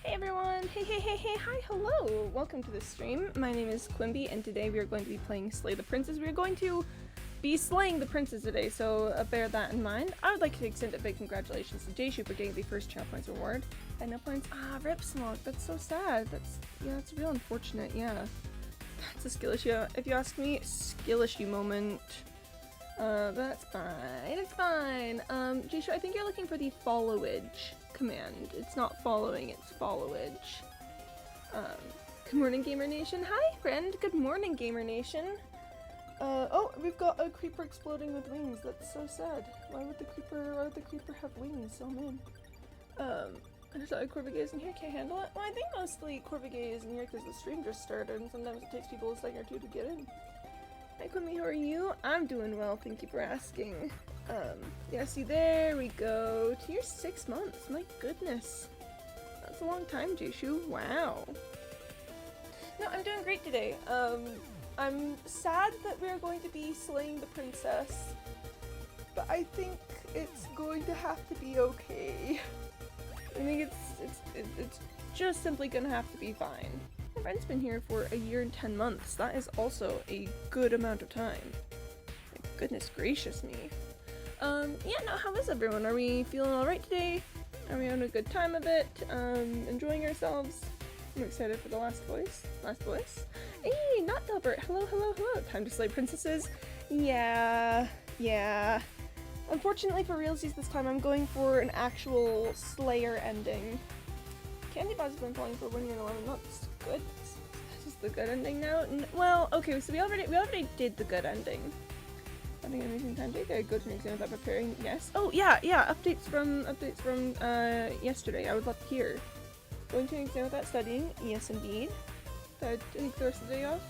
Hey everyone! Hey, hi, hello! Welcome to the stream. My name is Quimby, and today we are going to be playing Slay the Princess. We are going to be slaying the princess today, so bear that in mind. I would like to extend a big congratulations to Jayshu for getting the first channel points reward. And no points. Ah, rip Smog. That's so sad. That's real unfortunate, yeah. That's a skill issue. If you ask me, skill issue moment. That's fine. It's fine. Jayshu, I think you're looking for the followage command. It's not following, it's followage. Good morning, Gamer Nation. Hi, friend. Good morning, Gamer Nation. Oh, we've got a creeper exploding with wings. That's so sad. Why would the creeper have wings? Oh man. I just thought Corvigay isn't here. Can't handle it. Well, I think mostly Corvigay isn't here because the stream just started, and sometimes it takes people a second or two to get in. Hi, Quimby. How are you? I'm doing well. Thank you for asking. Yeah, see, there we go. To your 6 months. My goodness. That's a long time, Jayshu. Wow. No, I'm doing great today. I'm sad that we're going to be slaying the princess, but I think it's going to have to be okay. I think it's just simply gonna have to be fine. My friend's been here for 1 year and 10 months. That is also a good amount of time. My goodness gracious me. Yeah, no, how is everyone? Are we feeling alright today? Are we having a good time of it? Enjoying ourselves? I'm excited for the last voice. Hey, not Delbert. Hello. Time to slay princesses. Yeah. Unfortunately for realsies this time, I'm going for an actual Slayer ending. Candy Bars has been falling for 1 year and 11 months. Good. This is the good ending now. Well, okay, so we already did the good ending. I think I'm using time to go to an exam without preparing. Yes. Oh yeah. Updates from yesterday. I would love to hear. Going to an exam without studying. Yes, indeed. Did I take the rest of the day off?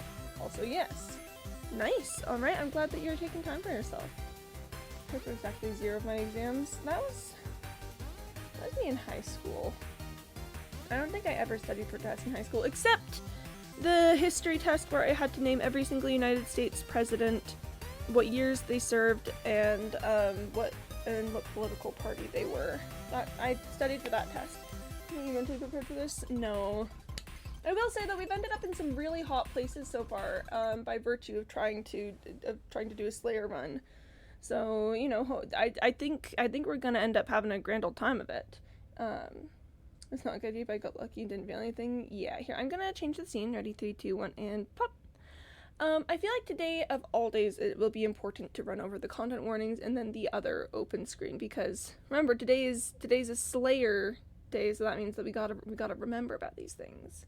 Also, yes. Nice. All right. I'm glad that you're taking time for yourself. I took exactly 0 of my exams. That was me in high school. I don't think I ever studied for tests in high school, except the history test where I had to name every single United States president, what years they served, and what political party they were. I studied for that test. Are you mentally prepared for this? No. I will say that we've ended up in some really hot places so far, by virtue of trying to do a Slayer run. So, you know, I think we're gonna end up having a grand old time of it. It's not good if I got lucky and didn't feel anything. Yeah, here, I'm gonna change the scene. Ready, 3, 2, 1, and pop! I feel like today, of all days, it will be important to run over the content warnings and then the other open screen, because, remember, today's a Slayer day, so that means that we gotta remember about these things.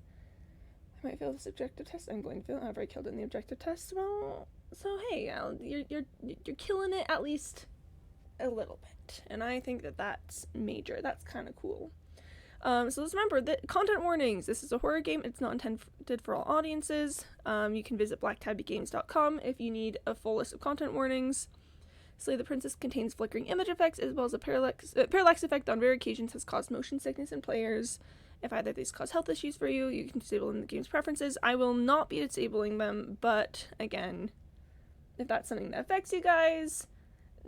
I might fail this objective test. I'm going to fail. However, I killed it in the objective test. Well, so hey, you're killing it at least a little bit, and I think that's major. That's kind of cool. So let's remember that content warnings. This is a horror game. It's not intended for all audiences. You can visit blacktabbygames.com if you need a full list of content warnings. Slay the Princess contains flickering image effects as well as a parallax effect on rare occasions has caused motion sickness in players. If either of these cause health issues for you, you can disable them in the game's preferences. I will not be disabling them, but again, if that's something that affects you guys,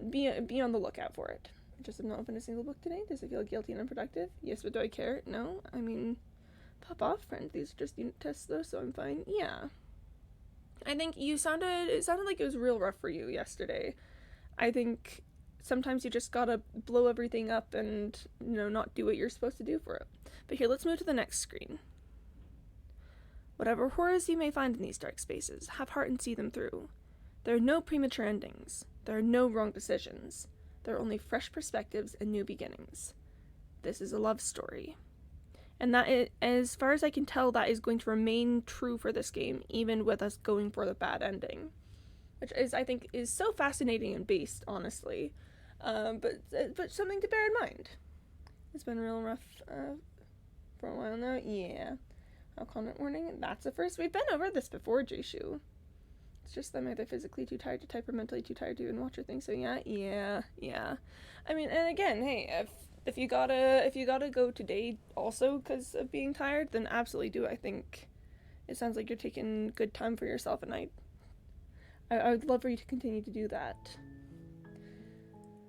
be on the lookout for it. Just have not opened a single book today. Does it feel guilty and unproductive? Yes, but do I care? No. I mean, pop off, friend. These are just unit tests, though, so I'm fine. Yeah. I think it sounded like it was real rough for you yesterday. I think sometimes you just gotta blow everything up and, you know, not do what you're supposed to do for it. But here, let's move to the next screen. Whatever horrors you may find in these dark spaces, have heart and see them through. There are no premature endings. There are no wrong decisions. There are only fresh perspectives and new beginnings. This is a love story. And that is, as far as I can tell, that is going to remain true for this game, even with us going for the bad ending. Which is, I think, is so fascinating and based, honestly. But something to bear in mind. It's been real rough for a while now. Yeah. Content warning. That's a first. We've been over this before, Jayshu. It's just that I'm either physically too tired to type or mentally too tired to even watch or things. So yeah. I mean, and again, hey, if you gotta go today also because of being tired, then absolutely do. I think it sounds like you're taking good time for yourself, and I would love for you to continue to do that.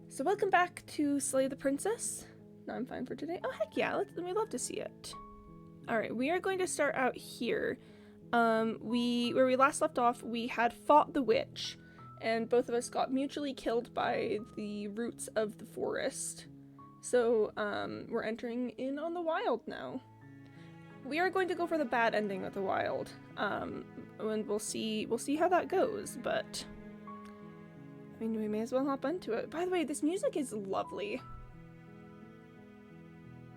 So welcome back to Slay the Princess. No, I'm fine for today. Oh heck yeah, we'd love to see it. Alright, we are going to start out here. Where we last left off, we had fought the witch, and both of us got mutually killed by the roots of the forest. So, we're entering in on the wild now. We are going to go for the bad ending of the wild, and we'll see how that goes, but I mean, we may as well hop into it. By the way, this music is lovely.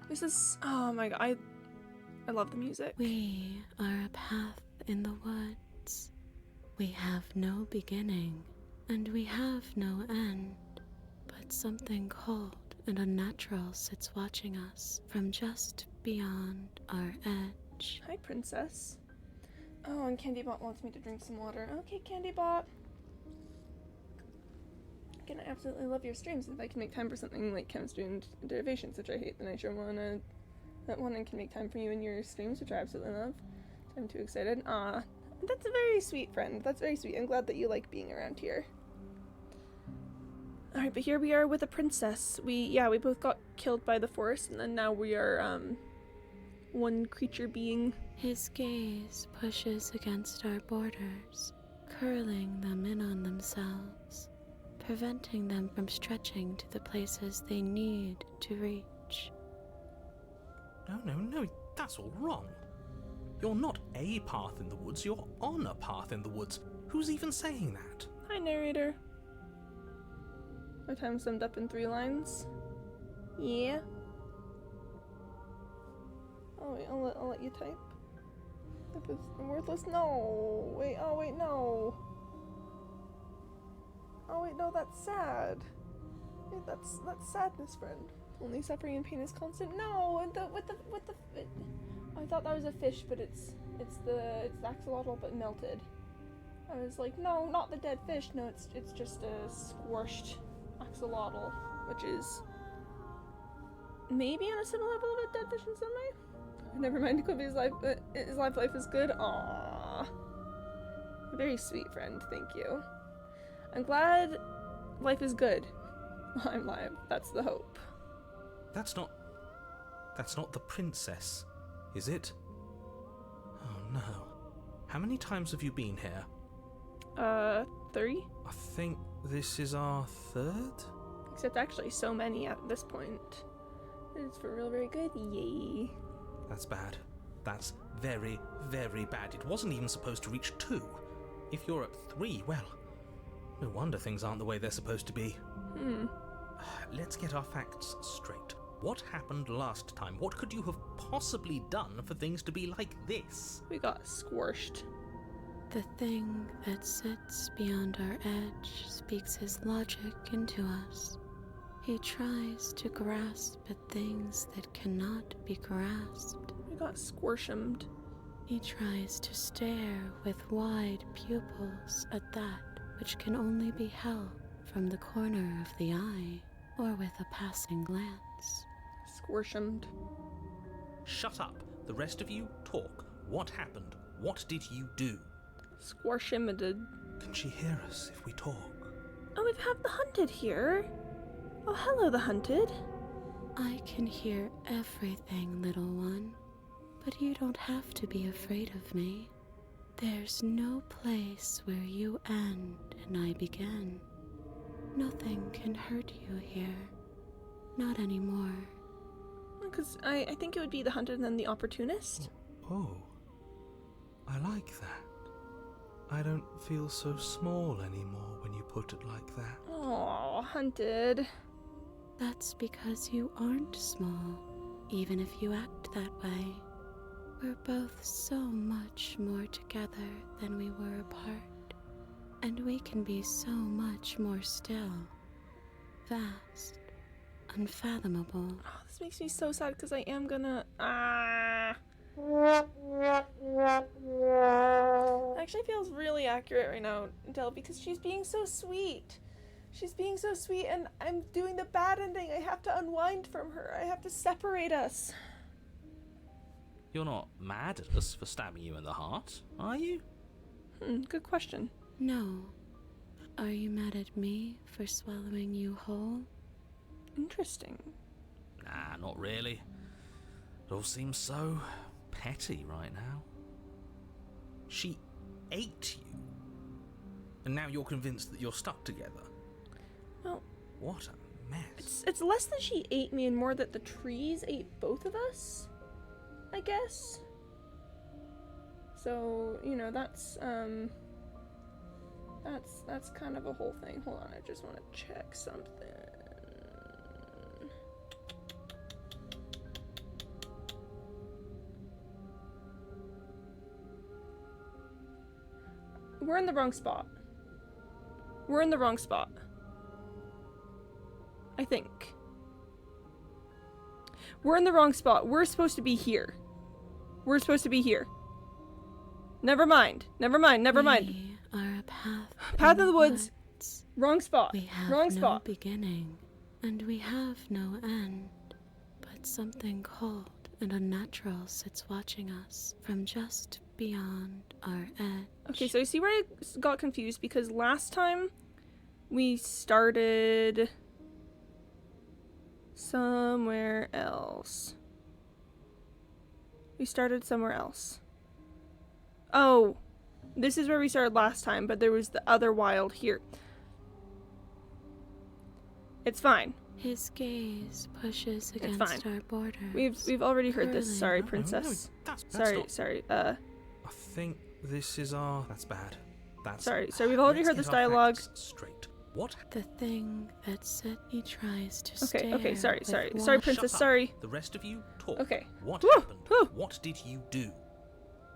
This is, oh my god, I love the music. We are a path in the woods. We have no beginning, and we have no end, but something cold and unnatural sits watching us from just beyond our edge. Hi, princess. Oh, and Candybot wants me to drink some water. Okay, Candybot. Again, I absolutely love your streams. If I can make time for something like chemistry and derivations, which I hate, then I sure wanna that one and can make time for you and your streams, which I absolutely love. So I'm too excited. That's a very sweet friend. That's very sweet. I'm glad that you like being around here. Alright, but here we are with a princess. We both got killed by the forest, and then now we are, one creature being. His gaze pushes against our borders, curling them in on themselves, preventing them from stretching to the places they need to reach. No, that's all wrong. You're not a path in the woods, you're on a path in the woods. Who's even saying that? Hi, narrator. My time summed up in 3 lines. Yeah. Oh wait, I'll let you type. That is worthless. No. Wait. Oh wait, no. Oh wait, no. That's sad. Wait, that's sadness, friend. Only suffering and pain is constant. No, and with the. Oh, I thought that was a fish, but it's the axolotl, but melted. I was like, no, not the dead fish. No, it's just a squashed axolotl, which is maybe on a similar level of a dead fish in some way. Never mind, Clippy's life is good. Aww. Very sweet, friend. Thank you. I'm glad life is good while I'm live. That's the hope. That's not the princess, is it? Oh no. How many times have you been here? 3? I think this is our 3rd? Except actually so many at this point. It's for real very good. Yay. That's bad. That's very, very bad. It wasn't even supposed to reach 2. If you're at 3, well, no wonder things aren't the way they're supposed to be. Let's get our facts straight. What happened last time? What could you have possibly done for things to be like this? We got squashed. The thing that sits beyond our edge speaks his logic into us. He tries to grasp at things that cannot be grasped. We got squarshomed. He tries to stare with wide pupils at that which can only be held from the corner of the eye or with a passing glance. Squarshomed. Shut up. The rest of you, talk. What happened? What did you do? Squarshimated. Can she hear us if we talk? Oh, we have the hunted here. Oh, hello, the hunted. I can hear everything, little one, but you don't have to be afraid of me. There's no place where you end and I begin. Nothing can hurt you here. Not anymore. Because I think it would be the hunted and then the opportunist. Oh, I like that. I don't feel so small anymore when you put it like that. Oh, hunted. That's because you aren't small, even if you act that way. We're both so much more together than we were apart, and we can be so much more still, vast, unfathomable. Oh, this makes me so sad because I am gonna. Actually feels really accurate right now, Del, because she's being so sweet. She's being so sweet, and I'm doing the bad ending. I have to unwind from her. I have to separate us. You're not mad at us for stabbing you in the heart, are you? Good question. No. Are you mad at me for swallowing you whole? Interesting. Nah, not really. It all seems so petty right now. She ate you. And now you're convinced that you're stuck together. Well, What a mess. it's less that she ate me and more that the trees ate both of us, I guess. So, you know, that's kind of a whole thing. Hold on, I just want to check something. We're in the wrong spot. We're in the wrong spot. I think. We're in the wrong spot. We're supposed to be here. We're supposed to be here. Never mind. Never mind. Never mind. We are a path. Path in the woods. Wrong spot. We have Wrong no spot. beginning, and we have no end. But something cold and unnatural sits watching us from just beyond our edge. Okay, so you see where I got confused because last time we started somewhere else. We started somewhere else. Oh, this is where we started last time, but there was the other wild here. It's fine. His gaze pushes fine. against our borders. We've already heard this. Curling Sorry, up. princess. That's Sorry, not... sorry. I think this is our... That's bad. That's... Sorry, we've already Let's heard this get our dialogue. facts straight. What? The thing that he tries to Okay, stare okay, sorry, with sorry, one- sorry, princess, Shut up. sorry. The rest of you, talk. Okay. What Woo, happened? woo. What did you do?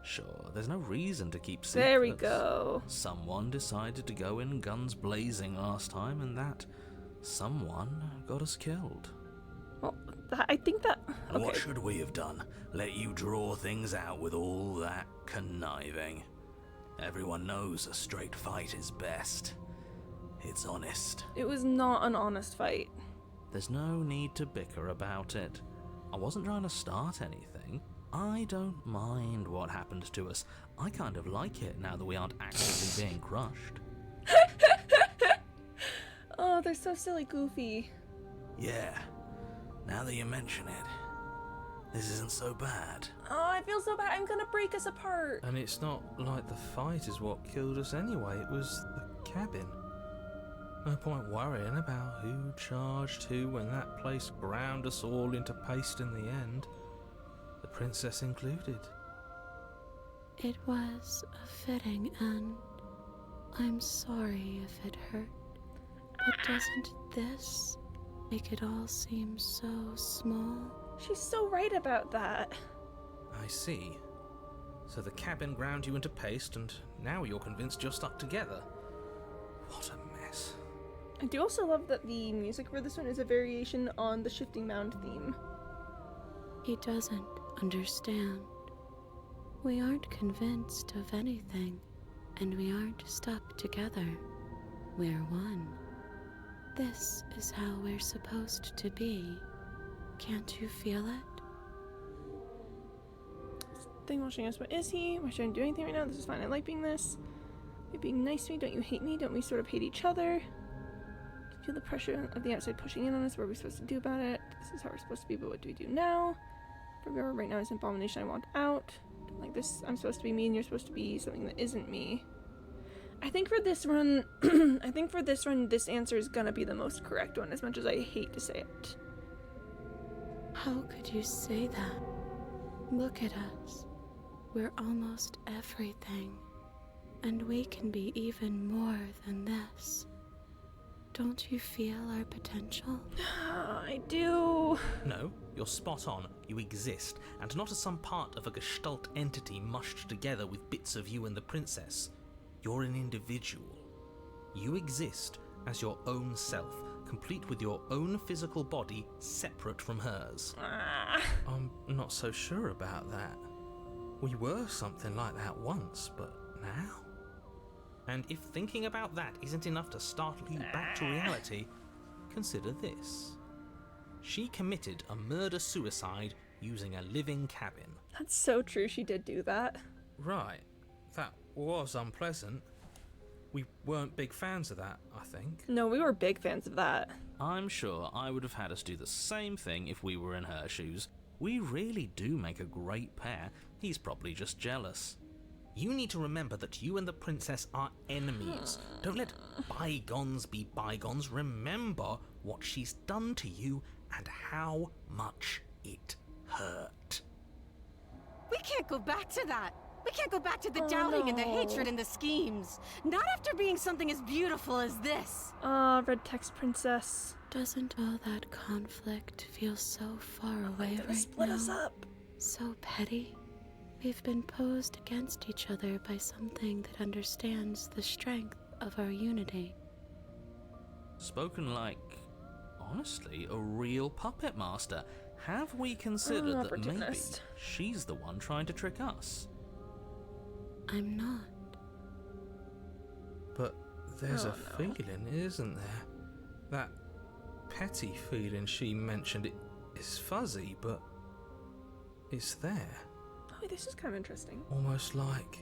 Sure, there's no reason to keep secrets. There we go. Someone decided to go in guns blazing last time, and that someone got us killed. Well, I think that... And what Okay. should we have done? Let you draw things out with all that conniving? Everyone knows a straight fight is best. It's honest. It was not an honest fight. There's no need to bicker about it. I wasn't trying to start anything. I don't mind what happened to us. I kind of like it now that we aren't actively being crushed. Oh, they're so silly goofy. Yeah, now that you mention it, this isn't so bad. Oh, I feel so bad. I'm gonna break us apart. And it's not like the fight is what killed us anyway. It was the cabin. No point worrying about who charged who when that place ground us all into paste in the end. The princess included. It was a fitting end. I'm sorry if it hurt, but doesn't this make it all seem so small? She's so right about that. I see. So the cabin ground you into paste, and now you're convinced you're stuck together. What a mess. I do also love that the music for this one is a variation on the Shifting Mound theme. He doesn't understand. We aren't convinced of anything, and we aren't stuck together. We're one. This is how we're supposed to be. Can't you feel it? Thing watching us, what is he? Why should I do anything right now? This is fine. I like being this. You're being nice to me. Don't you hate me? Don't we sort of hate each other? Feel the pressure of the outside pushing in on us. What are we supposed to do about it? This is how we're supposed to be, but what do we do now? Remember, right now is an abomination I want out. Don't like this. I'm supposed to be me and you're supposed to be something that isn't me. I think for this run, this answer is gonna be the most correct one, as much as I hate to say it. How could you say that? Look at us. We're almost everything. And we can be even more than this. Don't you feel our potential? I do. No, you're spot on. You exist, and not as some part of a gestalt entity mushed together with bits of you and the princess. You're an individual. You exist as your own self, complete with your own physical body, separate from hers. I'm not so sure about that. We were something like that once, but now? And if thinking about that isn't enough to startle you back to reality, consider this. She committed a murder-suicide using a living cabin. That's so true. She did do that. Right. That was unpleasant. We weren't big fans of that, I think. No, we were big fans of that. I'm sure I would have had us do the same thing if we were in her shoes. We really do make a great pair, He's probably just jealous. You need to remember that you and the princess are enemies. Don't let bygones be bygones. Remember what she's done to you and how much it hurt. We can't go back to that. We can't go back to the doubting and the hatred and the schemes. Not after being something as beautiful as this. Ah, red text princess. Doesn't all that conflict feel so far away They're gonna right split now? us up. So petty. We've been posed against each other by something that understands the strength of our unity. Spoken like, honestly, a real puppet master. Have we considered that maybe Opportunist. she's the one trying to trick us? I'm not. But there's Oh, a no. feeling, isn't there? That petty feeling she mentioned, it is fuzzy, but it's there. Oh, this is kind of interesting. Almost like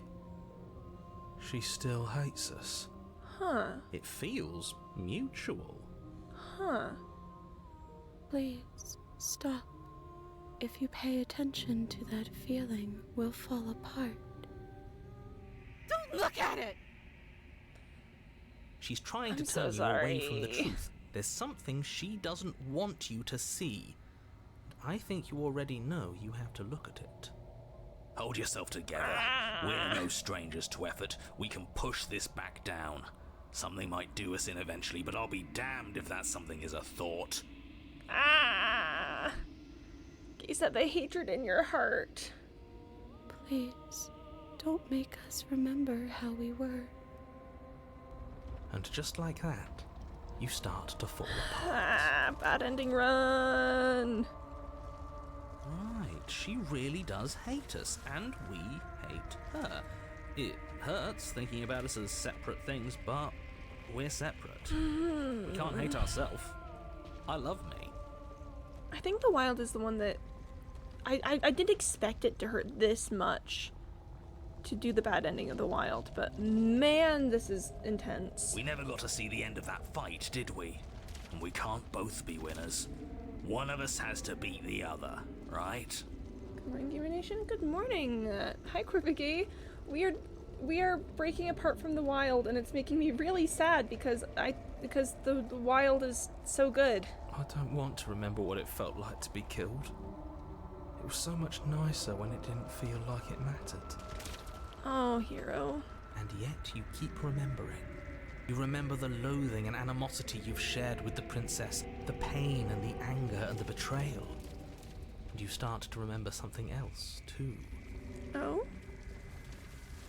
she still hates us. Huh. It feels mutual. Huh. Please, stop. If you pay attention to that feeling, we'll fall apart. Don't look at it! She's trying to I'm so turn you away from the sorry. truth. There's something she doesn't want you to see. I think you already know you have to look at it. Hold yourself together. We're no strangers to effort. We can push this back down. Something might do us in eventually, but I'll be damned if that something is a thought. Ah! Gaze at the hatred in your heart. Please, don't make us remember how we were. And just like that, you start to fall apart. Ah, bad ending run. Right, she really does hate us, and we hate her. It hurts thinking about us as separate things, but we're separate. We can't hate ourselves. I love me. I think the wild is the one that I didn't expect it to hurt this much to do the bad ending of the wild, but man, this is intense. We never got to see the end of that fight, did we? And we can't both be winners. One of us has to beat the other, right? Good morning, Gamer Nation. Good morning. Hi, Quiviki. We are breaking apart from the wild, and it's making me really sad because the wild is so good. I don't want to remember what it felt like to be killed. It was so much nicer when it didn't feel like it mattered. Oh, hero. And yet you keep remembering. You remember the loathing and animosity you've shared with the princess, the pain and the anger and the betrayal. And you start to remember something else, too. Oh?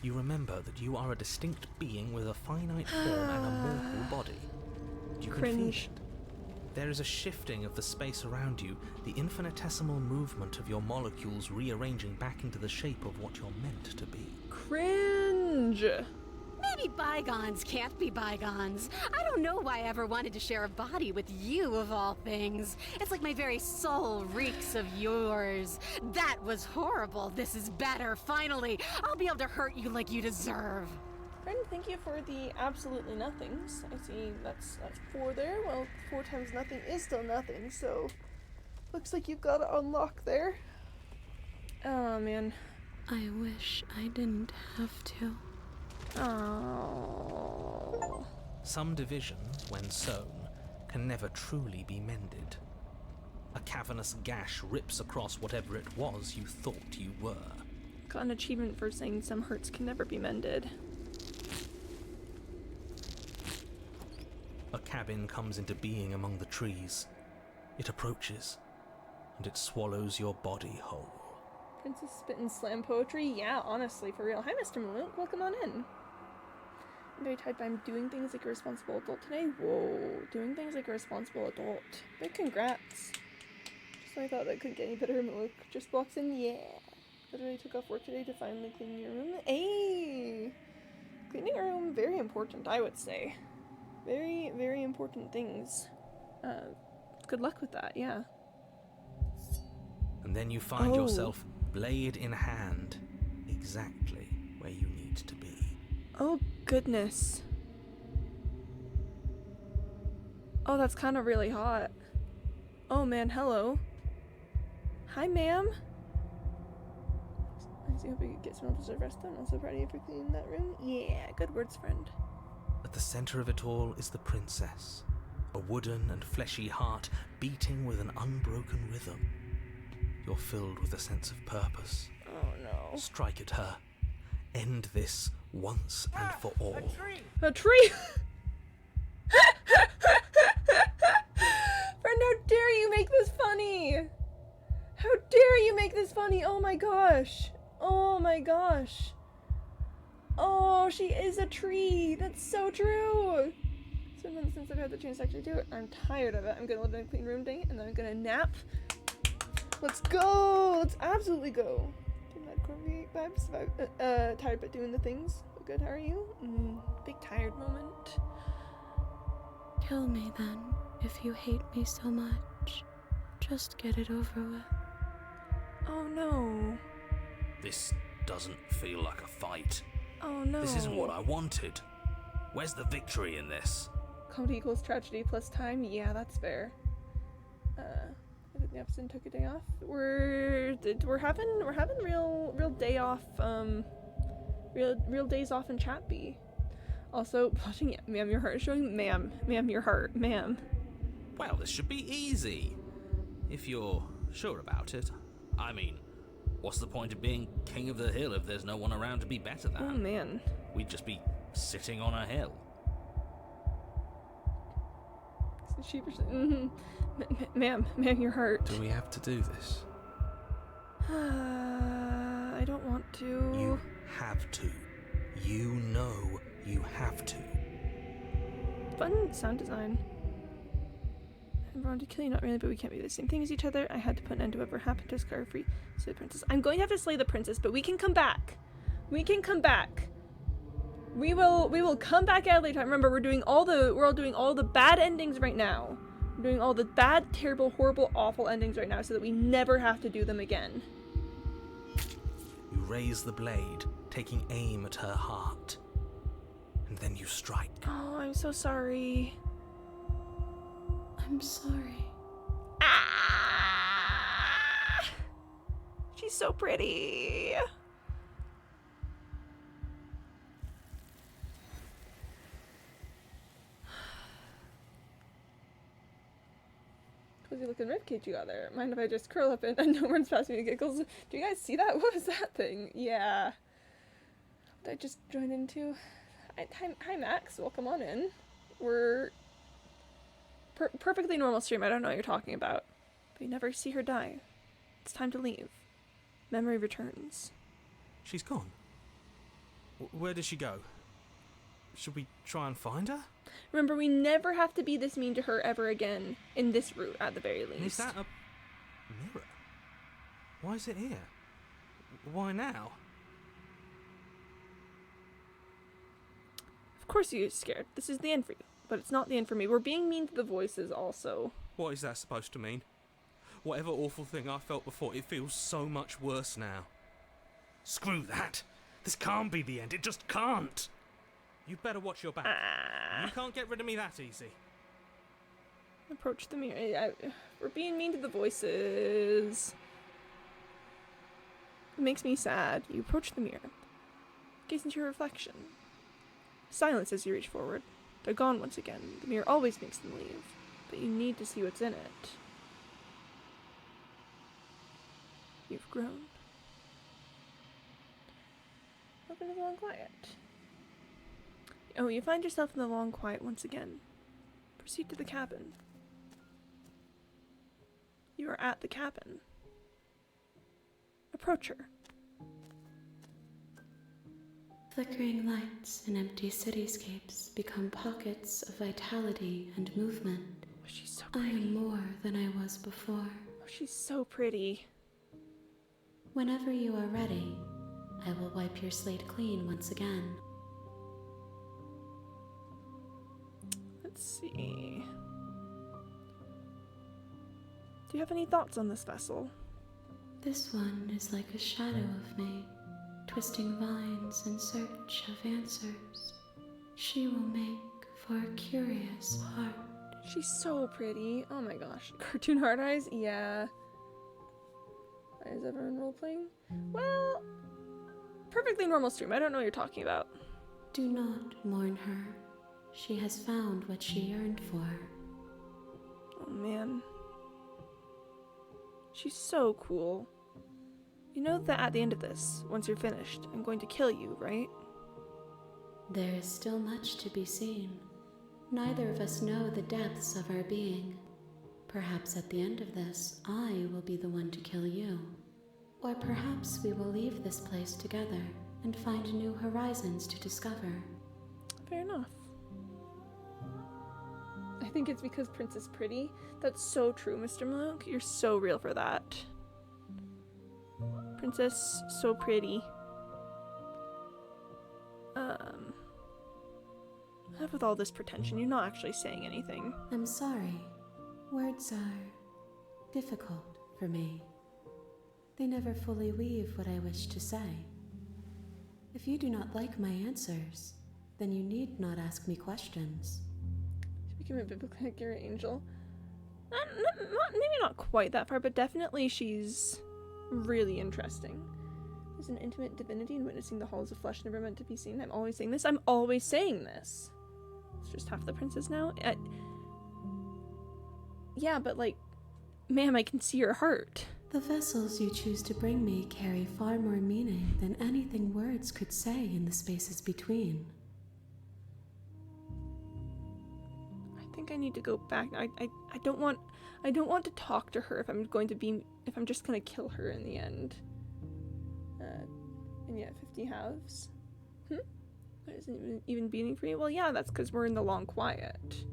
You remember that you are a distinct being with a finite form and a mortal body. You can Cringe. feel it. There is a shifting of the space around you, the infinitesimal movement of your molecules rearranging back into the shape of what you're meant to be. Cringe. Maybe bygones can't be bygones. I don't know why I ever wanted to share a body with you, of all things. It's like my very soul reeks of yours. That was horrible. This is better, finally. I'll be able to hurt you like you deserve. Friend, thank you for the absolutely nothings. I see that's 4 there. Well, 4 times nothing is still nothing, so looks like you've got it unlocked there. Oh man. I wish I didn't have to. Oh. Some divisions, when sown, can never truly be mended. A cavernous gash rips across whatever it was you thought you were. Got an achievement for saying some hurts can never be mended. A cabin comes into being among the trees. It approaches, and it swallows your body whole. Princess Spittin' Slam Poetry? Yeah, honestly, for real. Hi, Mr. Moonk. Welcome on in. I'm very tired, but I'm doing things like a responsible adult today. Whoa, doing things like a responsible adult. Big congrats. Just when I thought that couldn't get any better, Moonk just walks in. Yeah. Literally took off work today to finally clean your room. Hey! Cleaning your room, very important, I would say. Very, very important things. Good luck with that, yeah. And then you find Oh. yourself blade in hand, exactly where you need to be. Oh, goodness. Oh, that's kind of really hot. Oh, man, hello. Hi, ma'am. you hope you get some well-deserved rest though. I'm also proud of you for cleaning that room. Yeah, good words, friend. At the center of it all is the princess, a wooden and fleshy heart beating with an unbroken rhythm. You're filled with a sense of purpose. Oh no. Strike at her. End this once and for all. A tree! Friend, how dare you make this funny? How dare you make this funny? Oh my gosh. Oh my gosh. Oh, she is a tree. That's so true. So since I've had the chance to actually do it, I'm tired of it. I'm gonna live in a clean room day and then I'm gonna nap. Let's go. Let's absolutely go. Do mad Corby vibes. Tired but doing the things. Good, how are you? Big tired moment. Kill me then, if you hate me so much. Just get it over with. Oh no. This doesn't feel like a fight. Oh no. This isn't what I wanted. Where's the victory in this? Comedy equals tragedy plus time. Yeah, that's fair. I did the episode and took a day off. We're having real day off. Real days off in chat B. Also, watching ma'am, your heart is showing. Ma'am, your heart, ma'am. Well, this should be easy. If you're sure about it. I mean, what's the point of being king of the hill if there's no one around to be better than? Oh man. We'd just be sitting on a hill. Ma'am, your heart. Do we have to do this? I don't want to. You have to. You know you have to. Fun sound design. I'm wrong to kill you, not really, but we can't be the same thing as each other. I had to put an end to whatever happened to us. Free. Slay the princess. I'm going to have to slay the princess, but we can come back. We can come back. We will come back at a later time. Remember, we're all doing all the bad endings right now. We're doing all the bad, terrible, horrible, awful endings right now so that we never have to do them again. You raise the blade, taking aim at her heart. And then you strike. Oh, I'm so sorry. I'm sorry. Ah! She's so pretty. Cozy looking ribcage you got there. Mind if I just curl up and no one's past me to giggles? Do you guys see that? What was that thing? Yeah. Did I just join into? Hi Max, welcome on in. We're perfectly normal stream. I don't know what you're talking about. But you never see her die. It's time to leave. Memory returns. She's gone. Where did she go? Should we try and find her? Remember, we never have to be this mean to her ever again in this route, at the very least. Is that a mirror? Why is it here? Why now? Of course you're scared. This is the end for you. But it's not the end for me. We're being mean to the voices also. What is that supposed to mean? Whatever awful thing I felt before, it feels so much worse now. Screw that! This can't be the end. It just can't! You better watch your back. You can't get rid of me that easy. Approach the mirror. We're being mean to the voices. It makes me sad. You approach the mirror. Gaze into your reflection. Silence as you reach forward. They're gone once again. The mirror always makes them leave. But you need to see what's in it. You've grown. Welcome to the long quiet. Oh, you find yourself in the long quiet once again. Proceed to the cabin. You are at the cabin. Approach her. Flickering lights in empty cityscapes become pockets of vitality and movement. Oh, she's so I pretty. am more than I was before. Oh, she's so pretty. Whenever you are ready, I will wipe your slate clean once again. Let's see. Do you have any thoughts on this vessel? This one is like a shadow of me, twisting vines in search of answers. She will make for a curious heart. She's so pretty. Oh my gosh. Cartoon hard eyes? Yeah. Is everyone role-playing? Well, perfectly normal stream. I don't know what you're talking about. Do not mourn her. She has found what she yearned for. Oh man. She's so cool. You know that at the end of this, once you're finished, I'm going to kill you, right? There is still much to be seen. Neither of us know the depths of our being. Perhaps at the end of this, I will be the one to kill you. Or perhaps we will leave this place together and find new horizons to discover. Fair enough. I think it's because Princess Pretty. That's so true, Mr. Malok. You're so real for that. Princess so pretty. Enough with all this pretension. You're not actually saying anything. I'm sorry. Words are difficult for me. They never fully weave what I wish to say. If you do not like my answers, then you need not ask me questions. She became a biblically accurate angel. Maybe not quite that far, but definitely she's really interesting. There's an intimate divinity in witnessing the halls of flesh never meant to be seen. I'm always saying this. I'm always saying this. It's just half the princess now. Yeah, but like, ma'am, I can see your heart. The vessels you choose to bring me carry far more meaning than anything words could say in the spaces between. I think I need to go back. I don't want to talk to her if I'm just gonna kill her in the end. And yet 50 halves. That isn't even beating for you? Well, yeah, that's because we're in the long quiet.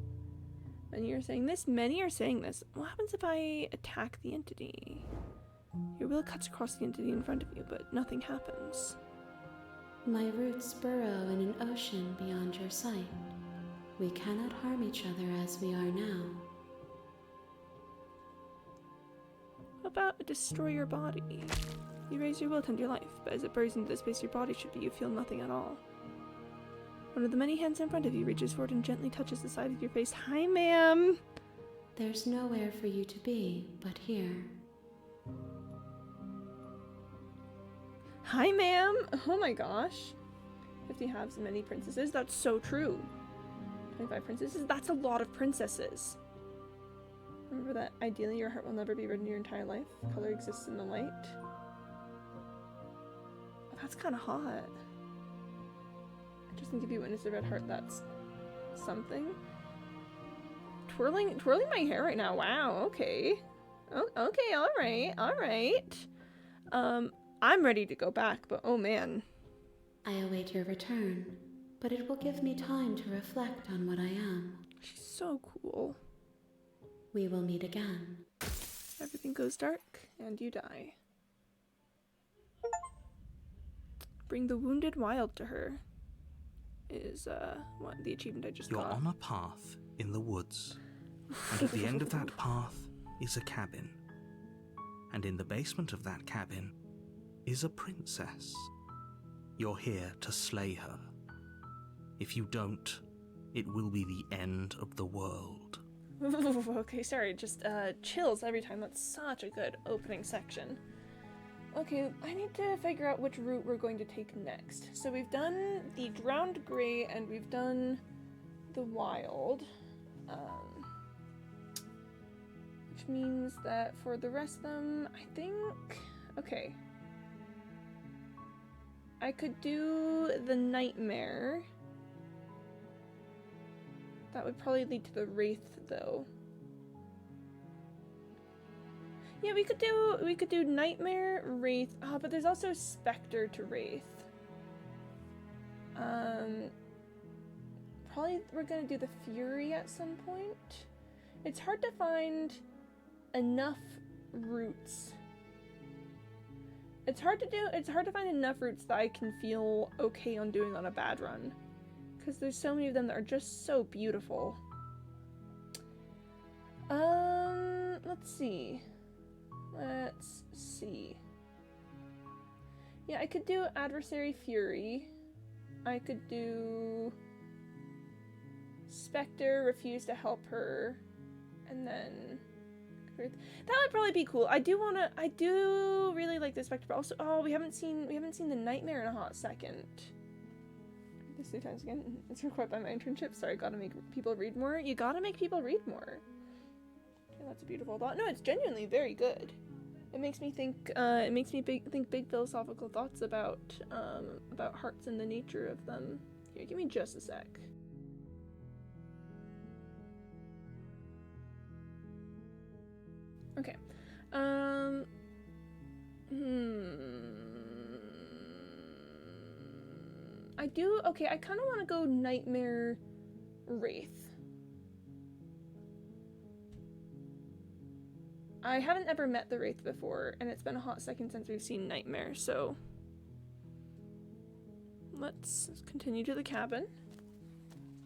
Many are saying this, many are saying this. What happens if I attack the entity? Your will cuts across the entity in front of you, but nothing happens. My roots burrow in an ocean beyond your sight. We cannot harm each other as we are now. How about destroy your body? You raise your will to end your life, but as it buries into the space your body should be, you feel nothing at all. One of the many hands in front of you reaches forward and gently touches the side of your face. Hi, ma'am! There's nowhere for you to be but here. Hi, ma'am! Oh my gosh. 50 halves and many princesses. That's so true. 25 princesses? That's a lot of princesses. Remember that ideally your heart will never be red in your entire life. Color exists in the light. Oh, that's kind of hot. I just think if you witness a red heart, that's something. Twirling my hair right now. Wow, okay. Oh, okay, alright. I'm ready to go back, but oh man. I await your return, but it will give me time to reflect on what I am. She's so cool. We will meet again. Everything goes dark, and you die. Bring the wounded wild to her. Is, what, the achievement I just You're got. on a path in the woods, and at the end of that path is a cabin. And in the basement of that cabin is a princess. You're here to slay her. If you don't, it will be the end of the world. Okay, sorry, just chills every time. That's such a good opening section. Okay, I need to figure out which route we're going to take next. So we've done the Drowned Grey and we've done the Wild. Which means that for the rest of them, I think... Okay. I could do the Nightmare. That would probably lead to the Wraith, though. Yeah, we could do Nightmare, Wraith. Oh, but there's also Spectre to Wraith. Probably we're gonna do the Fury at some point. It's hard to find enough routes. It's hard to find enough routes that I can feel okay on doing on a bad run. Because there's so many of them that are just so beautiful. Let's see. Yeah, I could do Adversary Fury. I could do Spectre, refuse to help her. And then That would probably be cool. I do really like the Spectre, but also, oh, we haven't seen the Nightmare in a hot second. This 3 times again. It's required by my internship. Sorry, gotta make people read more. You gotta make people read more. Okay, that's a beautiful thought. No, it's genuinely very good. It makes me think. Think big philosophical thoughts about hearts and the nature of them. Here, give me just a sec. Okay. I kind of want to go Nightmare Wraith. I haven't ever met the Wraith before, and it's been a hot second since we've seen Nightmare, so let's continue to the cabin.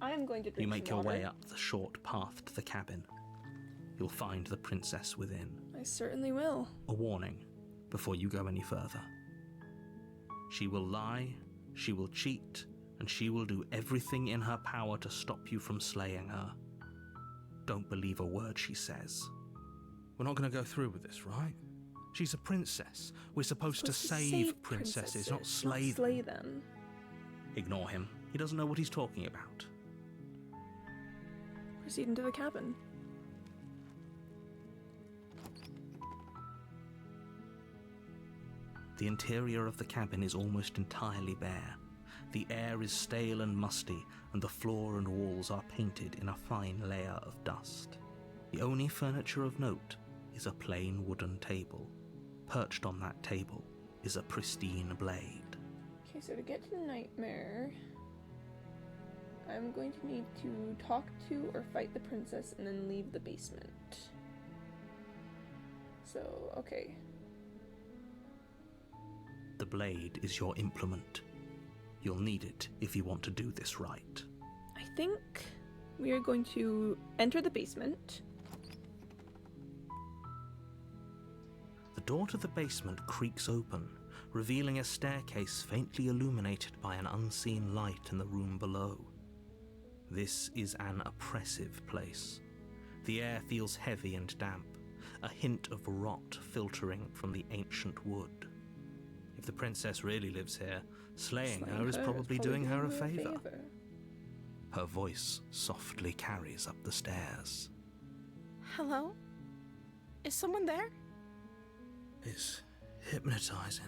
I am going to drink You make some your water. way up the short path to the cabin. You'll find the princess within. I certainly will. A warning before you go any further. She will lie, she will cheat, and she will do everything in her power to stop you from slaying her. Don't believe a word she says. We're not going to go through with this, right? She's a princess. We're supposed to save princesses, not slay them. Ignore him. He doesn't know what he's talking about. Proceed into the cabin. The interior of the cabin is almost entirely bare. The air is stale and musty, and the floor and walls are painted in a fine layer of dust. The only furniture of note is a plain wooden table. Perched on that table is a pristine blade. Okay, so to get to Nightmare, I'm going to need to talk to or fight the princess and then leave the basement. So, okay. The blade is your implement. You'll need it if you want to do this right. I think we are going to enter the basement. The door to the basement creaks open, revealing a staircase faintly illuminated by an unseen light in the room below. This is an oppressive place. The air feels heavy and damp, a hint of rot filtering from the ancient wood. If the princess really lives here, slaying her is probably doing her a favor. Her voice softly carries up the stairs. Hello? Is someone there? It's hypnotizing.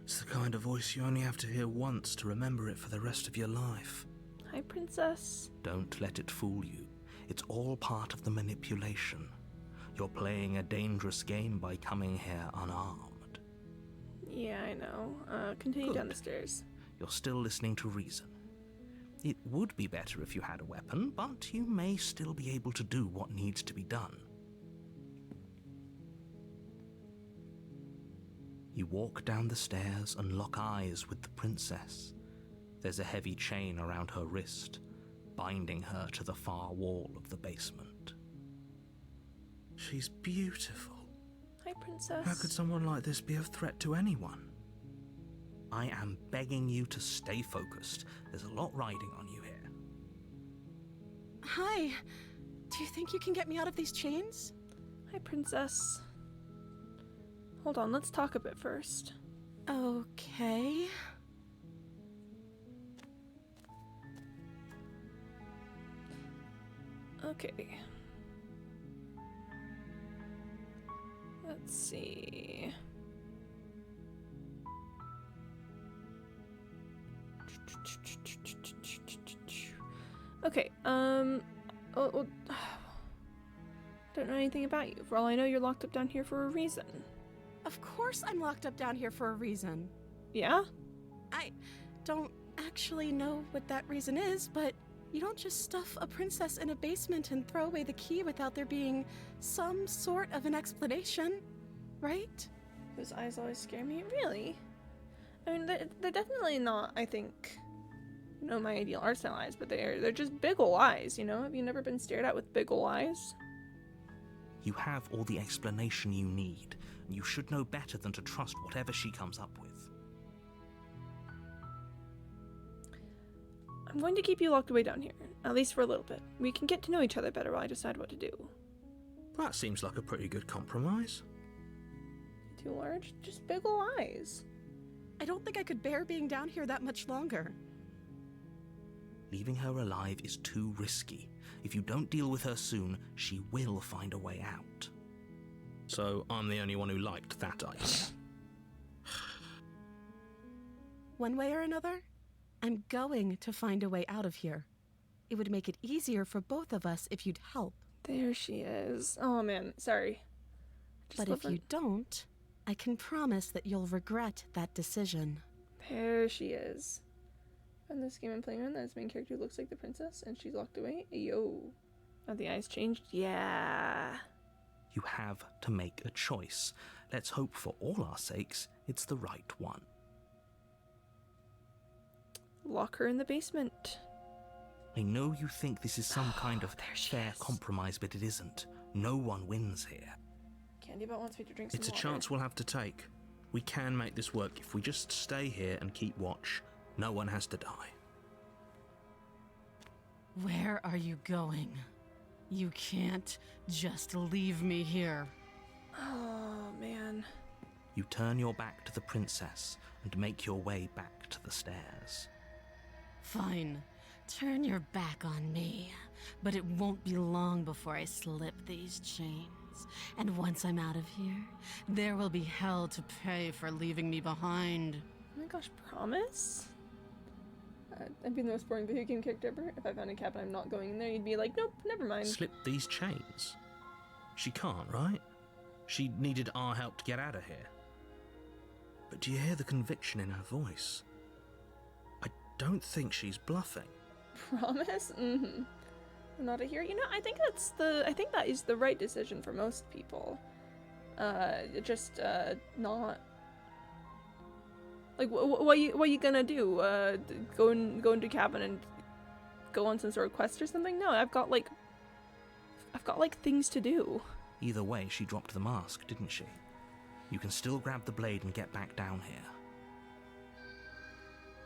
It's the kind of voice you only have to hear once to remember it for the rest of your life. Hi, princess. Don't let it fool you. It's all part of the manipulation. You're playing a dangerous game by coming here unarmed. Yeah, I know. Continue Good. down the stairs. You're still listening to reason. It would be better if you had a weapon, but you may still be able to do what needs to be done. You walk down the stairs and lock eyes with the princess. There's a heavy chain around her wrist, binding her to the far wall of the basement. She's beautiful. Hi, princess. How could someone like this be a threat to anyone? I am begging you to stay focused. There's a lot riding on you here. Hi. Do you think you can get me out of these chains? Hi, princess. Hold on, let's talk a bit first. Okay. Okay. Let's see. Okay, I don't know anything about you. For all I know, you're locked up down here for a reason. Of course I'm locked up down here for a reason. Yeah? I don't actually know what that reason is, but you don't just stuff a princess in a basement and throw away the key without there being some sort of an explanation, right? Those eyes always scare me. Really? I mean, they're definitely not, I think, you know, my ideal art style eyes, but they're just big ol' eyes, you know? Have you never been stared at with big ol' eyes? You have all the explanation you need, and you should know better than to trust whatever she comes up with. I'm going to keep you locked away down here, at least for a little bit. We can get to know each other better while I decide what to do. That seems like a pretty good compromise. Too large? Just big ol' eyes. I don't think I could bear being down here that much longer. Leaving her alive is too risky. If you don't deal with her soon, she will find a way out. So I'm the only one who liked that idea. One way or another, I'm going to find a way out of here. It would make it easier for both of us if you'd help. There she is. Oh man, sorry. But if you don't, I can promise that you'll regret that decision. There she is. And this game I'm playing on, this main character looks like the princess and she's locked away. Yo. Have the eyes changed? Yeah. You have to make a choice. Let's hope for all our sakes it's the right one. Lock her in the basement. I know you think this is some kind of fair compromise, but it isn't. No one wins here. Candybot wants me to drink some It's a water. chance we'll have to take. We can make this work if we just stay here and keep watch. No one has to die. Where are you going? You can't just leave me here. Oh man. You turn your back to the princess and make your way back to the stairs. Fine. Turn your back on me. But it won't be long before I slip these chains. And once I'm out of here, there will be hell to pay for leaving me behind. Oh my gosh, promise? I'd be the most boring video game character ever. If I found a cabin I'm not going in there, you'd be like, nope, never mind. Slip these chains? She can't, right? She needed our help to get out of here. But do you hear the conviction in her voice? I don't think she's bluffing. Promise? Mm-hmm. I'm not a hero. You know, I think that is the right decision for most people. Not like what you gonna do? Go into cabin and go on some sort of quest or something? No, I've got like things to do. Either way, she dropped the mask, didn't she? You can still grab the blade and get back down here.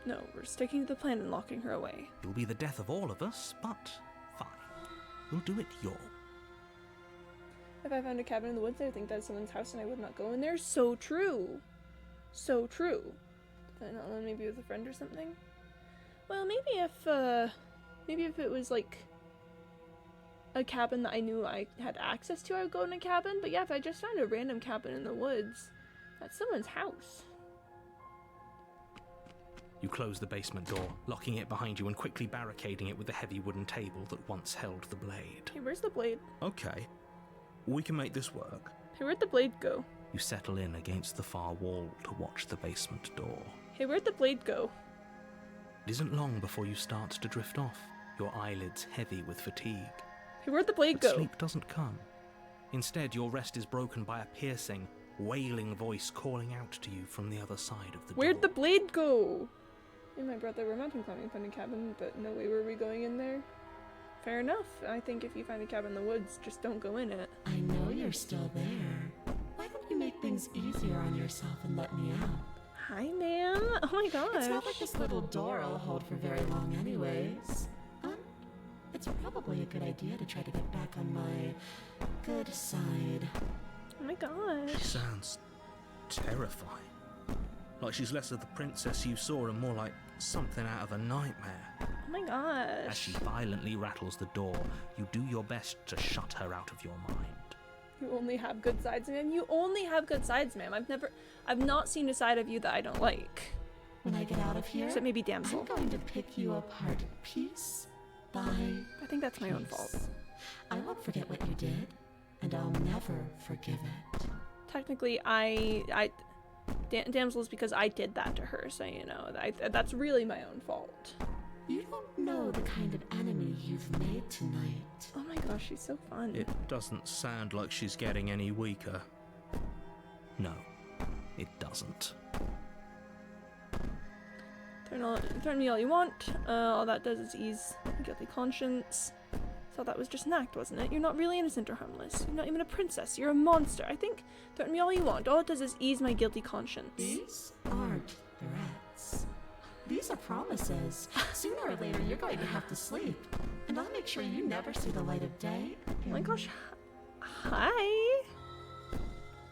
No, we're sticking to the plan and locking her away. It'll be the death of all of us, but fine. We'll do it your way. If I found a cabin in the woods, I would think that's someone's house and I would not go in there. So true. So true. Did I not know, maybe with a friend or something? Well, maybe if it was like a cabin that I knew I had access to, I would go in a cabin. But yeah, if I just found a random cabin in the woods, that's someone's house. You close the basement door, locking it behind you and quickly barricading it with the heavy wooden table that once held the blade. Hey, where's the blade? Okay, we can make this work. Hey, where'd the blade go? You settle in against the far wall to watch the basement door. Hey, where'd the blade go? It isn't long before you start to drift off, your eyelids heavy with fatigue. Hey, where'd the blade But go? sleep doesn't come. Instead, your rest is broken by a piercing, wailing voice calling out to you from the other side of the door. Where'd the blade go? Me and my brother were mountain climbing, found a cabin, but no way were we going in there. Fair enough. I think if you find a cabin in the woods, just don't go in it. I know you're still there. Why don't you make things easier on yourself and let me out? Hi, ma'am. Oh my gosh. It's not like this little door will hold for very long anyways. It's probably a good idea to try to get back on my good side. Oh my She gosh. sounds terrifying. Like she's less of the princess you saw and more like something out of a nightmare. Oh my As gosh. she violently rattles the door, you do your best to shut her out of your mind. You only have good sides, ma'am. You only have good sides, ma'am. I've not seen a side of you that I don't like. When I get out of here, Except maybe I'm damsel. going to pick you apart piece by I think that's my own piece. fault. I won't forget what you did, and I'll never forgive it. Technically, damsel is because I did that to her, so you know, that's really my own fault. You don't know the kind of enemy you've made tonight. Oh my gosh, she's so fun. It doesn't sound like she's getting any weaker. No, it doesn't. Threaten me all you want. All that does is ease my guilty conscience. So that was just an act, wasn't it? You're not really innocent or harmless. You're not even a princess. You're a monster. I think threaten me all you want. All it does is ease my guilty conscience. These aren't threats. These are promises. Sooner or later, you're going to have to sleep. And I'll make sure you never see the light of day. Oh my gosh, Hi.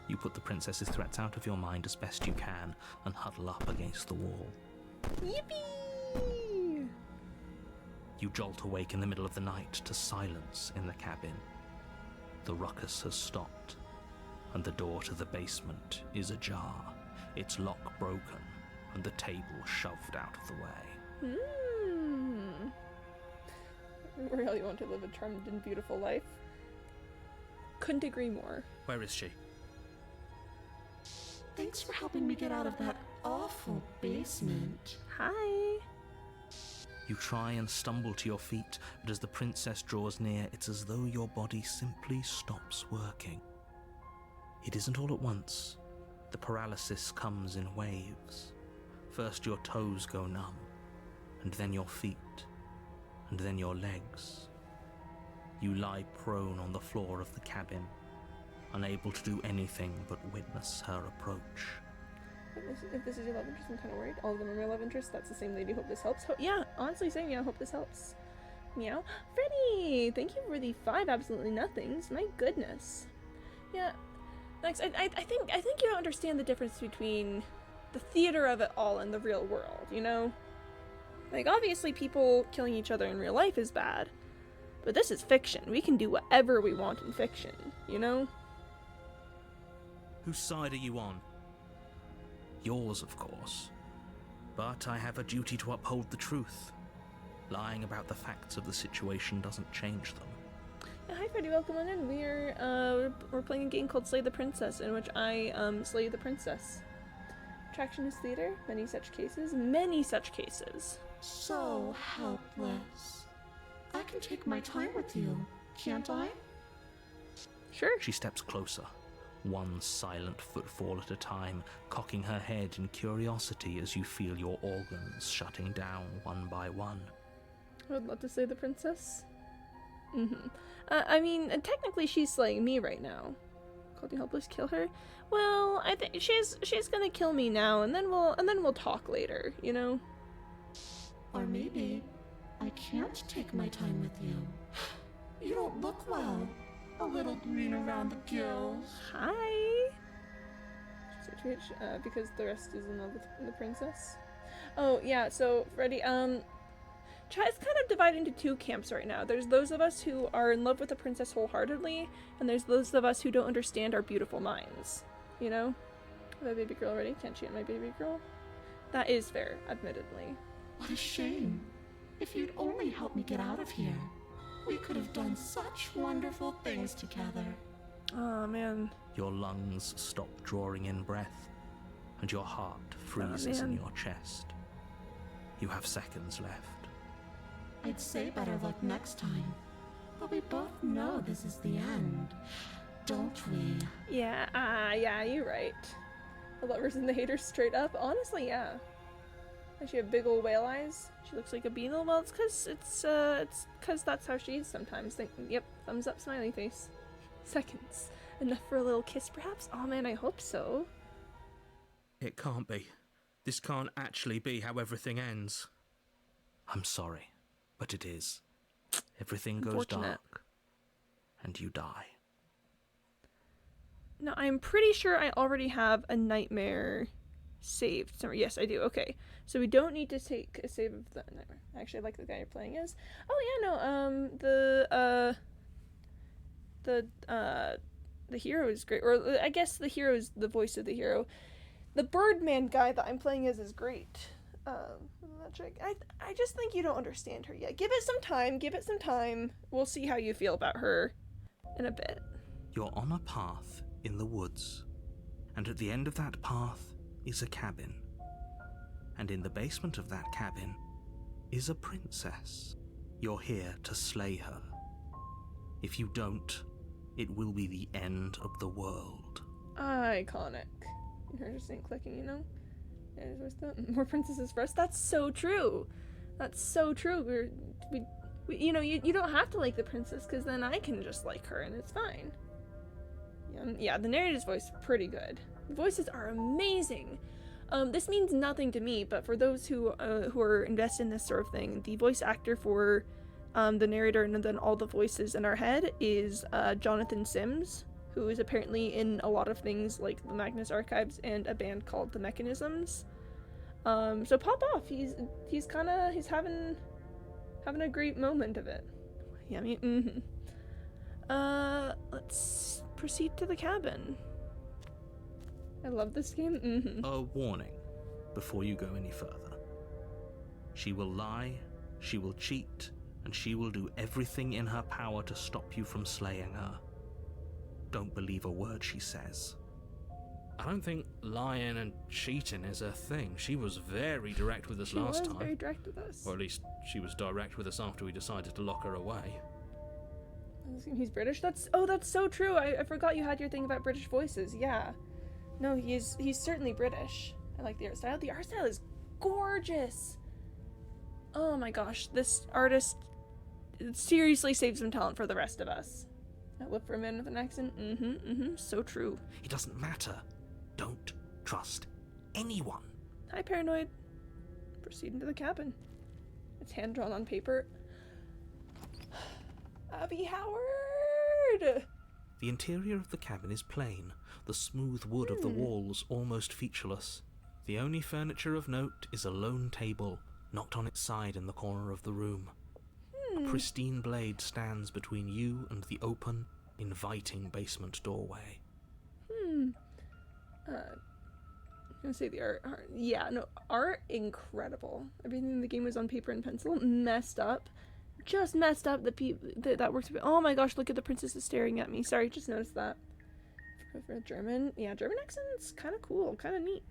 You put the princess's threats out of your mind as best you can and huddle up against the wall. Yippee! You jolt awake in the middle of the night to silence in the cabin. The ruckus has stopped, and the door to the basement is ajar, its lock broken, and the table shoved out of the way. Really want to live a charmed and beautiful life. Couldn't agree more. Where is she? Thanks for helping me get out of that awful basement. Hi. You try and stumble to your feet, but as the princess draws near, it's as though your body simply stops working. It isn't all at once. The paralysis comes in waves. First your toes go numb, and then your feet, and then your legs. You lie prone on the floor of the cabin, unable to do anything but witness her approach. If this is your love interest, I'm kind of worried. All of them are my love interest. That's the same lady. Hope this helps. Yeah, honestly same. Yeah, hope this helps. Meow. Freddy! Thank you for the 5 absolutely nothings. My goodness. Yeah. Next, I think you don't understand the difference between the theater of it all and the real world, you know? Like, obviously people killing each other in real life is bad. But this is fiction. We can do whatever we want in fiction, you know? Whose side are you on? Yours, of course. But I have a duty to uphold the truth. Lying about the facts of the situation doesn't change them. Yeah, hi Freddy, welcome on in. We're playing a game called Slay the Princess, in which I slay the princess. Attraction is theater. Many such cases. Many such cases. So helpless. I can take my time with you, can't I? Sure. She steps closer, one silent footfall at a time, cocking her head in curiosity as you feel your organs shutting down one by one. I would love to slay the princess. I mean, technically she's slaying me right now. Called you helpless, kill her? Well, I think she's gonna kill me now, and then we'll talk later, you know? Or maybe I can't take my time with you. You don't look well. A little green around the gills. Hi. Because the rest is in love with the princess. Oh yeah, so Freddy, Chat's kind of divided into 2 camps right now. There's those of us who are in love with the princess wholeheartedly, and there's those of us who don't understand our beautiful minds. You know? My baby girl already? Can't cheat on my baby girl? That is fair, admittedly. What a shame. If you'd only helped me get out of here, we could have done such wonderful things together. Oh man. Your lungs stop drawing in breath, and your heart freezes in your chest. You have seconds left. I'd say better luck next time, but we both know this is the end, don't we? Yeah, you're right. The lovers and the haters straight up. Honestly, yeah. Does she have big old whale eyes? She looks like a beetle. Well, it's cause that's how she is sometimes. Yep, thumbs up, smiley face. Seconds. Enough for a little kiss, perhaps? Oh man, I hope so. It can't be. This can't actually be how everything ends. I'm sorry, but it is. Everything goes dark, and you die. Now, I'm pretty sure I already have a nightmare saved. Yes, I do. Okay. So we don't need to take a save of the nightmare. Actually, I like the guy you're playing as. Oh, yeah, no, the hero is great. Or I guess the hero is the voice of the hero. The Birdman guy that I'm playing as is great. I just think you don't understand her yet. Give it some time. We'll see how you feel about her in a bit. You're on a path in the woods, and at the end of that path is a cabin. And in the basement of that cabin is a princess. You're here to slay her. If you don't, it will be the end of the world. Iconic. You heard her saying clicking, you know? More princesses for us. That's so true. That's so true. We you know, you don't have to like the princess, because then I can just like her and it's fine. Yeah, the narrator's voice is pretty good. The voices are amazing. This means nothing to me, but for those who are invested in this sort of thing, the voice actor for the narrator and then all the voices in our head is Jonathan Sims, who is apparently in a lot of things like the Magnus Archives and a band called The Mechanisms. So pop off. He's having a great moment of it. Yummy. Let's proceed to the cabin. I love this game. A warning before you go any further. She will lie, she will cheat, and she will do everything in her power to stop you from slaying her. Don't believe a word she says. I don't think lying and cheating is her thing. She was very direct with us last time. Very direct with us. Or at least she was direct with us after we decided to lock her away. He's British? That's so true. I forgot you had your thing about British voices. Yeah. No, he's certainly British. I like the art style. The art style is gorgeous. Oh my gosh, this artist seriously saves some talent for the rest of us. That lip for a man with an accent? So true. It doesn't matter. Don't trust anyone. Hi, Paranoid. Proceed into the cabin. It's hand-drawn on paper. Abby Howard! The interior of the cabin is plain, the smooth wood of the walls almost featureless. The only furniture of note is a lone table, knocked on its side in the corner of the room. A pristine blade stands between you and the open, inviting basement doorway. I'm gonna say the art. Yeah, no, art incredible. Everything in the game was on paper and pencil. Messed up. Just messed up. That works. Oh my gosh, look at the princess is staring at me. Sorry, just noticed that. For German. Yeah, German accent's kind of cool, kind of neat.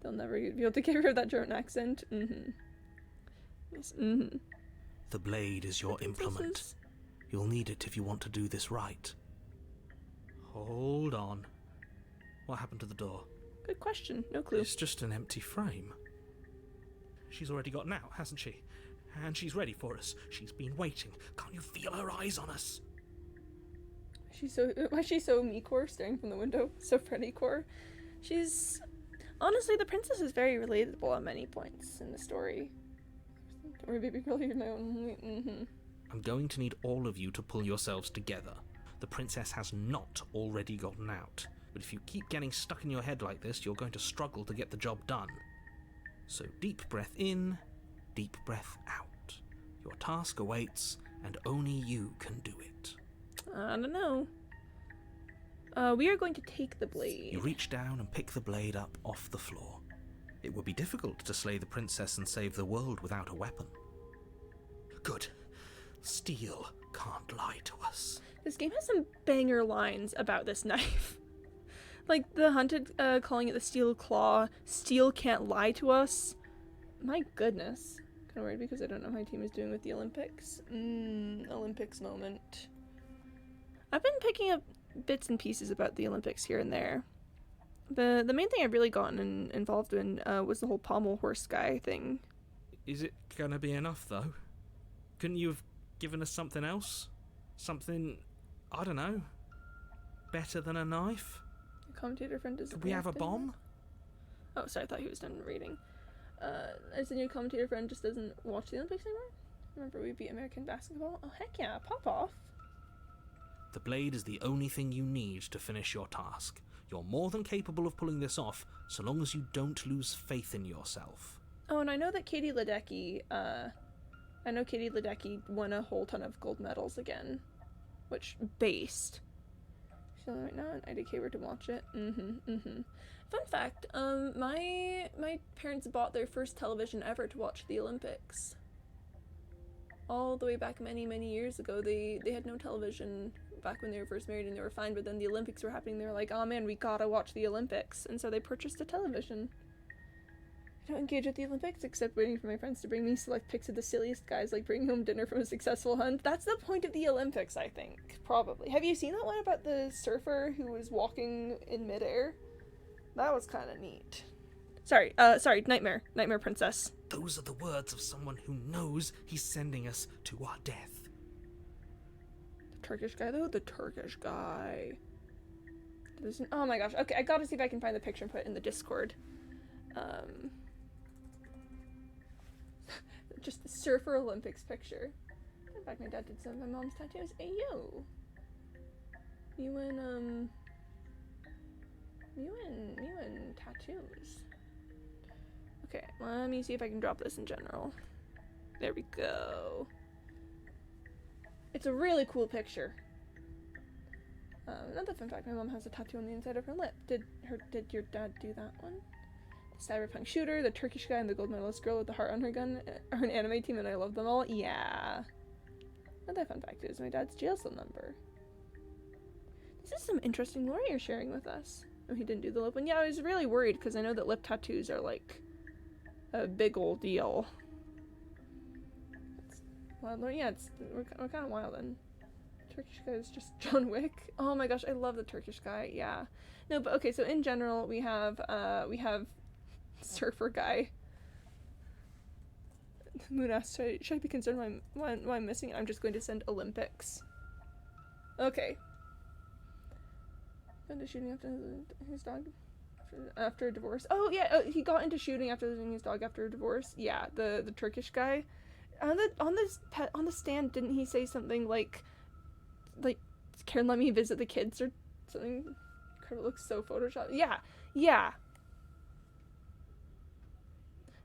They'll never be able to get rid of that German accent. Yes, The blade is your implement. You'll need it if you want to do this right. Hold on. What happened to the door? Good question. No clue. It's just an empty frame. She's already gotten out, hasn't she? And she's ready for us. She's been waiting. Can't you feel her eyes on us? Why is she so me-core, staring from the window? So Freddy-core. She's... Honestly, the princess is very relatable at many points in the story. Don't worry, baby girl, you're my own... I'm going to need all of you to pull yourselves together. The princess has not already gotten out. But if you keep getting stuck in your head like this, you're going to struggle to get the job done. So deep breath in, deep breath out. Your task awaits, and only you can do it. I don't know. We are going to take the blade. You reach down and pick the blade up off the floor. It would be difficult to slay the princess and save the world without a weapon. Good. Steel can't lie to us. This game has some banger lines about this knife. Like the hunted calling it the steel claw. Steel can't lie to us. My goodness. Kind of worried because I don't know how my team is doing with the Olympics. Olympics moment. I've been picking up bits and pieces about the Olympics here and there. The main thing I've really gotten involved in was the whole pommel horse guy thing. Is it gonna be enough, though? Couldn't you have given us something else? Something, I don't know, better than a knife? The commentator friend is... Could we have a bomb? Oh, sorry, I thought he was done reading. As the new commentator friend just doesn't watch the Olympics anymore? Remember we beat American basketball? Oh, heck yeah, pop off. The blade is the only thing you need to finish your task. You're more than capable of pulling this off, so long as you don't lose faith in yourself. Oh, and I know that Katie Ledecky, won a whole ton of gold medals again. Which, based. She's on right now, and IDK were to watch it. Fun fact, my parents bought their first television ever to watch the Olympics. All the way back many, many years ago, they had no television back when they were first married and they were fine, but then the Olympics were happening, they were like, oh man, we gotta watch the Olympics, and so they purchased a television. I don't engage with the Olympics except waiting for my friends to bring me select pics of the silliest guys, like bringing home dinner from a successful hunt. That's the point of the Olympics, I think. Probably. Have you seen that one about the surfer who was walking in midair? That was kind of neat. Sorry, Nightmare Princess. Those are the words of someone who knows he's sending us to our death. The Turkish guy, though? The Turkish guy. Oh my gosh. Okay, I gotta see if I can find the picture and put it in the Discord. Just the Surfer Olympics picture. fact, my dad did some of my mom's tattoos. Ayo! You and tattoos. Okay, let me see if I can drop this in general. There we go. It's a really cool picture. Another fun fact, my mom has a tattoo on the inside of her lip. Did your dad do that one? The cyberpunk shooter, the Turkish guy, and the gold medalist girl with the heart on her gun are an anime team and I love them all. Yeah. Another fun fact is my dad's jail cell number. This is some interesting lore you're sharing with us. Oh, he didn't do the lip one? Yeah, I was really worried because I know that lip tattoos are like a big old deal. It's wild lore. Yeah, we're kind of wild then. Turkish guy is just John Wick. Oh my gosh, I love the Turkish guy. Yeah. No, but okay, so in general we have surfer guy. Moon asks, should I be concerned why I'm missing it? I'm just going to send Olympics. Okay. Got into shooting after his dog after a divorce. Oh yeah, he got into shooting after losing his dog after a divorce. Yeah, the Turkish guy. On the stand, didn't he say something like Karen, let me visit the kids or something? It looks so photoshopped. Yeah.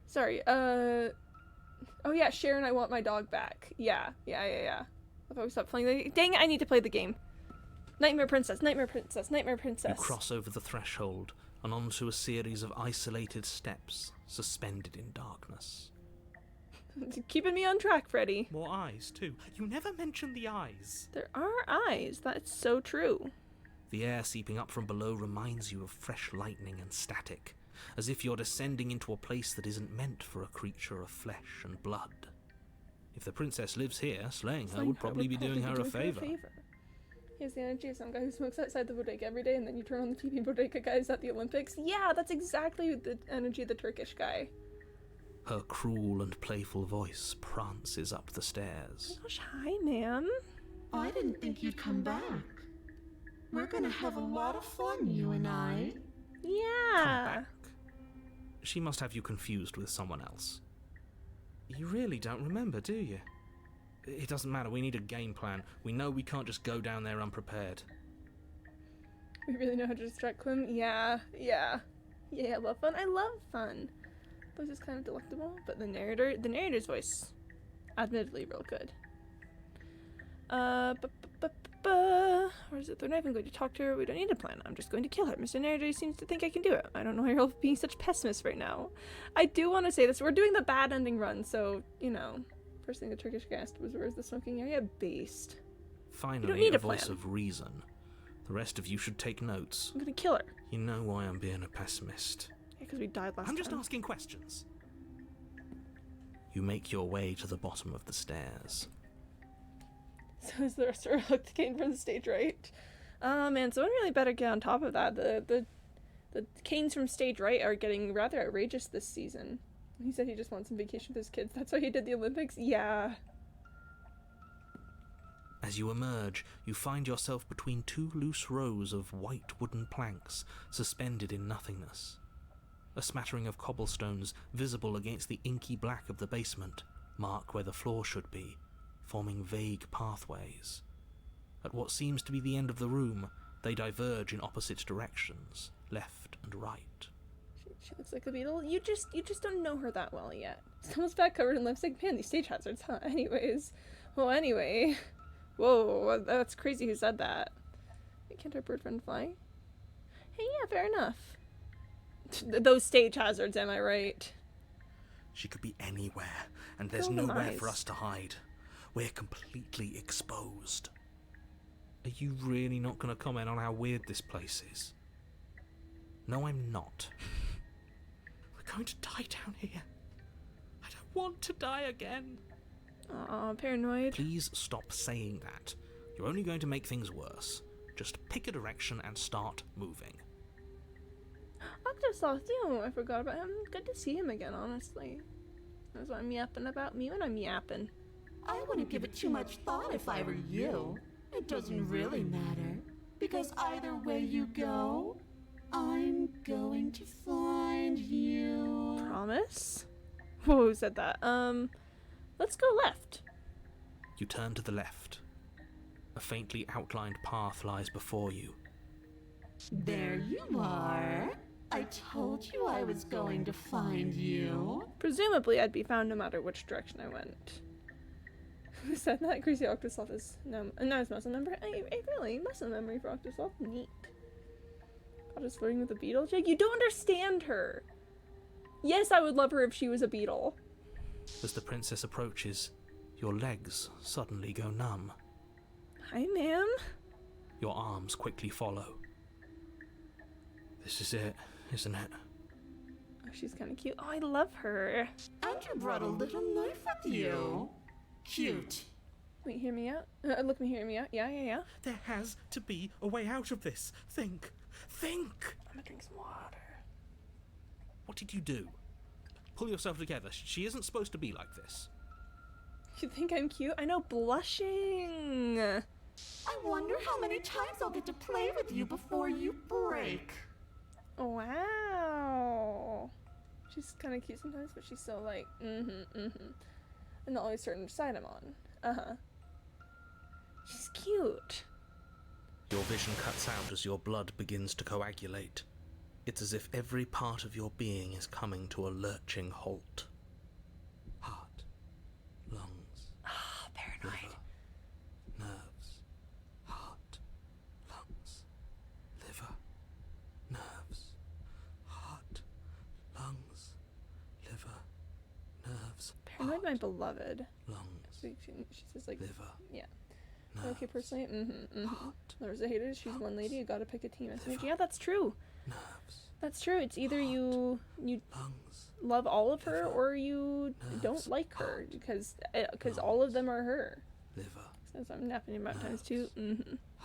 Sorry. Oh yeah, Sharon, I want my dog back. Yeah. If I stop playing the dang it, I need to play the game. Nightmare Princess. You cross over the threshold and onto a series of isolated steps suspended in darkness. Keeping me on track, Freddy. More eyes, too. You never mentioned the eyes. There are eyes. That's so true. The air seeping up from below reminds you of fresh lightning and static, as if you're descending into a place that isn't meant for a creature of flesh and blood. If the princess lives here, slaying her would probably be doing her a favor. He has the energy of some guy who smokes outside the bodega every day and then you turn on the TV bodega guys at the Olympics. Yeah, that's exactly the energy of the Turkish guy. Her cruel and playful voice prances up the stairs. Oh gosh, hi, ma'am. I didn't think you'd come back. We're gonna have a lot of fun, you and I. Yeah. Come back. She must have you confused with someone else. You really don't remember, do you? It doesn't matter, we need a game plan. We know we can't just go down there unprepared. We really know how to distract Clem? Yeah, I love fun. I love fun. Voice is kind of delectable, but the narrator's voice, admittedly real good. Where is it? They're not even going to talk to her. We don't need a plan. I'm just going to kill her. Mr. Narrator seems to think I can do it. I don't know why you're all being such pessimists right now. I do want to say this. We're doing the bad ending run, so, you know. First thing the Turkish guy asked was, where's the smoking area? Based. Finally, a voice of reason. The rest of you should take notes. I'm gonna kill her. You know why I'm being a pessimist. Yeah, because we died last time. I'm just asking questions. You make your way to the bottom of the stairs. So is the restaurant hooked cane from the stage right? Man, someone really better get on top of that. The canes from stage right are getting rather outrageous this season. He said he just wants some vacation with his kids. That's why he did the Olympics? Yeah. As you emerge, you find yourself between two loose rows of white wooden planks suspended in nothingness. A smattering of cobblestones visible against the inky black of the basement mark where the floor should be, forming vague pathways. At what seems to be the end of the room, they diverge in opposite directions, left and right. She looks like a beetle. You just don't know her that well yet. Someone's back covered in lipstick. Man, these stage hazards, huh? Anyways. Well, anyway. Whoa, that's crazy who said that. Can't our bird friend fly? Hey, yeah, fair enough. Those stage hazards, am I right? She could be anywhere, and there's nowhere for us to hide. We're completely exposed. Are you really not going to comment on how weird this place is? No, I'm not. We're going to die down here. I don't want to die again. Aw, paranoid. Please stop saying that. You're only going to make things worse. Just pick a direction and start moving. Octosloth, I forgot about him. Good to see him again, honestly. That's what I'm yapping about me when I'm yapping. I wouldn't give it too much thought if I were you. It doesn't really matter. Because either way you go, I'm going to find you. Promise? Whoa, who said that? Let's go left. You turn to the left. A faintly outlined path lies before you. There you are. I told you I was going to find you. Presumably, I'd be found no matter which direction I went. Who said that? Greasy Octosloth is no, it's muscle memory. Really, muscle memory for Octosloth. Neat. God is flirting with a beetle. Jake, you don't understand her. Yes, I would love her if she was a beetle. As the princess approaches, your legs suddenly go numb. Hi, ma'am. Your arms quickly follow. This is it, isn't it? Oh, she's kind of cute. Oh, I love her. And you brought a little knife with you. Cute. Wait, hear me out? Look me, hear me out. Yeah. There has to be a way out of this. Think. Think! I'm gonna drink some water. What did you do? Pull yourself together. She isn't supposed to be like this. You think I'm cute? I know, blushing. I wonder how many times I'll get to play with you before you break. Wow. She's kind of cute sometimes, but she's so like, and not always certain which side I'm on. She's cute. Your vision cuts out as your blood begins to coagulate. It's as if every part of your being is coming to a lurching halt. Heart, lungs, Paranoid. liver, nerves, heart, lungs, liver, nerves, heart, lungs, liver, nerves, Paranoid, my beloved. lungs, She says like, liver, yeah. nerves, Okay, personally, heart, There's a hater. She's one lady. You gotta pick a team. liver, Yeah, that's true. nerves, That's true. It's either you lungs, love all of her liver, or you nerves, don't like her heart, because all of them are her. liver. Since I'm napping about times two.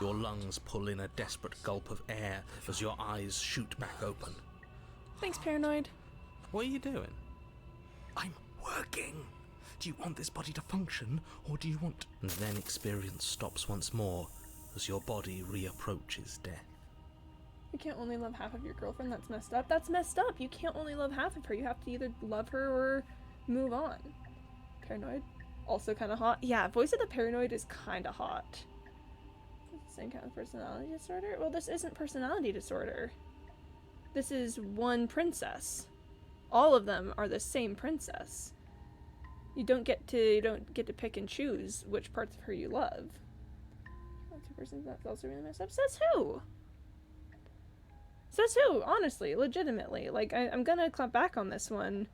Your lungs pull in a desperate gulp of air as your eyes shoot back open. Thanks, Paranoid. What are you doing? I'm working. Do you want this body to function, or do you want... And then experience stops once more as your body reapproaches death. You can't only love half of your girlfriend. That's messed up. That's messed up. You can't only love half of her. You have to either love her or move on. Paranoid. Also kind of hot. Yeah, voice of the Paranoid is kind of hot. Is it the same kind of personality disorder? Well, this isn't personality disorder. This is one princess. All of them are the same princess. You don't get to pick and choose which parts of her you love. Two persons, that's also really messed up. Says who? Says who? Honestly, legitimately. Like, I'm gonna clap back on this one.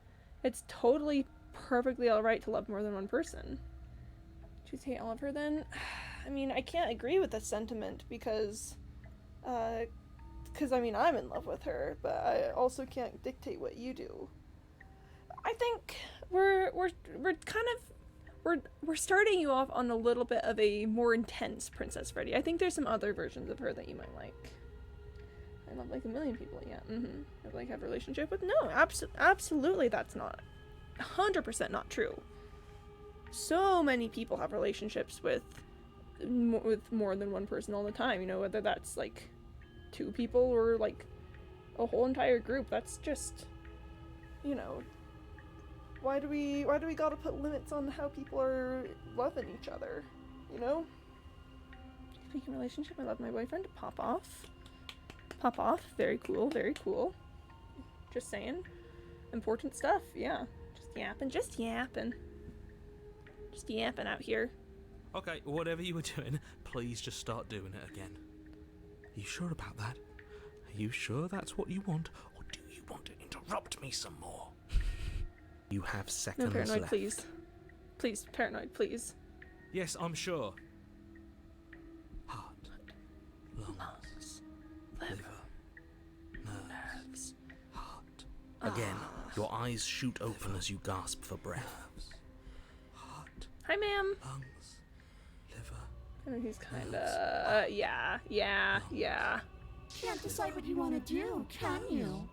It's totally perfectly alright to love more than one person. Choose hate all of her then? I mean, I can't agree with this sentiment because I mean, I'm in love with her, but I also can't dictate what you do. I think we're starting you off on a little bit of a more intense Princess Freddy. I think there's some other versions of her that you might like. I love like a million people, yeah. Or like have a relationship with? No, absolutely that's not 100% not true. So many people have relationships with more than one person all the time, you know, whether that's like 2 people or like a whole entire group. That's just, you know, why do we gotta put limits on how people are loving each other, you know? Speaking of relationship, I love my boyfriend. Pop off, very cool. Just saying. Important stuff, yeah. Just yapping out here. Okay, whatever you were doing, please just start doing it again. Are you sure about that? Are you sure that's what you want? Or do you want to interrupt me some more? You have seconds No, Paranoid, left. please. Please, Paranoid, please. Yes, I'm sure. Heart, lungs, liver, nerves, heart. Again, your eyes shoot open as you gasp for breath. Heart, Hi, ma'am. lungs, liver. I mean, he's kinda, yeah. Can't decide what you want to do, can you?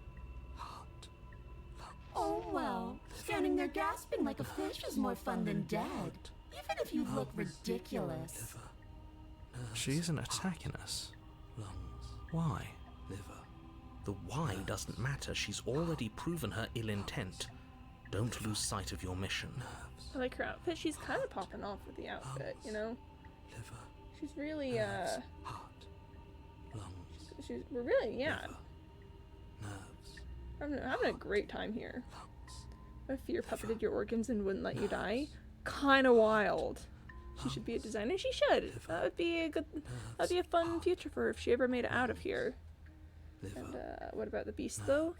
Heart, lungs, Oh well, standing there gasping like a fish is more fun than dead. Even if you look ridiculous. liver, nerves. She isn't attacking us. Lungs. Why? Liver. The why doesn't matter. She's already proven her ill intent. Don't lose sight of your mission. nerves, I like her outfit. She's kind of popping off with the outfit, you know? liver, She's really, nerves, heart, lungs, we're really, yeah. liver, nerves, I'm having a great time here. lungs. What if fear puppeted your organs and wouldn't let you die? Kinda wild. She should be a designer. She should. That would be a good. That'd be a fun future for her if she ever made it out of here. Liver, And what about the beast though?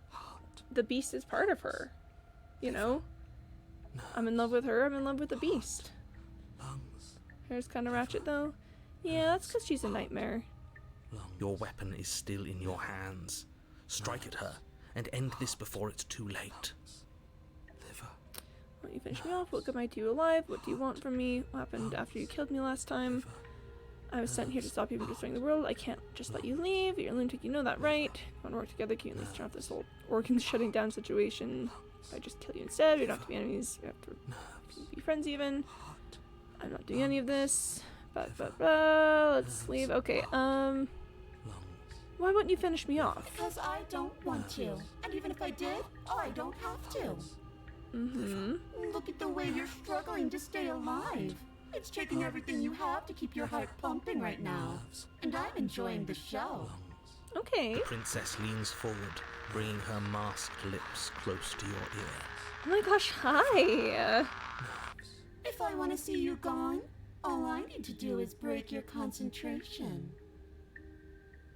heart, The beast is part of her. You know. I'm in love with her. I'm in love with the beast. lungs, Hair's kind of ratchet though. Yeah, that's because she's a nightmare. lungs. Your weapon is still in your hands. Strike at her and end this before it's too late. Liver, Why don't you finish me off? What good am I to you alive? What do you want from me? What happened after you killed me last time? I was sent here to stop you from destroying the world. I can't just let you leave. You're a lunatic, you know that, right? If you want to work together, can you at least turn off this whole organ shutting down situation? If I just kill you instead, we don't have to be enemies. We have to be friends even. I'm not doing any of this. But let's leave. Okay, lungs. why wouldn't you finish me off? Because I don't want to. And even if I did, I don't have to. Mm-hmm. Look at the way you're struggling to stay alive. It's taking everything you have to keep your heart pumping right now. And I'm enjoying the show. Okay. The princess leans forward, bringing her masked lips close to your ear. Oh my gosh, hi. If I want to see you gone, all I need to do is break your concentration.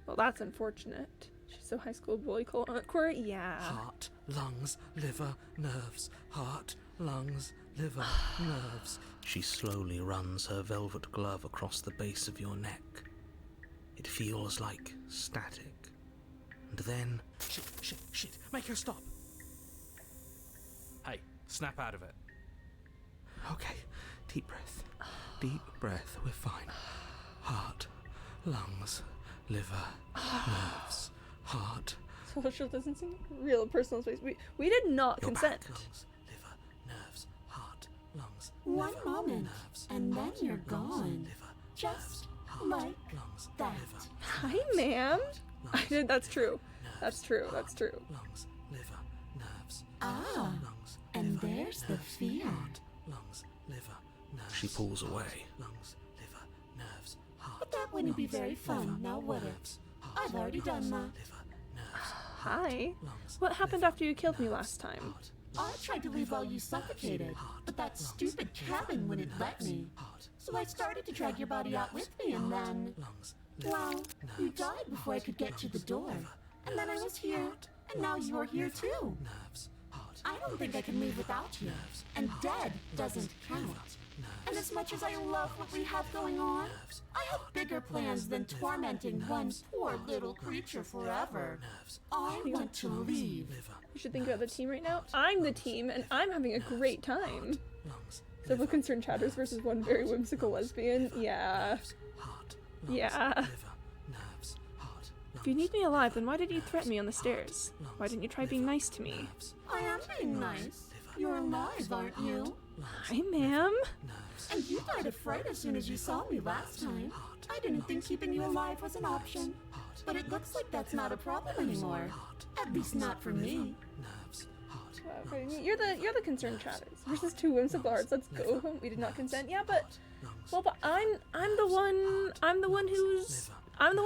Well, that's unfortunate. She's so high school bully core. Yeah. Heart, lungs, liver, nerves. Heart, lungs, liver, nerves. She slowly runs her velvet glove across the base of your neck. It feels like static. And then... Shit, make her stop. Hey, snap out of it. Okay, deep breath. Deep breath, we're fine. Heart, lungs, liver, nerves. Heart, Social distancing, real personal space. We did not your consent. back, lungs, liver, nerves. Heart, lungs, One liver, moment, nerves. and then Heart, you're lungs, gone. liver, Just heart, like lungs, that. liver, Hi, ma'am. I did. That's true. That's true. That's true. lungs, liver, nerves. Ah, Lungs, and liver, there's the nerves. fear. Heart, lungs, liver, nerves. She pulls away. Lungs, liver, nerves. Heart, But that wouldn't be very fun, now would it? nerves. I've already done that. Liver, nerves. Hi. Lungs, What happened after you killed me last time? heart, I tried to leave while you suffocated, but that stupid cabin wouldn't let me. heart, So I started to drag your body out with me, and then, lungs, liver, well, you died before I could get to the door. And then I was here, and now you're here too. nerves. Heart, I don't think I can leave without you. And dead doesn't count. And as much as I love what we have going on, I have bigger plans than tormenting one poor little creature forever. I want to leave. liver, You should think about the team right now. I'm the team, and I'm having a great time. lungs, Several concerned chatters versus one very whimsical lesbian. Yeah. heart, lungs, Yeah. liver, nerves. Heart, If you need me alive, then why did you threaten me on the stairs? Why didn't you try being nice to me? I am being nice. You're alive, aren't you? Hi, ma'am. And you died of fright as soon as you saw me last time. I didn't think keeping you alive was an option. But it looks like that's not a problem anymore. At least not for me. nerves. Heart, Okay, you're the concerned chatters versus two whimsical hearts. Let's go. We did not consent. Yeah, but well, but I'm the one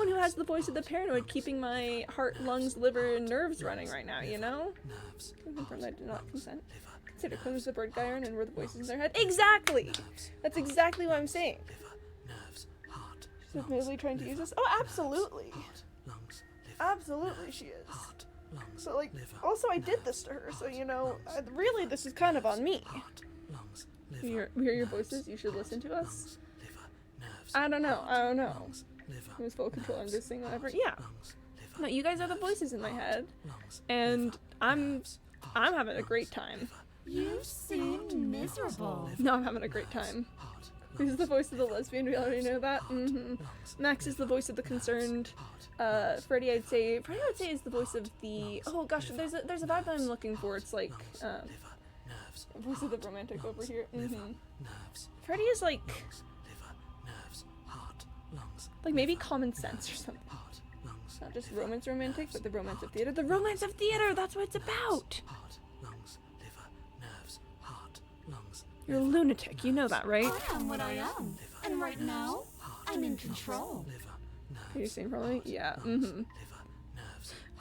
who has the voice of the paranoid, keeping my heart, lungs, liver, and nerves running right now. You know. nerves. Can confirm that I did not consent. Consider Clemens the bird guy and we're the voices in their head. Exactly. That's exactly what I'm saying. Liver, nerves. Heart, She's admittedly trying to use us. Oh, absolutely. lungs, liver, Absolutely, she is. heart, lungs, But like, liver, also I did this to her, so you know, really this is kind of on me. heart, lungs, liver, We hear your voices. You should listen to us. liver, nerves. I don't know. Lungs, liver, Who's full control? I'm just saying whatever. Yeah. lungs, liver, No, you guys are the voices in my head, lungs, and I'm having a great time. You seem miserable. No, I'm having a great time. heart, Who's the voice of the lesbian? We already know that. Max is the voice of the concerned. Freddie, I'd say is the voice of the. Oh gosh, there's a vibe that I'm looking for. It's like liver, nerves, voice of the romantic over here. nerves, Freddie is like liver, nerves, heart, lungs, maybe common sense or something. heart, lungs, Not just romance romantic, but the romance of theater. The romance of theater. That's what it's about. heart, lungs, liver, nerves, heart, lungs, You're a lunatic, you know that, right? I am what I am. And right now, I'm in control. Are you saying probably? Yeah,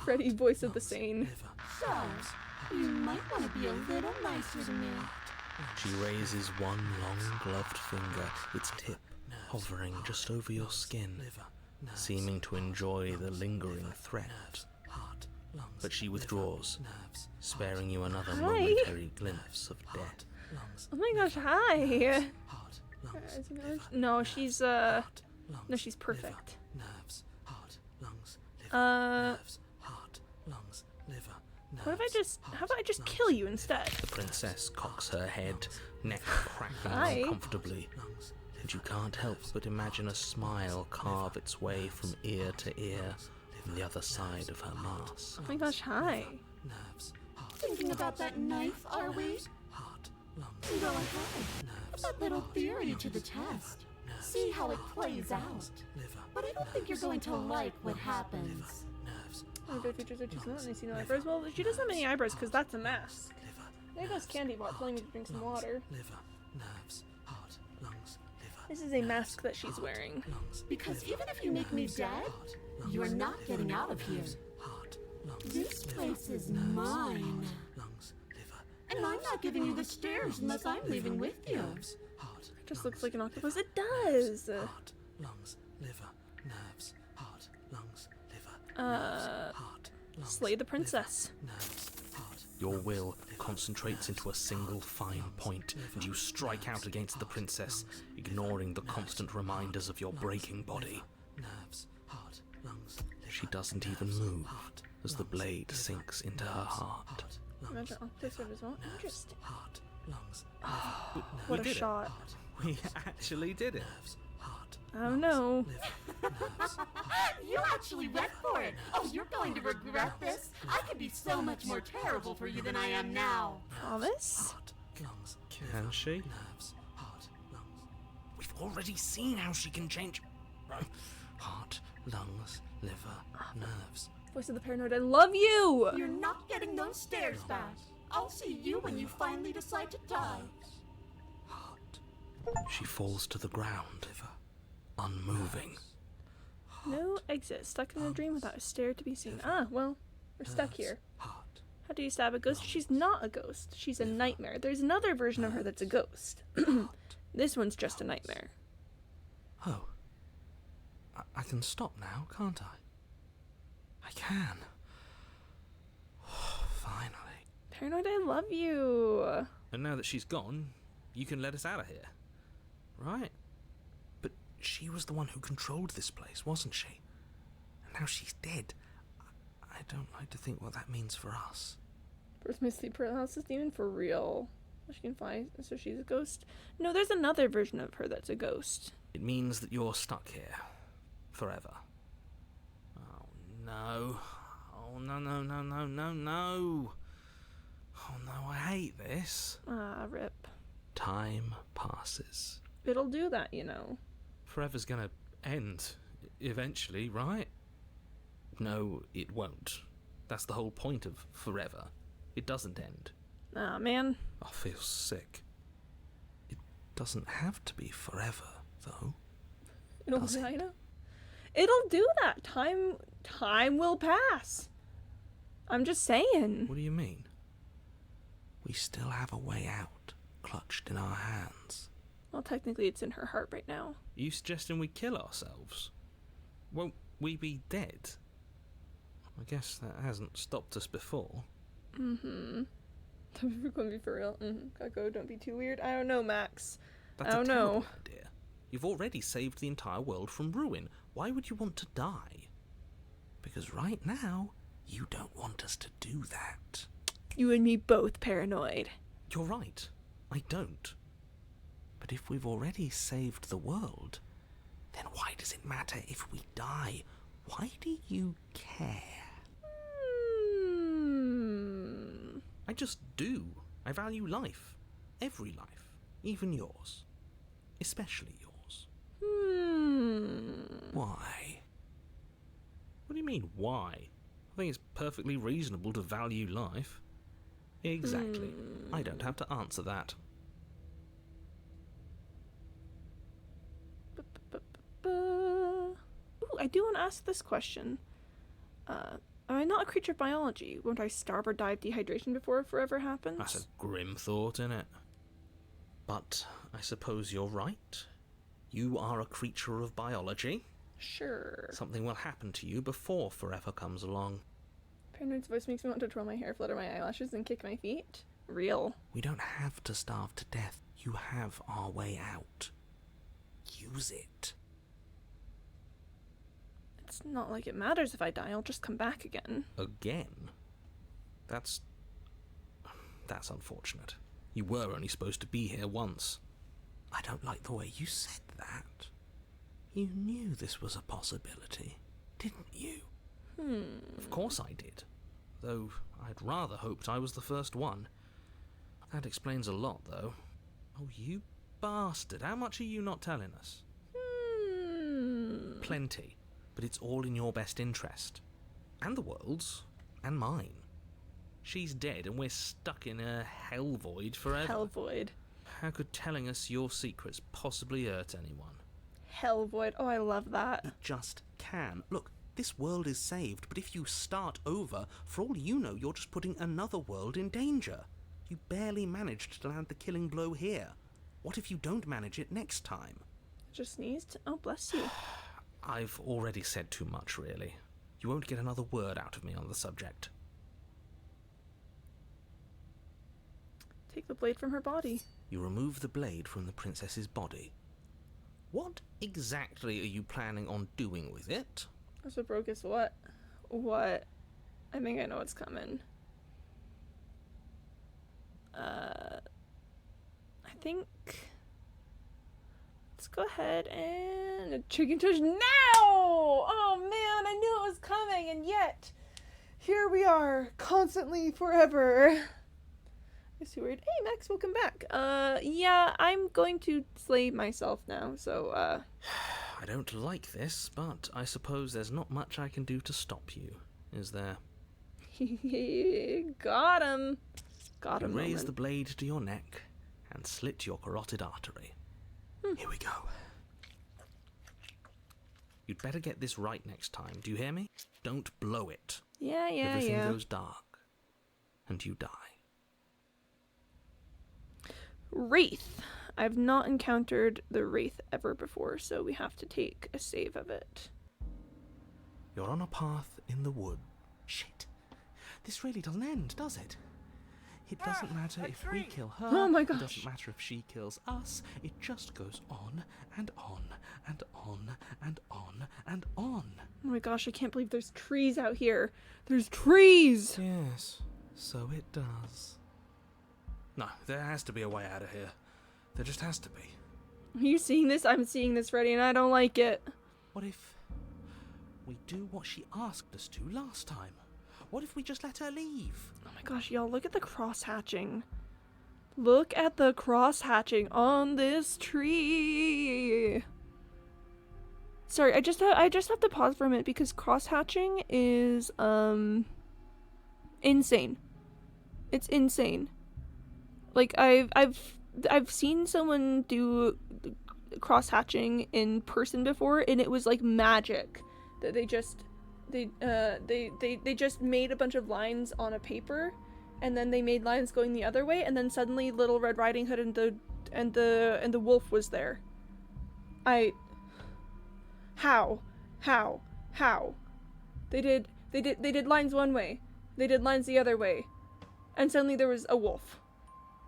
Freddy, voice of the sane. So, you might want to be a little nicer to me. She raises one long gloved finger, its tip hovering just over your skin, seeming to enjoy the lingering threat. But she withdraws, sparing you another momentary glimpse of death. Oh my gosh, hi! No, she's, no, she's perfect. What if how about I just kill you instead? The princess cocks her head, neck cracking uncomfortably, and you can't help but imagine a smile carve its way from ear to ear on the other side of her mask. Oh my gosh, hi. Thinking about that knife, are we? Go ahead. Put that little theory to the test. See how it plays out. But I don't think you're going to like what happens. Oh, the features are too small and I see no eyebrows. Well, she doesn't have any eyebrows because that's a mask. There goes Candy Bot telling me to drink some water. This is a mask that she's wearing. Because even if you make me dead, you're not getting out of here. This place is mine. And I'm not giving you the stairs unless I'm leaving with you. It just looks like an octopus. It does! Slay the princess. Your will concentrates into a single fine point, and you strike out against the princess, ignoring the constant reminders of your breaking body. She doesn't even move as the blade sinks into her heart. Imagine octopus as well. Interesting. We What a did it. shot. We actually did it. Oh no. You actually went for it. Oh, you're going to regret this. I could be so much more terrible for you than I am now. Promise? Can she? We've already seen how she can change heart, lungs, liver, nerves. Voice of the paranoid, I love you! You're not getting those stairs back. I'll see you when you finally decide to die. She falls to the ground, unmoving. No exit. Stuck in a dream without a stair to be seen. Ah, well, we're stuck here. How do you stab a ghost? She's not a ghost. She's a nightmare. There's another version of her that's a ghost. This one's just a nightmare. Oh. I can stop now, can't I? I can. Finally. Paranoid, I love you. And now that she's gone, you can let us out of here. Right? But she was the one who controlled this place, wasn't she? And now she's dead. I don't like to think what that means for us. Birth my sleep paralysis demon for real. She can fly, so she's a ghost. No, there's another version of her that's a ghost. It means that you're stuck here. Forever. Oh no. Oh no, no, no, no, no, no. Oh no, I hate this. Ah, rip. Time passes. It'll do that, you know. Forever's gonna end eventually, right? No, it won't. That's the whole point of forever. It doesn't end. Ah, man. I feel sick. It doesn't have to be forever, though. Does it? I know. It'll do that. Time will pass. I'm just saying. What do you mean? We still have a way out, clutched in our hands. Well, technically it's in her heart right now. Are you suggesting we kill ourselves? Won't we be dead? I guess that hasn't stopped us before. Mm-hmm. We're gonna be for real. Kako, don't be too weird. I don't know, Max. That's I don't a terrible know. idea. You've already saved the entire world from ruin. Why would you want to die? Because right now, you don't want us to do that. You and me both paranoid. You're right. I don't. But if we've already saved the world, then why does it matter if we die? Why do you care? I just do. I value life. Every life. Even yours. Especially yours. Why? What do you mean, why? I think it's perfectly reasonable to value life. Exactly. I don't have to answer that. want to ask this question. Am I not a creature of biology? Won't I starve or die of dehydration before it forever happens? That's a grim thought, innit? But I suppose you're right. You are a creature of biology. Sure. Something will happen to you before forever comes along. Paranoid's voice makes me want to twirl my hair, flutter my eyelashes, and kick my feet. Real. We don't have to starve to death. You have our way out. Use it. It's not like it matters if I die, I'll just come back again. Again? That's unfortunate. You were only supposed to be here once. I don't like the way you said that. You knew this was a possibility, didn't you? Of course I did. Though I'd rather hoped I was the first one. That explains a lot, though. Oh, you bastard. How much are you not telling us? Plenty. But it's all in your best interest. And the world's. And mine. She's dead and we're stuck in a hell void forever. Hell void. How could telling us your secrets possibly hurt anyone? Hell void. Oh, I love that. It just can. Look, this world is saved, but if you start over, for all you know, you're just putting another world in danger. You barely managed to land the killing blow here. What if you don't manage it next time? Just sneezed? Oh, bless you. I've already said too much, really. You won't get another word out of me on the subject. Take the blade from her body. You remove the blade from the princess's body. What exactly are you planning on doing with it? So Brocus, what? What? I think I know what's coming. I think... Let's go ahead and... Chicken touch now! Oh man, I knew it was coming, and yet... Here we are, constantly, forever. It's too weird. Hey Max, welcome back. Yeah, I'm going to slay myself now, so, I don't like this, but I suppose there's not much I can do to stop you, is there? Got him. Got You him. raise the blade to your neck and slit your carotid artery. Here we go. You'd better get this right next time, do you hear me? Don't blow it. Yeah. Everything goes dark, and you die. Wraith. I've not encountered the Wraith ever before, so we have to take a save of it. You're on a path in the wood. Shit. This really doesn't end, does it? It doesn't matter if we kill her. Oh my It gosh. doesn't matter if she kills us. It just goes on and on and on and on and on. Oh my gosh, I can't believe there's trees out here. There's trees! Yes, so it does. No, there has to be a way out of here. There just has to be. Are you seeing this? I'm seeing this, Freddy, and I don't like it. What if we do what she asked us to last time? What if we just let her leave? Oh my gosh, y'all, look at the cross-hatching. Look at the cross-hatching on this tree. Sorry, I just have to pause for a minute because cross-hatching is insane. It's insane. Like I've seen someone do cross-hatching in person before, and it was like magic. That they just made a bunch of lines on a paper, and then they made lines going the other way, and then suddenly Little Red Riding Hood and the wolf was there. How? They did lines one way, they did lines the other way, and suddenly there was a wolf.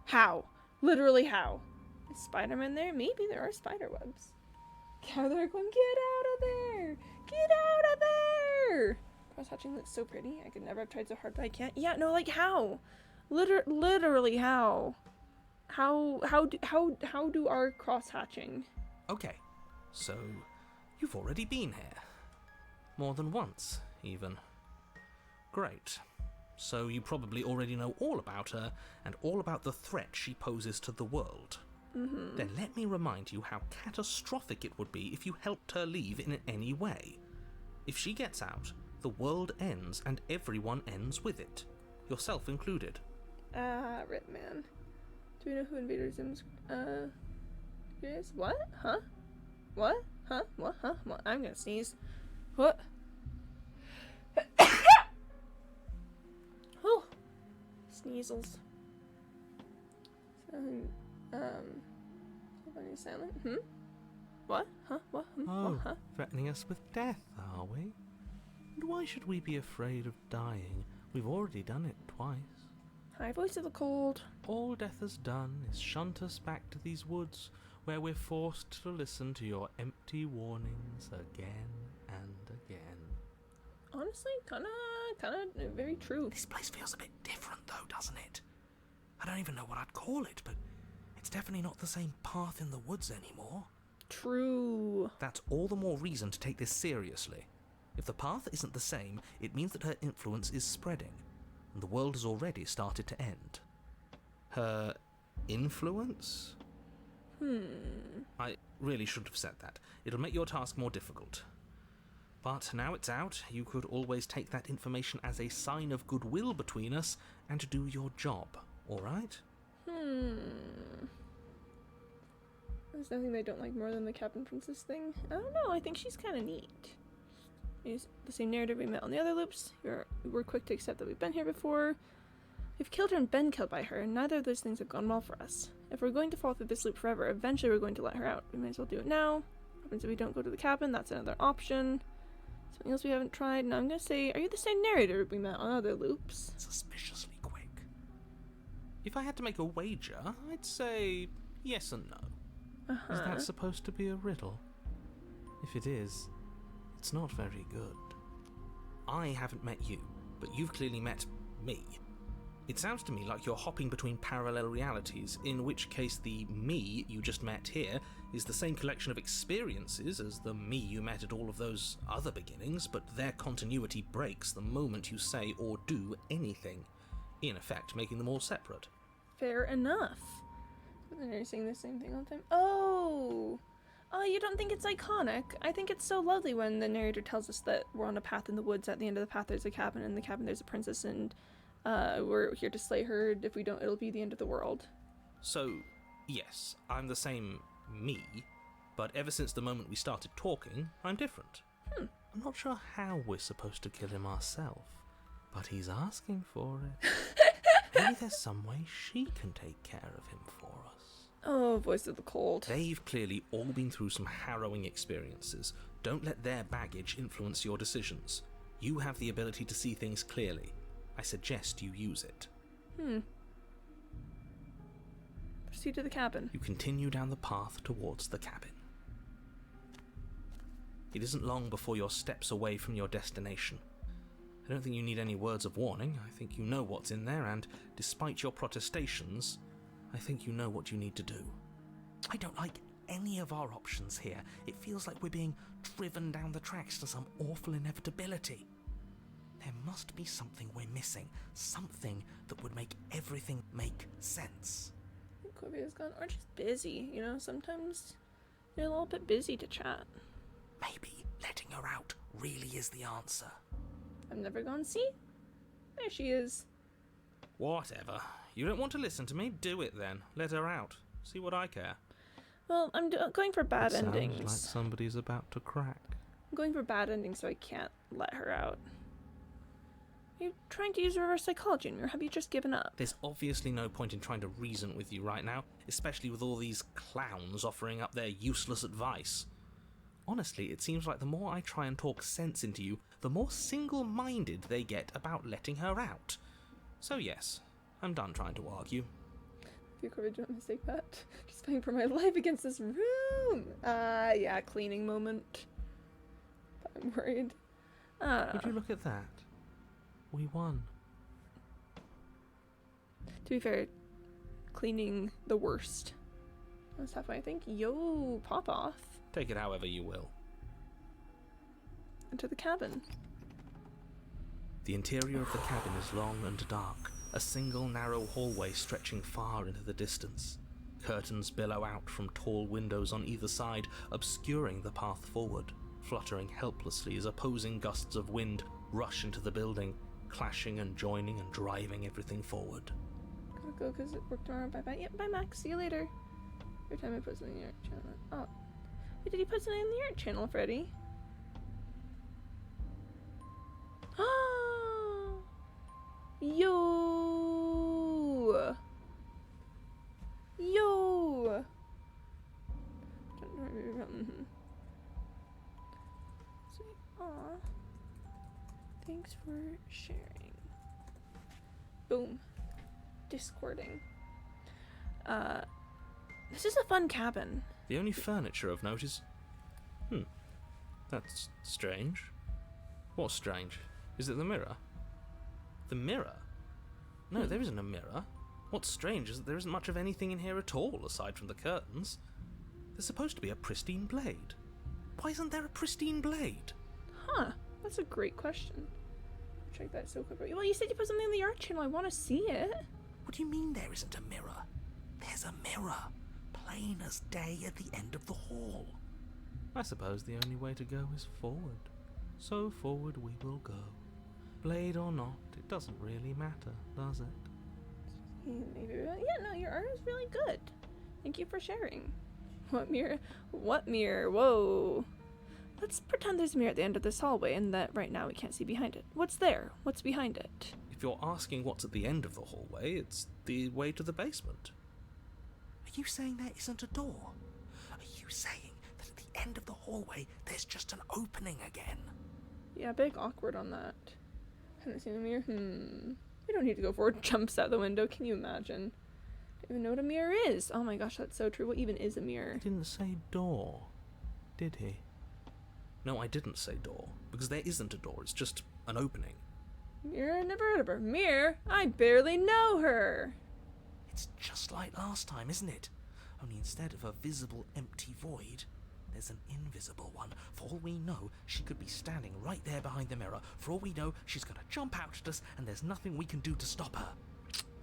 How? Literally how? Is Spider-Man there? Maybe there are spider webs. Gather one, get out of there! Get out of there! Cross-hatching looks so pretty. I could never have tried so hard, but I can't. Yeah, no, like how? Literally how? How do our cross-hatching? Okay, so you've already been here. More than once, even. Great. So you probably already know all about her and all about the threat she poses to the world. Mm-hmm. Then let me remind you how catastrophic it would be if you helped her leave in any way. If she gets out, the world ends and everyone ends with it. Yourself included. Rip man. Do we know who Invader Zim's, is? What? Huh? What? Huh? What? Huh? What? I'm gonna sneeze. What? Oh, sneezels. So, somebody's silent. What? Huh? What? Oh, What? Huh? threatening us with death, are we? And why should we be afraid of dying? We've already done it twice. Hi, voice of the cold. All death has done is shunt us back to these woods, where we're forced to listen to your empty warnings again and again. Honestly, kinda very true. This place feels a bit different though, doesn't it? I don't even know what I'd call it, but it's definitely not the same path in the woods anymore. True. That's all the more reason to take this seriously. If the path isn't the same, it means that her influence is spreading, and the world has already started to end. Her influence? I really shouldn't have said that. It'll make your task more difficult. But now it's out, you could always take that information as a sign of goodwill between us and do your job, alright? There's nothing they don't like more than the Cabin Princess thing. I don't know, I think she's kind of neat. It's the same narrative we met on the other loops. We're quick to accept that we've been here before. We've killed her and been killed by her, and neither of those things have gone well for us. If we're going to fall through this loop forever, eventually we're going to let her out. We might as well do it now. What happens if we don't go to the cabin? That's another option. Something else we haven't tried. Now I'm gonna say, are you the same narrator we met on other loops? Suspiciously quick. If I had to make a wager, I'd say yes and no. Is that supposed to be a riddle? If it is, it's not very good. I haven't met you, but you've clearly met me. It sounds to me like you're hopping between parallel realities, in which case the me you just met here is the same collection of experiences as the me you met at all of those other beginnings, but their continuity breaks the moment you say or do anything, in effect making them all separate. Fair enough. But then you're saying the same thing all the time. Oh, you don't think it's iconic? I think it's so lovely when the narrator tells us that we're on a path in the woods. At the end of the path there's a cabin, and in the cabin there's a princess, and we're here to slay her. If we don't, it'll be the end of the world. So, yes, I'm the same me, but ever since the moment we started talking, I'm different. I'm not sure how we're supposed to kill him ourselves, but he's asking for it. Maybe there's some way she can take care of him for us. Oh, voice of the cold. They've clearly all been through some harrowing experiences. Don't let their baggage influence your decisions. You have the ability to see things clearly. I suggest you use it. Proceed to the cabin. You continue down the path towards the cabin. It isn't long before you're steps away from your destination. I don't think you need any words of warning. I think you know what's in there, and despite your protestations, I think you know what you need to do. I don't like any of our options here. It feels like we're being driven down the tracks to some awful inevitability. There must be something we're missing. Something that would make everything make sense. Corvia's gone, or just busy, you know, sometimes you're a little bit busy to chat. Maybe letting her out really is the answer. I've never gone see. There she is. Whatever. You don't want to listen to me? Do it then. Let her out. See what I care. Well, I'm going for bad endings. Sounds like somebody's about to crack. I'm going for bad endings, so I can't let her out. Are you trying to use reverse psychology on me, or have you just given up? There's obviously no point in trying to reason with you right now, especially with all these clowns offering up their useless advice. Honestly, it seems like the more I try and talk sense into you, the more single-minded they get about letting her out. So yes, I'm done trying to argue. If you could don't mistake that. Just fighting for my life against this room. Yeah, cleaning moment. I'm worried. Would you look at that? We won. To be fair, cleaning the worst. That's halfway, I think. Yo, pop off. Take it however you will. Into the cabin. The interior of the cabin is long and dark, a single narrow hallway stretching far into the distance. Curtains billow out from tall windows on either side, obscuring the path forward, fluttering helplessly as opposing gusts of wind rush into the building, clashing and joining and driving everything forward. Gotta go because it worked tomorrow. Bye-bye. Yep, bye, Max. See you later. Every time I put something in the art channel. Oh. Wait, did he put something in the art channel, Freddy? Did he put something in the art channel? Oh, Yo! Yo! Aw. Thanks for sharing. Boom. Discording. This is a fun cabin. The only furniture of note is... That's strange. What's strange? Is it the mirror? The mirror? No, there isn't a mirror. What's strange is that there isn't much of anything in here at all, aside from the curtains. There's supposed to be a pristine blade. Why isn't there a pristine blade? Huh. That's a great question. Check that so quickly. Well, you said you put something in the art channel. I want to see it. What do you mean there isn't a mirror? There's a mirror. Plain as day at the end of the hall. I suppose the only way to go is forward. So forward we will go. Blade or not, it doesn't really matter, does it? Maybe. Yeah, no, your art is really good. Thank you for sharing. What mirror? What mirror? Whoa. Let's pretend there's a mirror at the end of this hallway and that right now we can't see behind it. What's there? What's behind it? If you're asking what's at the end of the hallway, it's the way to the basement. Are you saying there isn't a door? Are you saying that at the end of the hallway there's just an opening again? Yeah, big awkward on that. Haven't seen a mirror? We don't need to go forward. Jumps out the window. Can you imagine? Don't even know what a mirror is. Oh my gosh, that's so true. What even is a mirror? He didn't say door, did he? No, I didn't say door, because there isn't a door, it's just an opening. Mirror, never heard of her. Mirror? I barely know her. It's just like last time, isn't it? Only instead of a visible empty void, there's an invisible one. For all we know, she could be standing right there behind the mirror. For all we know, she's going to jump out at us, and there's nothing we can do to stop her.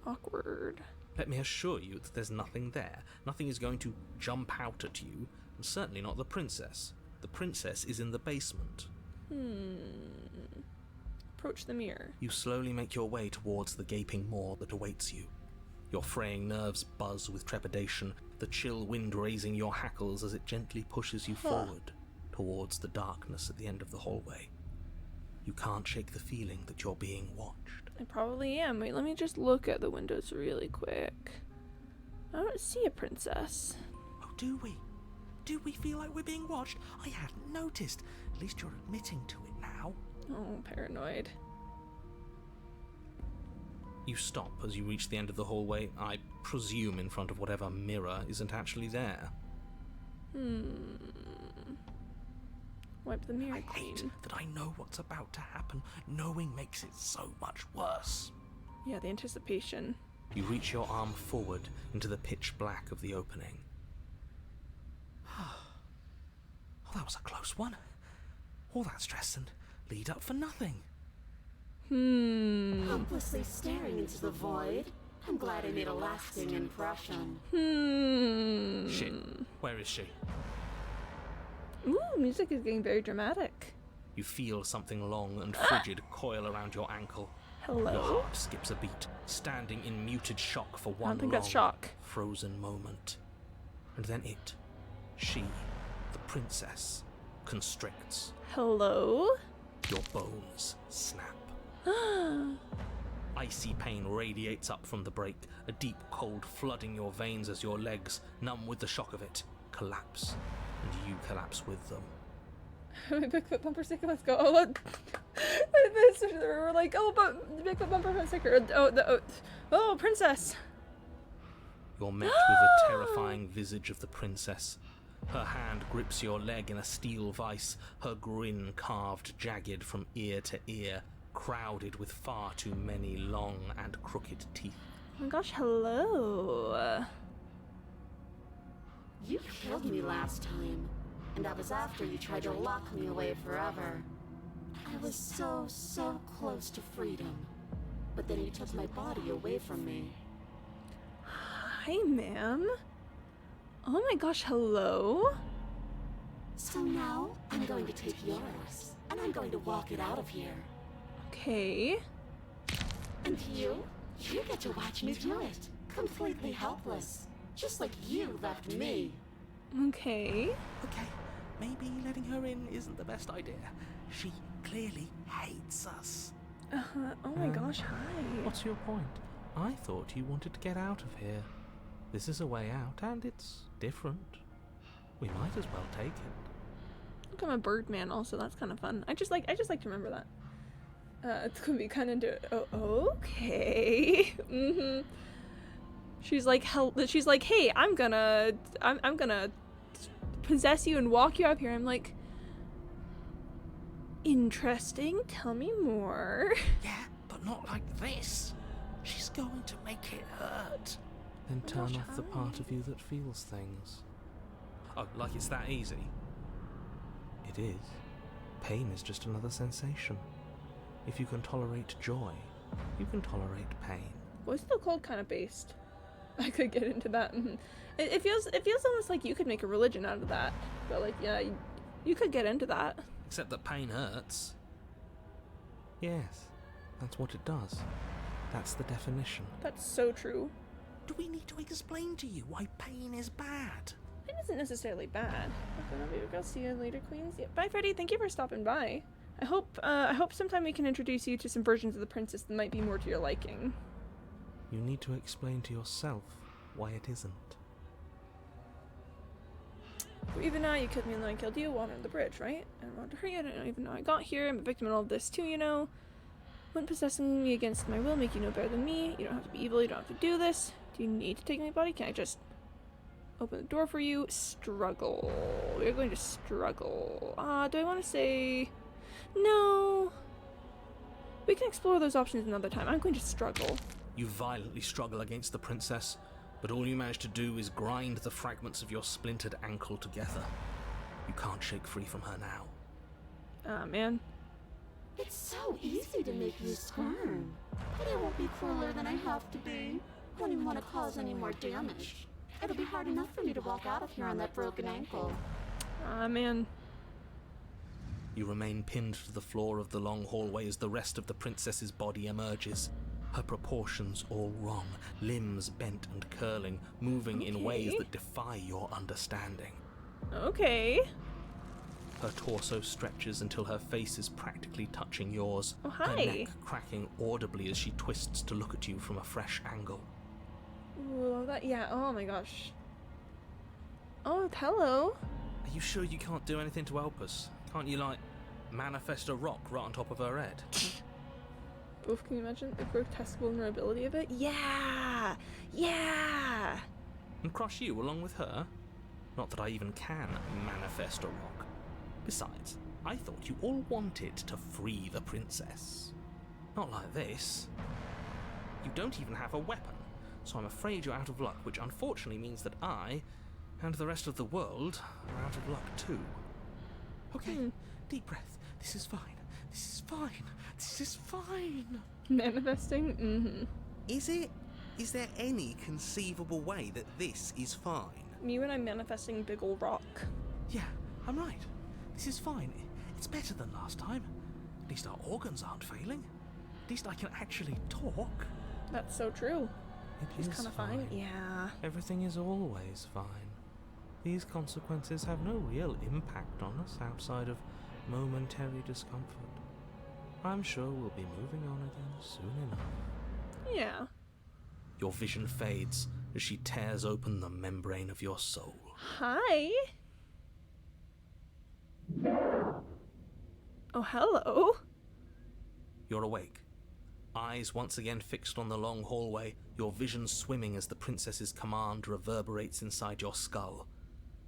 Awkward. Let me assure you that there's nothing there. Nothing is going to jump out at you, and certainly not the princess. The princess is in the basement. Approach the mirror. You slowly make your way towards the gaping maw that awaits you. Your fraying nerves buzz with trepidation, the chill wind raising your hackles as it gently pushes you forward towards the darkness at the end of the hallway. You can't shake the feeling that you're being watched. I probably am. Wait, let me just look at the windows really quick. I don't see a princess. Oh, do we? Do we feel like we're being watched? I hadn't noticed. At least you're admitting to it now. Oh, paranoid. You stop as you reach the end of the hallway, I presume in front of whatever mirror isn't actually there. Wipe the mirror I hate clean. that I know what's about to happen. Knowing makes it so much worse. Yeah, the anticipation. You reach your arm forward into the pitch black of the opening. Oh, that was a close one. All that stress and lead up for nothing. Hopelessly staring into the void. I'm glad I made a lasting impression. Shit, where is she? Ooh, music is getting very dramatic. You feel something long and frigid coil around your ankle. Your Hello? heart skips a beat, standing in muted shock for one I don't think long, that's shock. frozen moment. And then she, the princess, constricts. Hello? Your bones snap. Icy pain radiates up from the break, a deep cold flooding your veins as your legs, numb with the shock of it, collapse. And you collapse with them. Bigfoot bumper sticker, let's go. Oh, look. We're like, oh, but Bigfoot bumper sticker. Oh, princess. You're met with the terrifying visage of the princess. Her hand grips your leg in a steel vice, her grin carved jagged from ear to ear, crowded with far too many long and crooked teeth. Oh my gosh, hello. You killed me last time, and that was after you tried to lock me away forever. I was so close to freedom, but then you took my body away from me. Hi, ma'am. Oh my gosh, hello. So now, I'm going to take yours, and I'm going to walk it out of here. Okay. And you get to watch me do it, completely helpless, just like you left me. Okay. Okay, maybe letting her in isn't the best idea. She clearly hates us. Oh my gosh, hi. What's your point? I thought you wanted to get out of here. This is a way out, and it's different. We might as well take it. Look, I'm a bird man also, that's kind of fun. I just like to remember that. It's gonna be kind of okay. She's like, hey, I'm gonna possess you and walk you up here. I'm like, interesting, tell me more. Yeah, but not like this. She's going to make it hurt. Then turn gosh, off the hi. part of you that feels things. Oh, like it's that easy? It is. Pain is just another sensation. If you can tolerate joy, you can tolerate pain. Well, it's still cold kind of based. I could get into that. It feels almost like you could make a religion out of that. But like, yeah, you could get into that. Except that pain hurts. Yes, that's what it does. That's the definition. That's so true. Do we need to explain to you why pain is bad? It isn't necessarily bad. Okay, I'll see you later, Queens. Yeah, bye, Freddie. Thank you for stopping by. I hope sometime we can introduce you to some versions of the princess that might be more to your liking. You need to explain to yourself why it isn't. Even now, you killed me and then I killed you. Water under the bridge, right? I don't want to hurt you. I don't even know I got here. I'm a victim in all of this too, you know. Wouldn't possessing me against my will make you no better than me. You don't have to be evil. You don't have to do this. Do you need to take my body? Can I just open the door for you? Struggle. You're going to struggle. Do I want to say no? We can explore those options another time. I'm going to struggle. You violently struggle against the princess, but all you manage to do is grind the fragments of your splintered ankle together. You can't shake free from her now. Ah, man. It's so easy to make you squirm. But I won't be crueler than I have to be. I don't even want to cause any more damage. It'll be hard enough for me to walk out of here on that broken ankle. Ah, man. You remain pinned to the floor of the long hallway as the rest of the princess's body emerges. Her proportions all wrong, limbs bent and curling, moving in ways Okay. that defy your understanding. Okay. Her torso stretches until her face is practically touching yours, Oh, her hi. neck cracking audibly as she twists to look at you from a fresh angle. Ooh, yeah. Oh my gosh. Oh, hello. Are you sure you can't do anything to help us? Can't you, like, manifest a rock right on top of her head? Oof, can you imagine the grotesque vulnerability of it? Yeah! Yeah! And crush you along with her? Not that I even can manifest a rock. Besides, I thought you all wanted to free the princess. Not like this. You don't even have a weapon, so I'm afraid you're out of luck, which unfortunately means that I, and the rest of the world, are out of luck too. Okay, deep breath. This is fine. This is fine. This is fine. Manifesting? Mm-hmm. Is it? Is there any conceivable way that this is fine? Me when I'm manifesting big ol' rock. Yeah, I'm right. This is fine. It's better than last time. At least our organs aren't failing. At least I can actually talk. That's so true. It It's is kind of fine. Yeah. Everything is always fine. These consequences have no real impact on us outside of momentary discomfort. I'm sure we'll be moving on again soon enough. Yeah. Your vision fades as she tears open the membrane of your soul. Hi. Oh, hello. You're awake. Eyes once again fixed on the long hallway, your vision swimming as the princess's command reverberates inside your skull.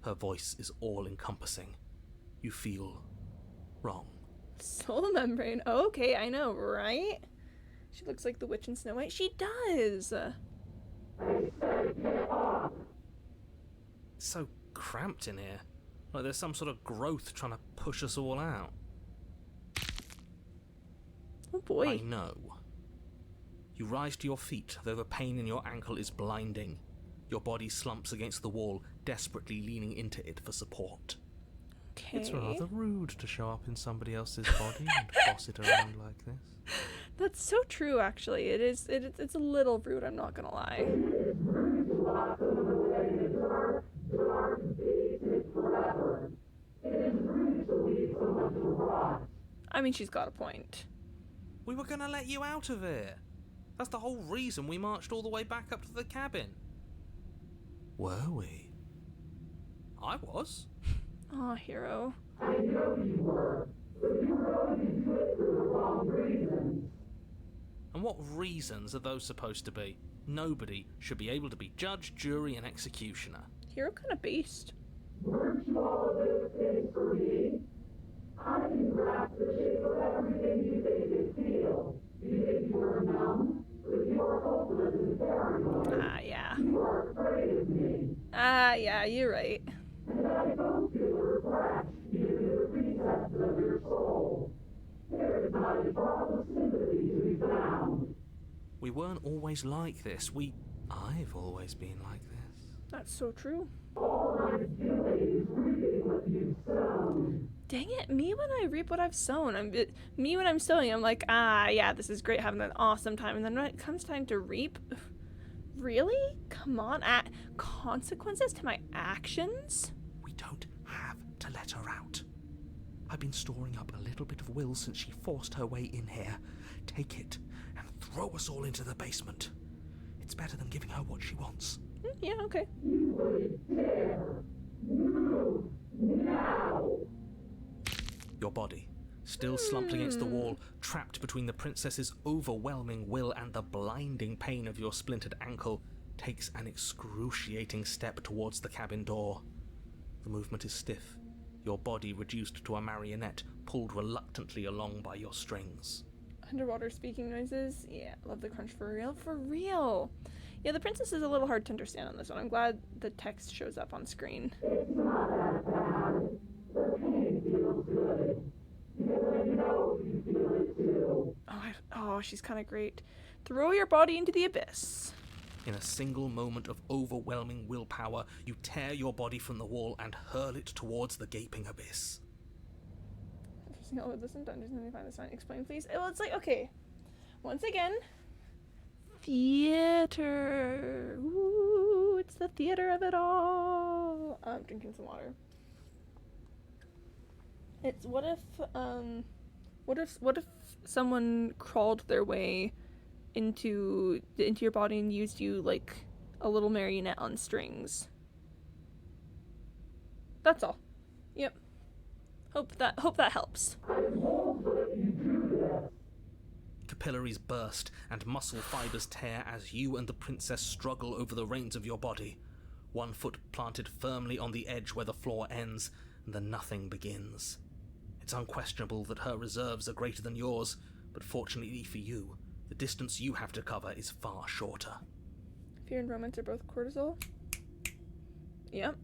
Her voice is all-encompassing. You feel wrong. Soul membrane. Okay, I know, right? She looks like the witch in Snow White. She does. It's so cramped in here. Like there's some sort of growth trying to push us all out. Oh boy. I know. You rise to your feet, though the pain in your ankle is blinding. Your body slumps against the wall, desperately leaning into it for support. Okay. It's rather rude to show up in somebody else's body and boss it around like this. That's so true, actually. It is. It's a little rude. I'm not gonna lie. I mean, she's got a point. We were gonna let you out of here. That's the whole reason we marched all the way back up to the cabin. Were we? I was. Aw, Hero. I know you were, but you were only doing it for the wrong reasons. And what reasons are those supposed to be? Nobody should be able to be judge, jury, and executioner. Hero kind of beast. Weren't you all of those things for me? I can grasp the shape of everything you think is feel. You think you were numb, but you are hopeless and paranoid. Ah, yeah. You are afraid of me. Ah, yeah, you're right. And I don't feel refreshed into the recesses of your soul. There is not a drop of sympathy to be found. We weren't always like this. I've always been like this. That's so true. All I'm doing is reaping what you've sown. Dang it, me when I reap what I've sown. Me when I'm sowing, I'm like, ah, yeah, this is great, having an awesome time. And then when it comes time to reap, really? Come on, consequences to my actions? We don't have to let her out. I've been storing up a little bit of will since she forced her way in here. Take it and throw us all into the basement. It's better than giving her what she wants. Yeah, okay. You wouldn't dare. Move now. Your body, still slumped against the wall, trapped between the princess's overwhelming will and the blinding pain of your splintered ankle, takes an excruciating step towards the cabin door. The movement is stiff, your body reduced to a marionette, pulled reluctantly along by your strings. Underwater speaking noises. Yeah, love the crunch for real. For real. Yeah, the princess is a little hard to understand on this one. I'm glad the text shows up on screen. It's not that bad. The pain feels good. Because I know you feel it too. Oh, she's kind of great. Throw your body into the abyss. In a single moment of overwhelming willpower, you tear your body from the wall and hurl it towards the gaping abyss. Interesting. Oh, listen, Dungeons and find this fine. Explain, please. Well, it's like, okay. Once again, theater. Ooh, it's the theater of it all. I'm drinking some water. It's what if someone crawled their way into your body and used you like a little marionette on strings. That's all. Yep. Hope that helps. Capillaries burst and muscle fibers tear as you and the princess struggle over the reins of your body. One foot planted firmly on the edge where the floor ends, and the nothing begins. It's unquestionable that her reserves are greater than yours, but fortunately for you, the distance you have to cover is far shorter. Fear and romance are both cortisol. Yep.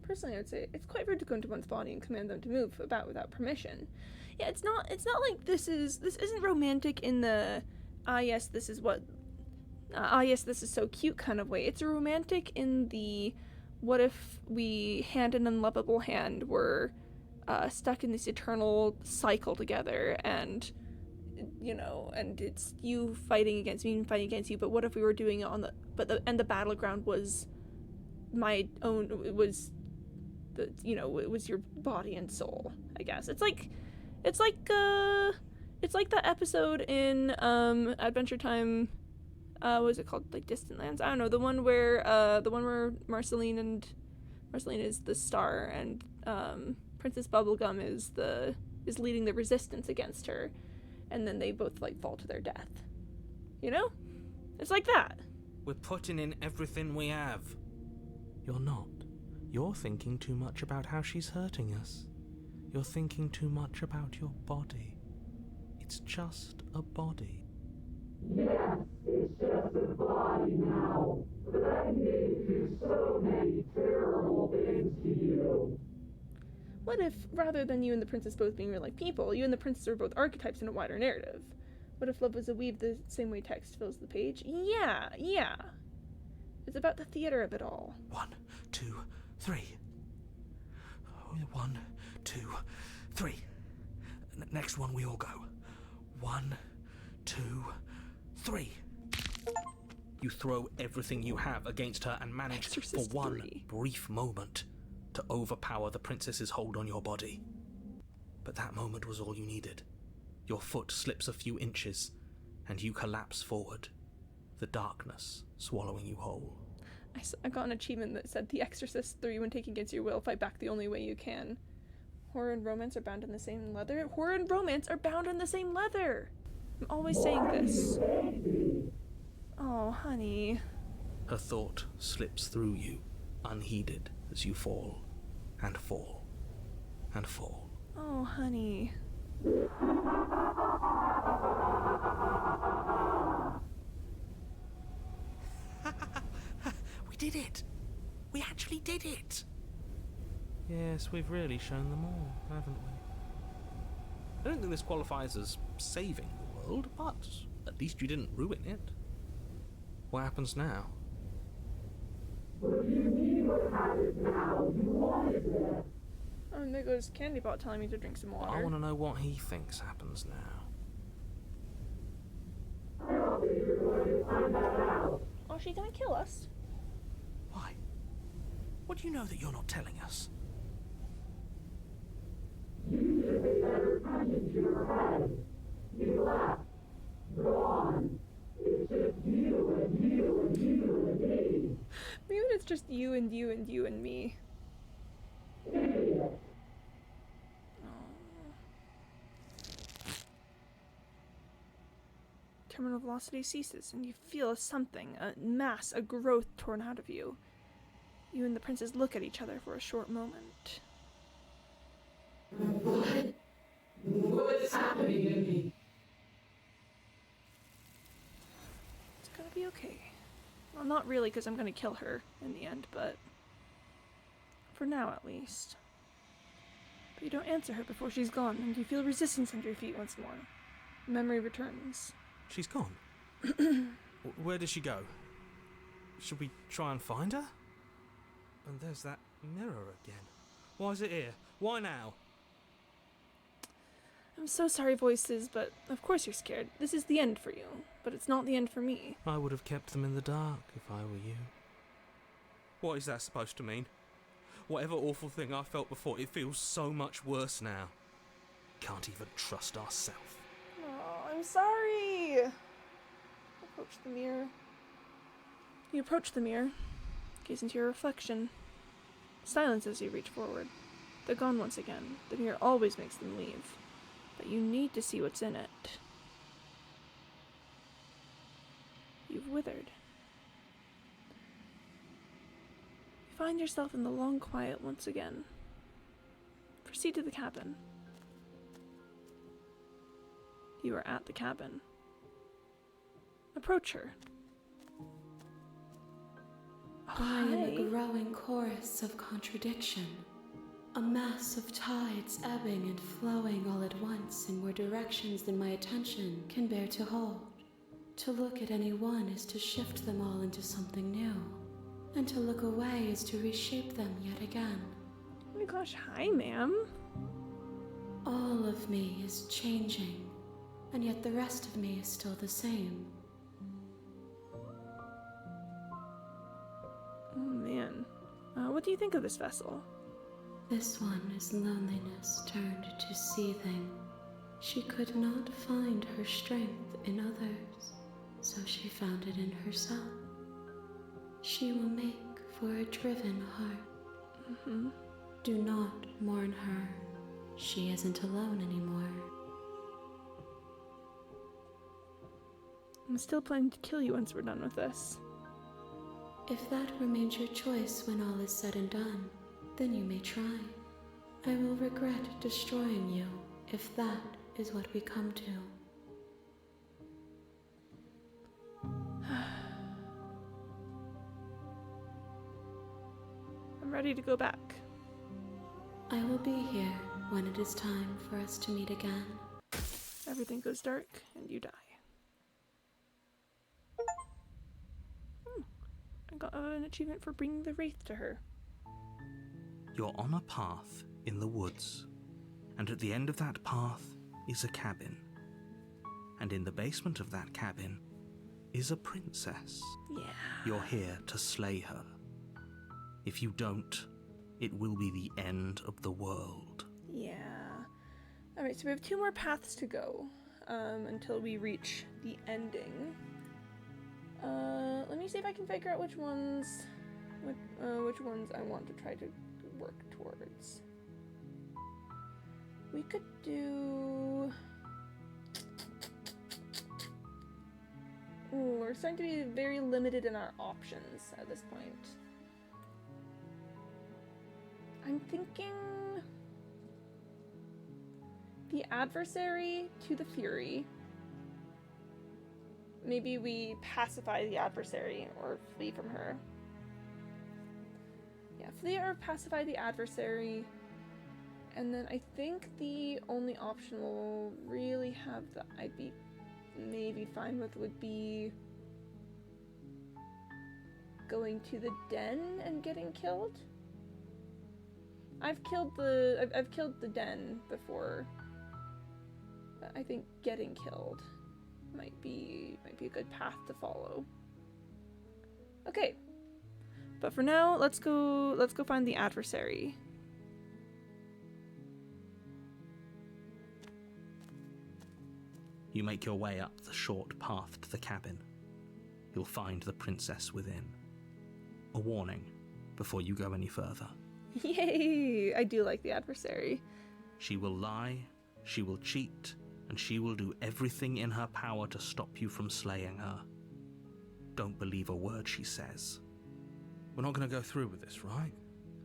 Personally, I would say it's quite rude to go into one's body and command them to move about without permission. Yeah, it's not like this isn't romantic in the yes, this is so cute kind of way. It's romantic in the what if we hand in unlovable hand were stuck in this eternal cycle together, and and it's you fighting against me and fighting against you, but what if we were doing it the battleground was my own, it was it was your body and soul, I guess. It's like that episode in Adventure Time, what was it called, like Distant Lands? I don't know, the one where Marceline is the star and Princess Bubblegum is leading the resistance against her, and then they both like fall to their death. It's like that. We're putting in everything we have. You're not. You're thinking too much about how she's hurting us. You're thinking too much about your body. It's just a body. Yes, it's just a body now, but I need to do so many terrible things to you. What if, rather than you and the princess both being real like people, you and the princess are both archetypes in a wider narrative? What if love was a weave the same way text fills the page? Yeah. It's about the theater of it all. 1, 2, 3. 1, 2, 3. Next one, we all go. 1, 2, 3. You throw everything you have against her and manage Exorcist for one 3. brief moment to overpower the princess's hold on your body. But that moment was all you needed. Your foot slips a few inches, and you collapse forward, the darkness swallowing you whole. I got an achievement that said The Exorcist 3, when taken against your will, fight back the only way you can. Horror and romance are bound in the same leather. Horror and romance are bound in the same leather! I'm always saying this. Oh, honey. Her thought slips through you, unheeded, as you fall, and fall, and fall. Oh, honey. We did it! We actually did it! Yes, we've really shown them all, haven't we? I don't think this qualifies as saving the world, but at least you didn't ruin it. What happens now? Oh, and there goes Candybot telling me to drink some water. I want to know what he thinks happens now. Oh, is she gonna kill us? Why? What do you know that you're not telling us? Maybe it's just you and you and you and me. Terminal velocity ceases, and you feel a something, a mass, a growth torn out of you. You and the princess look at each other for a short moment. What's happening to me? It's gonna be okay. Well, not really, because I'm gonna kill her in the end, but for now at least. But you don't answer her before she's gone, and you feel resistance under your feet once more. Memory returns. She's gone. Where did she go? Should we try and find her? And there's that mirror again. Why is it here? Why now? I'm so sorry, Voices, but of course you're scared. This is the end for you, but it's not the end for me. I would have kept them in the dark if I were you. What is that supposed to mean? Whatever awful thing I felt before, it feels so much worse now. Can't even trust ourselves. Oh, I'm sorry. Approach the mirror. You approach the mirror, gaze into your reflection. Silence as you reach forward. They're gone once again. The mirror always makes them leave. But you need to see what's in it. You've withered. You find yourself in the long quiet once again. Proceed to the cabin. You are at the cabin. Approach her. I am Hi. a growing chorus of contradiction. A mass of tides ebbing and flowing all at once in more directions than my attention can bear to hold. To look at any one is to shift them all into something new, and to look away is to reshape them yet again. Oh my gosh, hi, ma'am. All of me is changing, and yet the rest of me is still the same. Oh man. What do you think of this vessel? This one is loneliness turned to seething. She could not find her strength in others, so she found it in herself. She will make for a driven heart. Do not mourn her. She isn't alone anymore. I'm still planning to kill you once we're done with this. If that remains your choice when all is said and done, then you may try. I will regret destroying you if that is what we come to. I'm ready to go back. I will be here when it is time for us to meet again. Everything goes dark, and you die. I got an achievement for bringing the wraith to her. You're on a path in the woods, and at the end of that path is a cabin. And in the basement of that cabin is a princess. Yeah. You're here to slay her. If you don't, it will be the end of the world. Yeah. Alright, so we have 2 more paths to go until we reach the ending. Let me see if I can figure out which ones I want to try to work towards. We could do... Ooh, we're starting to be very limited in our options at this point. I'm thinking... the adversary to the Fury. Maybe we pacify the adversary or flee from her. Yeah, flee or pacify the adversary. And then I think the only option we'll really have that I'd be maybe fine with would be going to the den and getting killed. I've killed the den before. But I think getting killed might be a good path to follow. Okay. But for now, let's go find the adversary. You make your way up the short path to the cabin. You'll find the princess within. A warning before you go any further. Yay! I do like the adversary. She will lie, she will cheat, and she will do everything in her power to stop you from slaying her. Don't believe a word she says. We're not going to go through with this, right?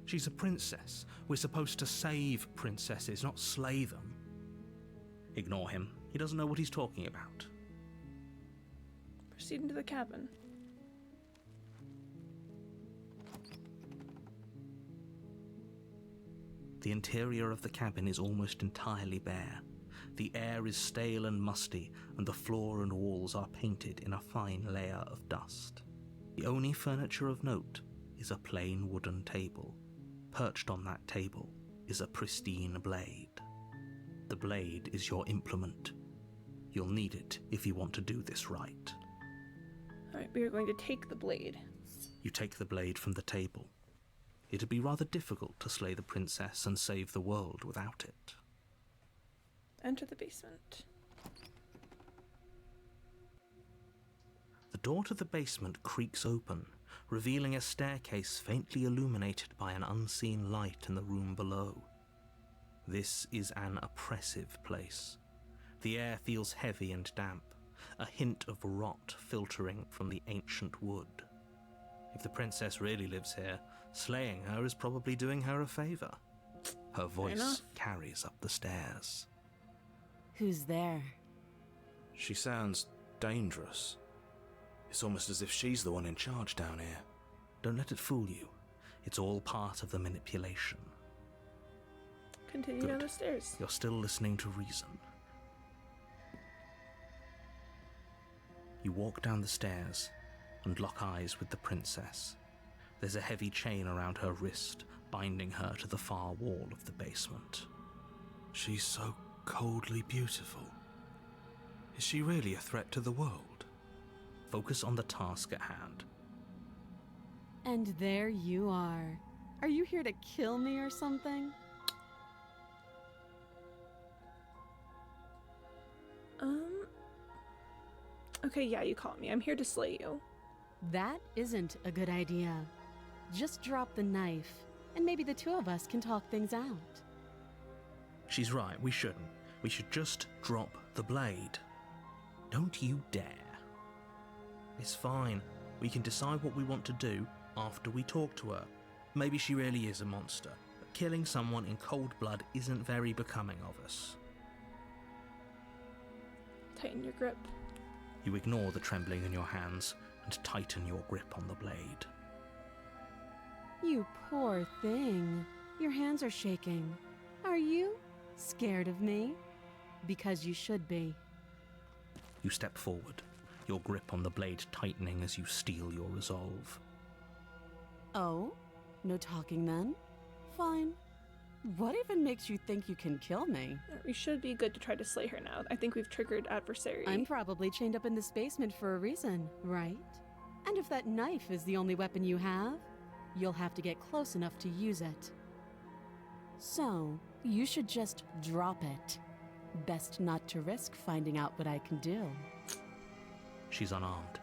She's a princess. We're supposed to save princesses, not slay them. Ignore him. He doesn't know what he's talking about. Proceed into the cabin. The interior of the cabin is almost entirely bare. The air is stale and musty, and the floor and walls are painted in a fine layer of dust. The only furniture of note is a plain wooden table. Perched on that table is a pristine blade. The blade is your implement. You'll need it if you want to do this right. Alright, we are going to take the blade. You take the blade from the table. It'd be rather difficult to slay the princess and save the world without it. Enter the basement. The door to the basement creaks open, revealing a staircase faintly illuminated by an unseen light in the room below. This is an oppressive place. The air feels heavy and damp, a hint of rot filtering from the ancient wood. If the princess really lives here, slaying her is probably doing her a favor. Her voice carries up the stairs. Who's there? She sounds dangerous. It's almost as if she's the one in charge down here. Don't let it fool you. It's all part of the manipulation. Continue Good. down the stairs. You're still listening to reason. You walk down the stairs and lock eyes with the princess. There's a heavy chain around her wrist, binding her to the far wall of the basement. She's so coldly beautiful. Is she really a threat to the world? Focus on the task at hand. And there you are. Are you here to kill me or something? Okay, yeah, you caught me. I'm here to slay you. That isn't a good idea. Just drop the knife, and maybe the two of us can talk things out. She's right, we shouldn't. We should just drop the blade. Don't you dare. It's fine. We can decide what we want to do after we talk to her. Maybe she really is a monster, but killing someone in cold blood isn't very becoming of us. Tighten your grip. You ignore the trembling in your hands and tighten your grip on the blade. You poor thing. Your hands are shaking. Are you scared of me? Because you should be. You step forward, your grip on the blade tightening as you steel your resolve. Oh? No talking then? Fine. What even makes you think you can kill me? We should be good to try to slay her now. I think we've triggered adversary. I'm probably chained up in this basement for a reason, right? And if that knife is the only weapon you have, you'll have to get close enough to use it. So, you should just drop it. Best not to risk finding out what I can do. She's unarmed.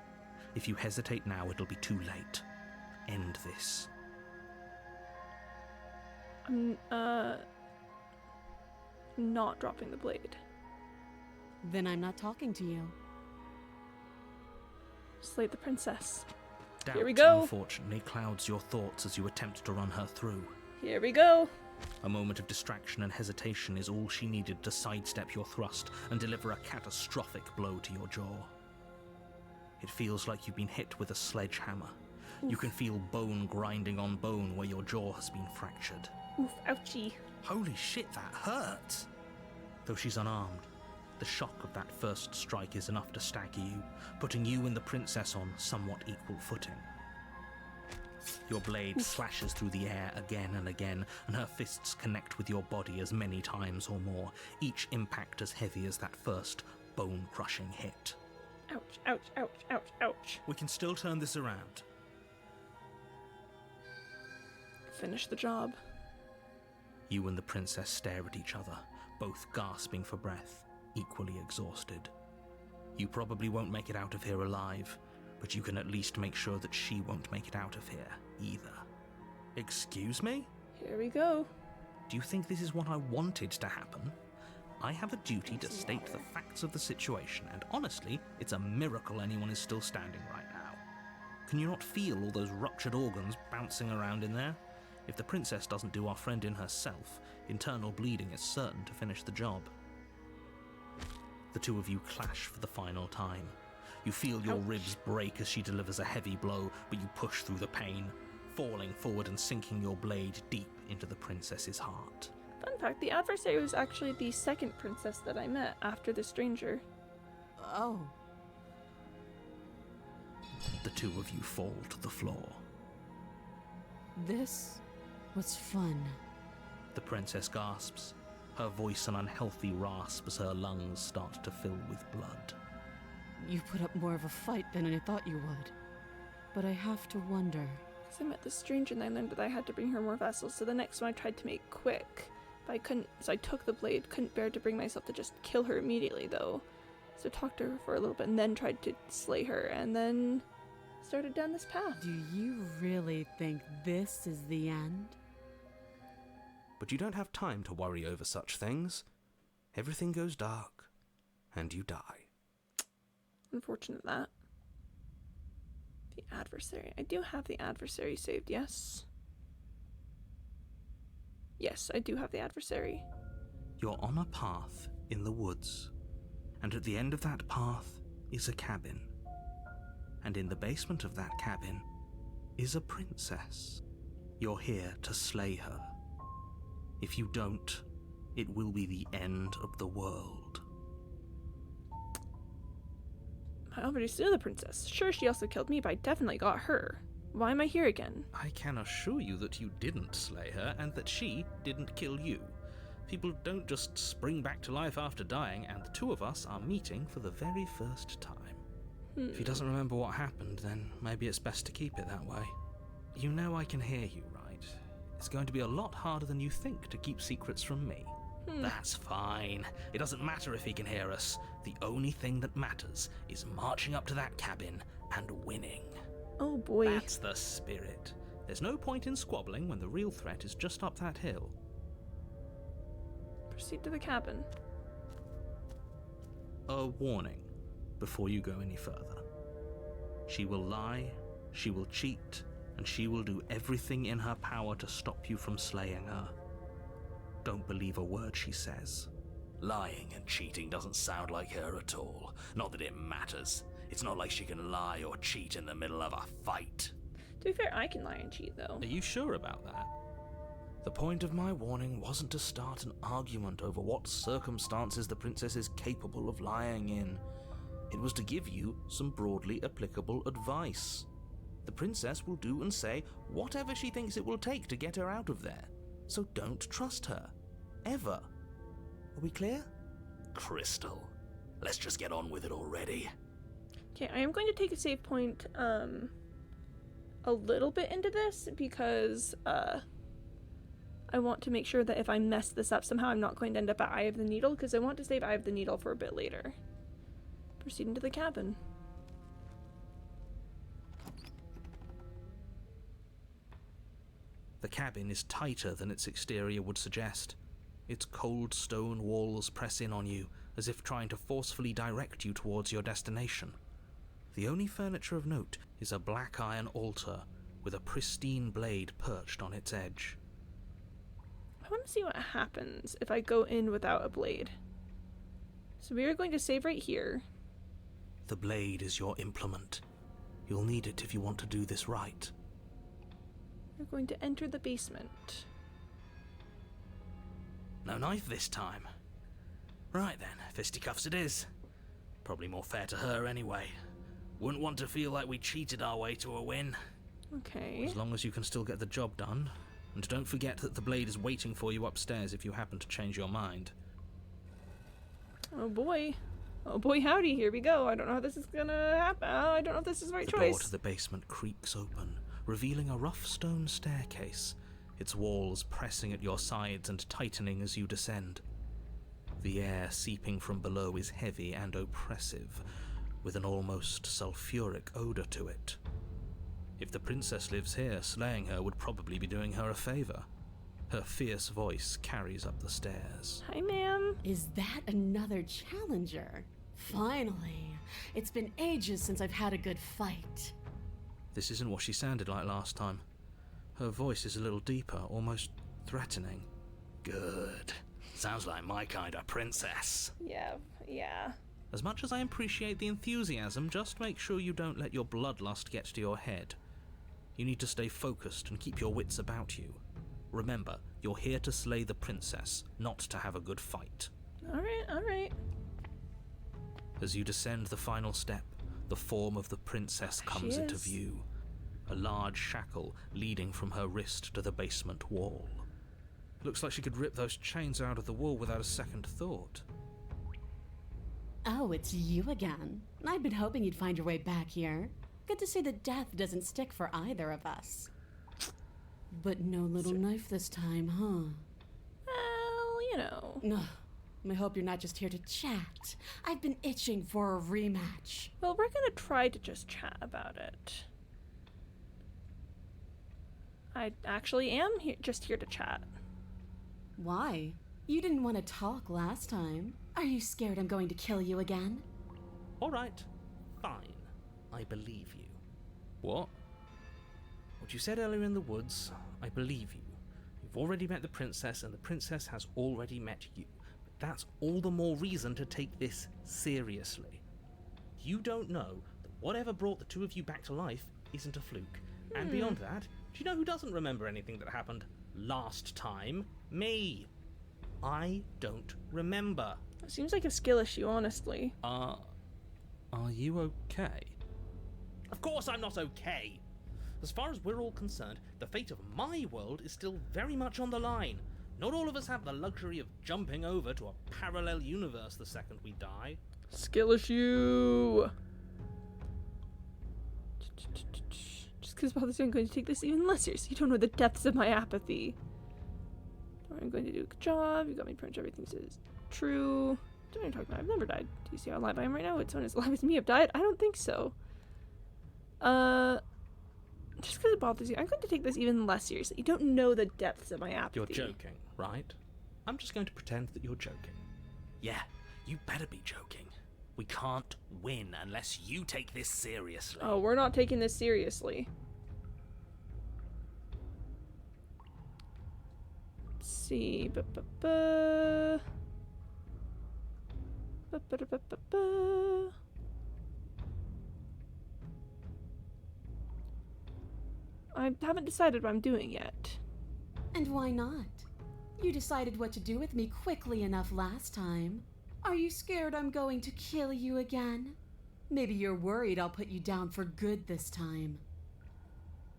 If you hesitate now, it'll be too late. End this. I'm, not dropping the blade. Then I'm not talking to you. Slay the princess. Doubt, Here we go. unfortunately, clouds your thoughts as you attempt to run her through. Here we go. A moment of distraction and hesitation is all she needed to sidestep your thrust and deliver a catastrophic blow to your jaw. It feels like you've been hit with a sledgehammer. You can feel bone grinding on bone where your jaw has been fractured. Oof, ouchie. Holy shit, that hurts! Though she's unarmed, the shock of that first strike is enough to stagger you, putting you and the princess on somewhat equal footing. Your blade slashes through the air again and again, and her fists connect with your body as many times or more, each impact as heavy as that first bone-crushing hit. Ouch, ouch, ouch, ouch, ouch. We can still turn this around. Finish the job. You and the princess stare at each other, both gasping for breath, equally exhausted. You probably won't make it out of here alive, but you can at least make sure that she won't make it out of here either. Excuse me? Here we go. Do you think this is what I wanted to happen? I have a duty to state the facts of the situation, and honestly, it's a miracle anyone is still standing right now. Can you not feel all those ruptured organs bouncing around in there? If the princess doesn't do our friend in herself, internal bleeding is certain to finish the job. The two of you clash for the final time. You feel your ribs break as she delivers a heavy blow, but you push through the pain, falling forward and sinking your blade deep into the princess's heart. Fun fact, the adversary was actually the second princess that I met after the stranger. Oh. The two of you fall to the floor. This was fun. The princess gasps, her voice an unhealthy rasp as her lungs start to fill with blood. You put up more of a fight than I thought you would. But I have to wonder. Because I met the stranger and I learned that I had to bring her more vessels, so the next one I tried to make quick. But I couldn't, so I took the blade, couldn't bear to bring myself to just kill her immediately though. So talked to her for a little bit and then tried to slay her and then started down this path. Do you really think this is the end? But you don't have time to worry over such things. Everything goes dark, and you die. Unfortunate that. The adversary. I do have the adversary saved, yes? Yes, I do have the adversary. You're on a path in the woods, and at the end of that path is a cabin. And in the basement of that cabin is a princess. You're here to slay her. If you don't, it will be the end of the world. I already slew the princess. Sure, she also killed me, but I definitely got her. Why am I here again? I can assure you that you didn't slay her, and that she didn't kill you. People don't just spring back to life after dying, and the two of us are meeting for the very first time. If he doesn't remember what happened, then maybe it's best to keep it that way. You know I can hear you, right? It's going to be a lot harder than you think to keep secrets from me. That's fine. It doesn't matter if he can hear us. The only thing that matters is marching up to that cabin and winning. Oh boy. That's the spirit. There's no point in squabbling when the real threat is just up that hill. Proceed to the cabin. A warning before you go any further. She will lie, she will cheat, and she will do everything in her power to stop you from slaying her. Don't believe a word she says. Lying and cheating doesn't sound like her at all. Not that it matters. It's not like she can lie or cheat in the middle of a fight. To be fair, I can lie and cheat though. Are you sure about that? The point of my warning wasn't to start an argument over what circumstances the princess is capable of lying in. It was to give you some broadly applicable advice. The princess will do and say whatever she thinks it will take to get her out of there. So don't trust her. Ever. Are we clear? Crystal, let's just get on with it already. Okay, I am going to take a save point a little bit into this because I want to make sure that if I mess this up somehow, I'm not going to end up at Eye of the Needle, because I want to save Eye of the Needle for a bit later. Proceed into the cabin. The cabin is tighter than its exterior would suggest. Its cold stone walls press in on you, as if trying to forcefully direct you towards your destination. The only furniture of note is a black iron altar with a pristine blade perched on its edge. I want to see what happens if I go in without a blade. So we are going to save right here. The blade is your implement. You'll need it if you want to do this right. We're going to enter the basement. No knife this time. Right then, fisticuffs it is. Probably more fair to her anyway. Wouldn't want to feel like we cheated our way to a win. Okay. As long as you can still get the job done. And don't forget that the blade is waiting for you upstairs if you happen to change your mind. Oh boy. Oh boy, howdy, here we go. I don't know how this is gonna happen. I don't know if this is the right The choice. door to the basement creaks open, revealing a rough stone staircase, its walls pressing at your sides and tightening as you descend. The air seeping from below is heavy and oppressive, with an almost sulphuric odor to it. If the princess lives here, slaying her would probably be doing her a favor. Her fierce voice carries up the stairs. Hi, ma'am. Is that another challenger? Finally. It's been ages since I've had a good fight. This isn't what she sounded like last time. Her voice is a little deeper, almost threatening. Good. Sounds like my kind of princess. Yeah. As much as I appreciate the enthusiasm, just make sure you don't let your bloodlust get to your head. You need to stay focused and keep your wits about you. Remember, you're here to slay the princess, not to have a good fight. Alright. As you descend the final step, the form of the princess comes into view. A large shackle leading from her wrist to the basement wall. Looks like she could rip those chains out of the wall without a second thought. Oh, it's you again. I've been hoping you'd find your way back here. Good to see that death doesn't stick for either of us. But no little knife this time, huh? Well, you know. Ugh. I hope you're not just here to chat. I've been itching for a rematch. Well, we're gonna try to just chat about it. I actually am just here to chat. Why? You didn't want to talk last time. Are you scared I'm going to kill you again? Alright, fine. I believe you. What? What you said earlier in the woods, I believe you. You've already met the princess, and the princess has already met you. But that's all the more reason to take this seriously. You don't know that whatever brought the two of you back to life isn't a fluke. And beyond that, do you know who doesn't remember anything that happened last time? Me. I don't remember. It seems like a skill issue, honestly. Are you okay? Of course I'm not okay! As far as we're all concerned, the fate of my world is still very much on the line. Not all of us have the luxury of jumping over to a parallel universe the second we die. Skill issue! Just because bothers you, I'm going to take this even less seriously. You don't know the depths of my apathy. I'm going to do a good job. You got me pretty much everything says true. What are you talking about? I've never died. Do you see how alive I am right now? It's someone as alive as me have died? I don't think so. Just because it bothers you, I'm going to take this even less seriously. You don't know the depths of my apathy. You're joking, right? I'm just going to pretend that you're joking. Yeah, you better be joking. We can't win unless you take this seriously. Oh, we're not taking this seriously. Let's see. I haven't decided what I'm doing yet. And why not? You decided what to do with me quickly enough last time. Are you scared I'm going to kill you again? Maybe you're worried I'll put you down for good this time.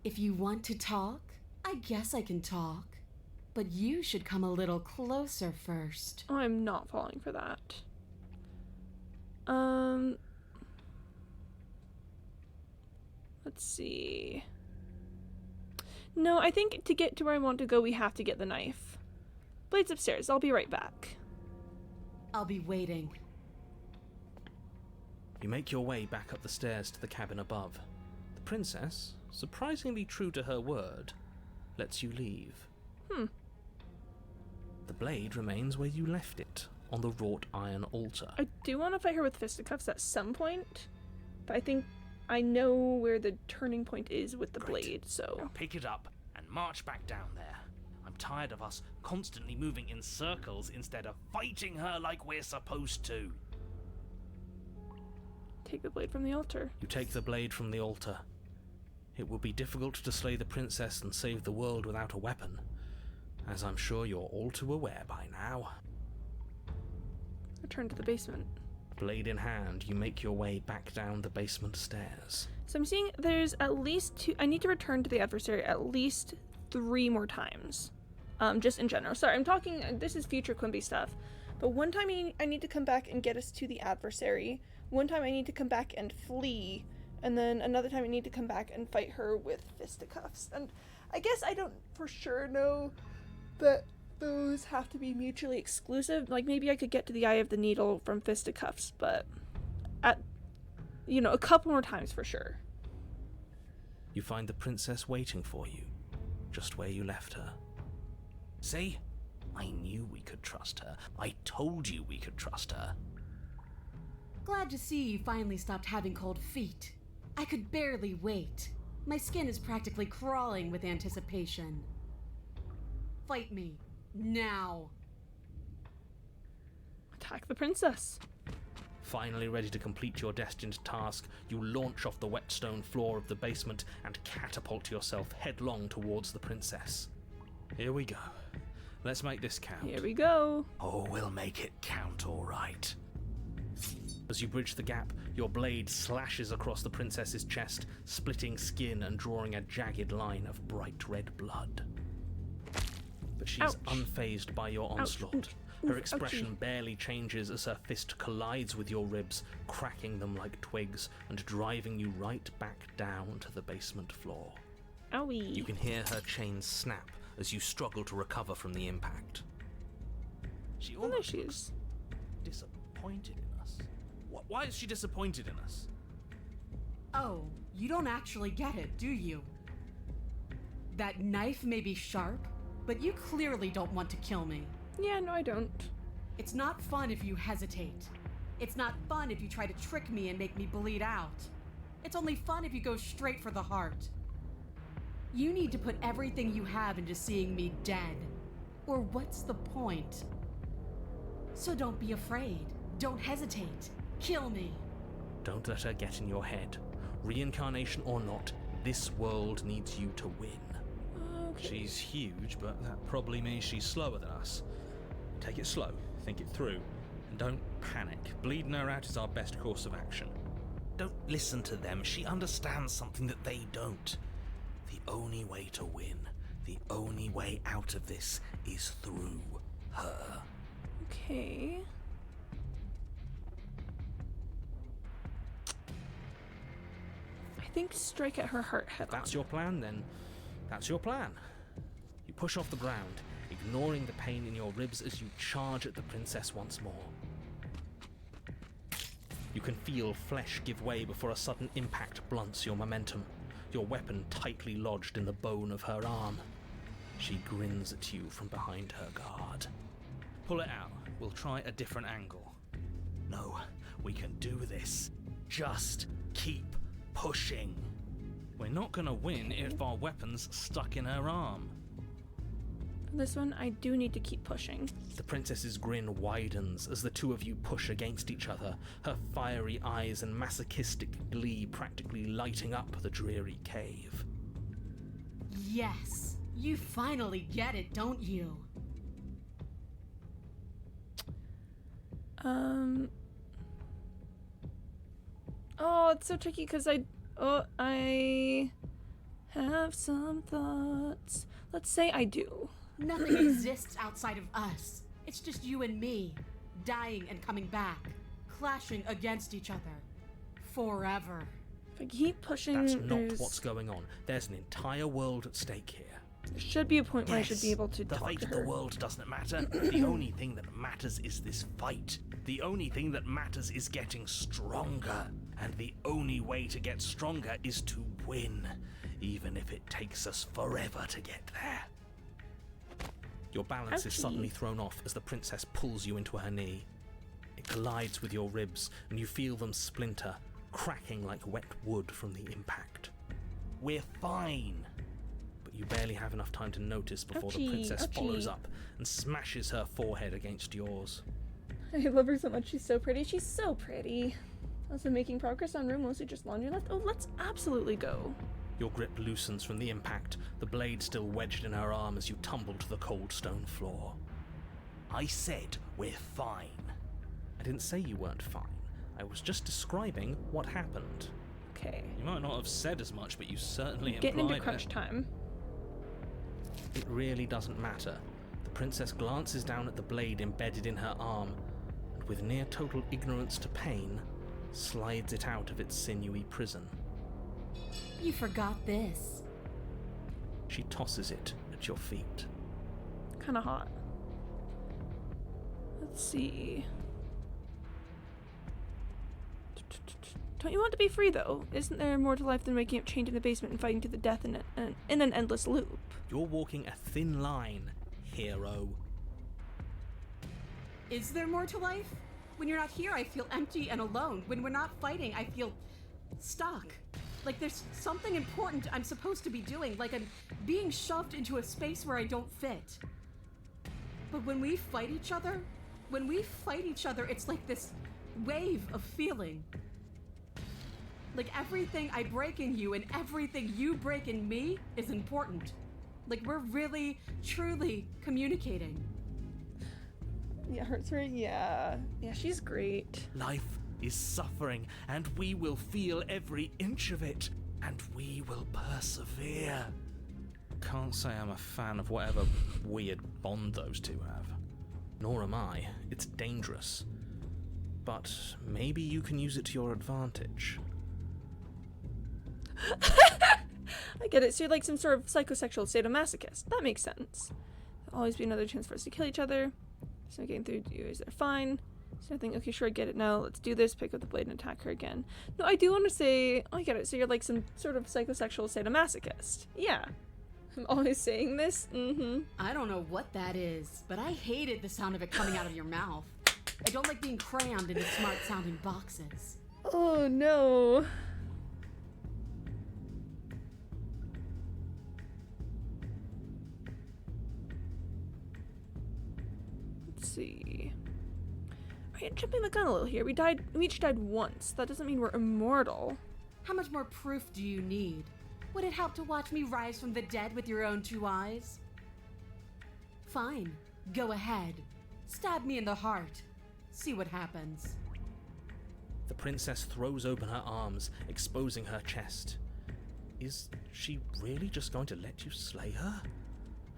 If you want to talk, I guess I can talk. But you should come a little closer first. Oh, I'm not falling for that. Let's see. No, I think to get to where I want to go, we have to get the knife. Blade's upstairs. I'll be right back. I'll be waiting. You make your way back up the stairs to the cabin above. The princess, surprisingly true to her word, lets you leave. The blade remains where you left it, on the wrought iron altar. I do want to fight her with fisticuffs at some point, but I think I know where the turning point is with the Great. blade, so... Now pick it up and march back down there. I'm tired of us constantly moving in circles instead of fighting her like we're supposed to. Take the blade from the altar. You take the blade from the altar. It will be difficult to slay the princess and save the world without a weapon, as I'm sure you're all too aware by now. Return to the basement. Blade in hand, you make your way back down the basement stairs. So I'm seeing there's at least 2... I need to return to the adversary at least 3 more times. Just in general. Sorry, I'm talking... This is future Quimby stuff. But one time I need to come back and get us to the adversary. One time I need to come back and flee. And then another time I need to come back and fight her with fisticuffs. And I guess I don't for sure know that those have to be mutually exclusive. Like, maybe I could get to the Eye of the Needle from fisticuffs, but at, you know, a couple more times for sure. You find the princess waiting for you, just where you left her. See? I knew we could trust her. I told you we could trust her. Glad to see you finally stopped having cold feet. I could barely wait. My skin is practically crawling with anticipation. Fight me. Now. Attack the princess. Finally ready to complete your destined task, you launch off the wet stone floor of the basement and catapult yourself headlong towards the princess. Here we go. Let's make this count. Here we go. Oh, we'll make it count, all right. As you bridge the gap, your blade slashes across the princess's chest, splitting skin and drawing a jagged line of bright red blood. But she's Ouch. unfazed by your onslaught. Ouch. Her Oof, expression ouchie. barely changes as her fist collides with your ribs, cracking them like twigs and driving you right back down to the basement floor. Owie. You can hear her chains snap as you struggle to recover from the impact. She Oh, there almost she looks is. disappointed in us. Why is she disappointed in us? Oh, you don't actually get it, do you? That knife may be sharp, but you clearly don't want to kill me. Yeah, no, I don't. It's not fun if you hesitate. It's not fun if you try to trick me and make me bleed out. It's only fun if you go straight for the heart. You need to put everything you have into seeing me dead. Or what's the point? So don't be afraid. Don't hesitate. Kill me. Don't let her get in your head. Reincarnation or not, this world needs you to win. Okay. She's huge, but that probably means she's slower than us. Take it slow, think it through, and don't panic. Bleeding her out is our best course of action. Don't listen to them. She understands something that they don't. The only way to win, the only way out of this is through her. Okay. I think strike at her heart head If that's your plan, then that's your plan. You push off the ground, ignoring the pain in your ribs as you charge at the princess once more. You can feel flesh give way before a sudden impact blunts your momentum, your weapon tightly lodged in the bone of her arm. She grins at you from behind her guard. Pull it out. We'll try a different angle. No, we can do this. Just keep pushing. We're not gonna win if our weapon's stuck in her arm. This one, I do need to keep pushing. The princess's grin widens as the two of you push against each other, her fiery eyes and masochistic glee practically lighting up the dreary cave. Yes. You finally get it, don't you? Oh, it's so tricky because I have some thoughts. Let's say I do. Nothing exists outside of us. It's just you and me, dying and coming back, clashing against each other. Forever. If I keep pushing, That's not there's- what's going on. There's an entire world at stake here. there should be a point where I should be able to the talk fate to of her. the world doesn't matter. The only thing that matters is this fight. The only thing that matters is getting stronger. And the only way to get stronger is to win, even if it takes us forever to get there. Your balance is Ouchie. suddenly thrown off as the princess pulls you into her knee. It collides with your ribs, and you feel them splinter, cracking like wet wood from the impact. We're fine. But you barely have enough time to notice before the Ouchie, princess ouchie. follows up and smashes her forehead against yours. I love her so much. She's so pretty. She's so pretty. Also making progress on room, mostly just laundry left. Oh, let's absolutely go. Your grip loosens from the impact, the blade still wedged in her arm as you tumble to the cold stone floor. I said we're fine. I didn't say you weren't fine. I was just describing what happened. Okay. You might not have said as much, but you certainly Getting into implied crunch it. time. It really doesn't matter. The princess glances down at the blade embedded in her arm, and with near total ignorance to pain, slides it out of its sinewy prison. You forgot this. She tosses it at your feet. Kinda hot. Let's see. Don't you want to be free, though? Isn't there more to life than waking up chained in the basement and fighting to the death in an endless loop? You're walking a thin line, hero. Is there more to life? When you're not here, I feel empty and alone. When we're not fighting, I feel stuck. Like there's something important I'm supposed to be doing, like I'm being shoved into a space where I don't fit. But when we fight each other, it's like this wave of feeling. Like everything I break in you and everything you break in me is important. Like we're really, truly communicating. Yeah, hurts her. Yeah, she's great. Life is suffering, and we will feel every inch of it, and we will persevere. Can't say I'm a fan of whatever weird bond those two have. Nor am I. It's dangerous. But maybe you can use it to your advantage. I get it. So you're like some sort of psychosexual sadomasochist. That makes sense. There'll always be another chance for us to kill each other. So getting through to you is they're fine. So nothing. Okay, sure, I get it now. Let's do this. Pick up the blade and attack her again. No, I do want to say. I get it. So you're like some sort of psychosexual sadomasochist. Yeah. I'm always saying this. Mm-hmm. I don't know what that is, but I hated the sound of it coming out of your mouth. I don't like being crammed into smart-sounding boxes. Oh no. Let's see. Alright, jumping the gun a little here. We each died once. That doesn't mean we're immortal. How much more proof do you need? Would it help to watch me rise from the dead with your own two eyes? Fine. Go ahead. Stab me in the heart. See what happens. The princess throws open her arms, exposing her chest. Is she really just going to let you slay her?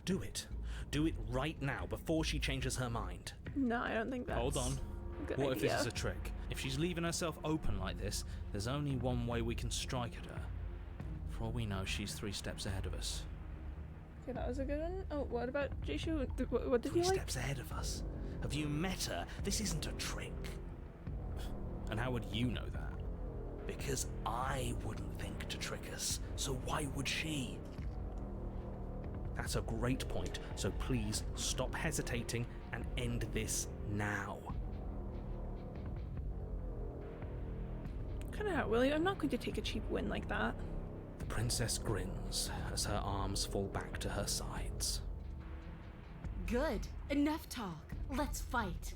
Do it. Do it right now, before she changes her mind. No, I don't think that's Hold on. a good What if idea. this is a trick? If she's leaving herself open like this, there's only one way we can strike at her. For all we know, she's 3 steps ahead of us. Okay, that was a good one. Oh, what about Jishu? What did 3 he like? steps ahead of us. Have you met her? This isn't a trick. And how would you know that? Because I wouldn't think to trick us, so why would she? That's a great point, so please stop hesitating and end this now. Cut it out, will you? I'm not going to take a cheap win like that. The princess grins as her arms fall back to her sides. Good. Enough talk. Let's fight.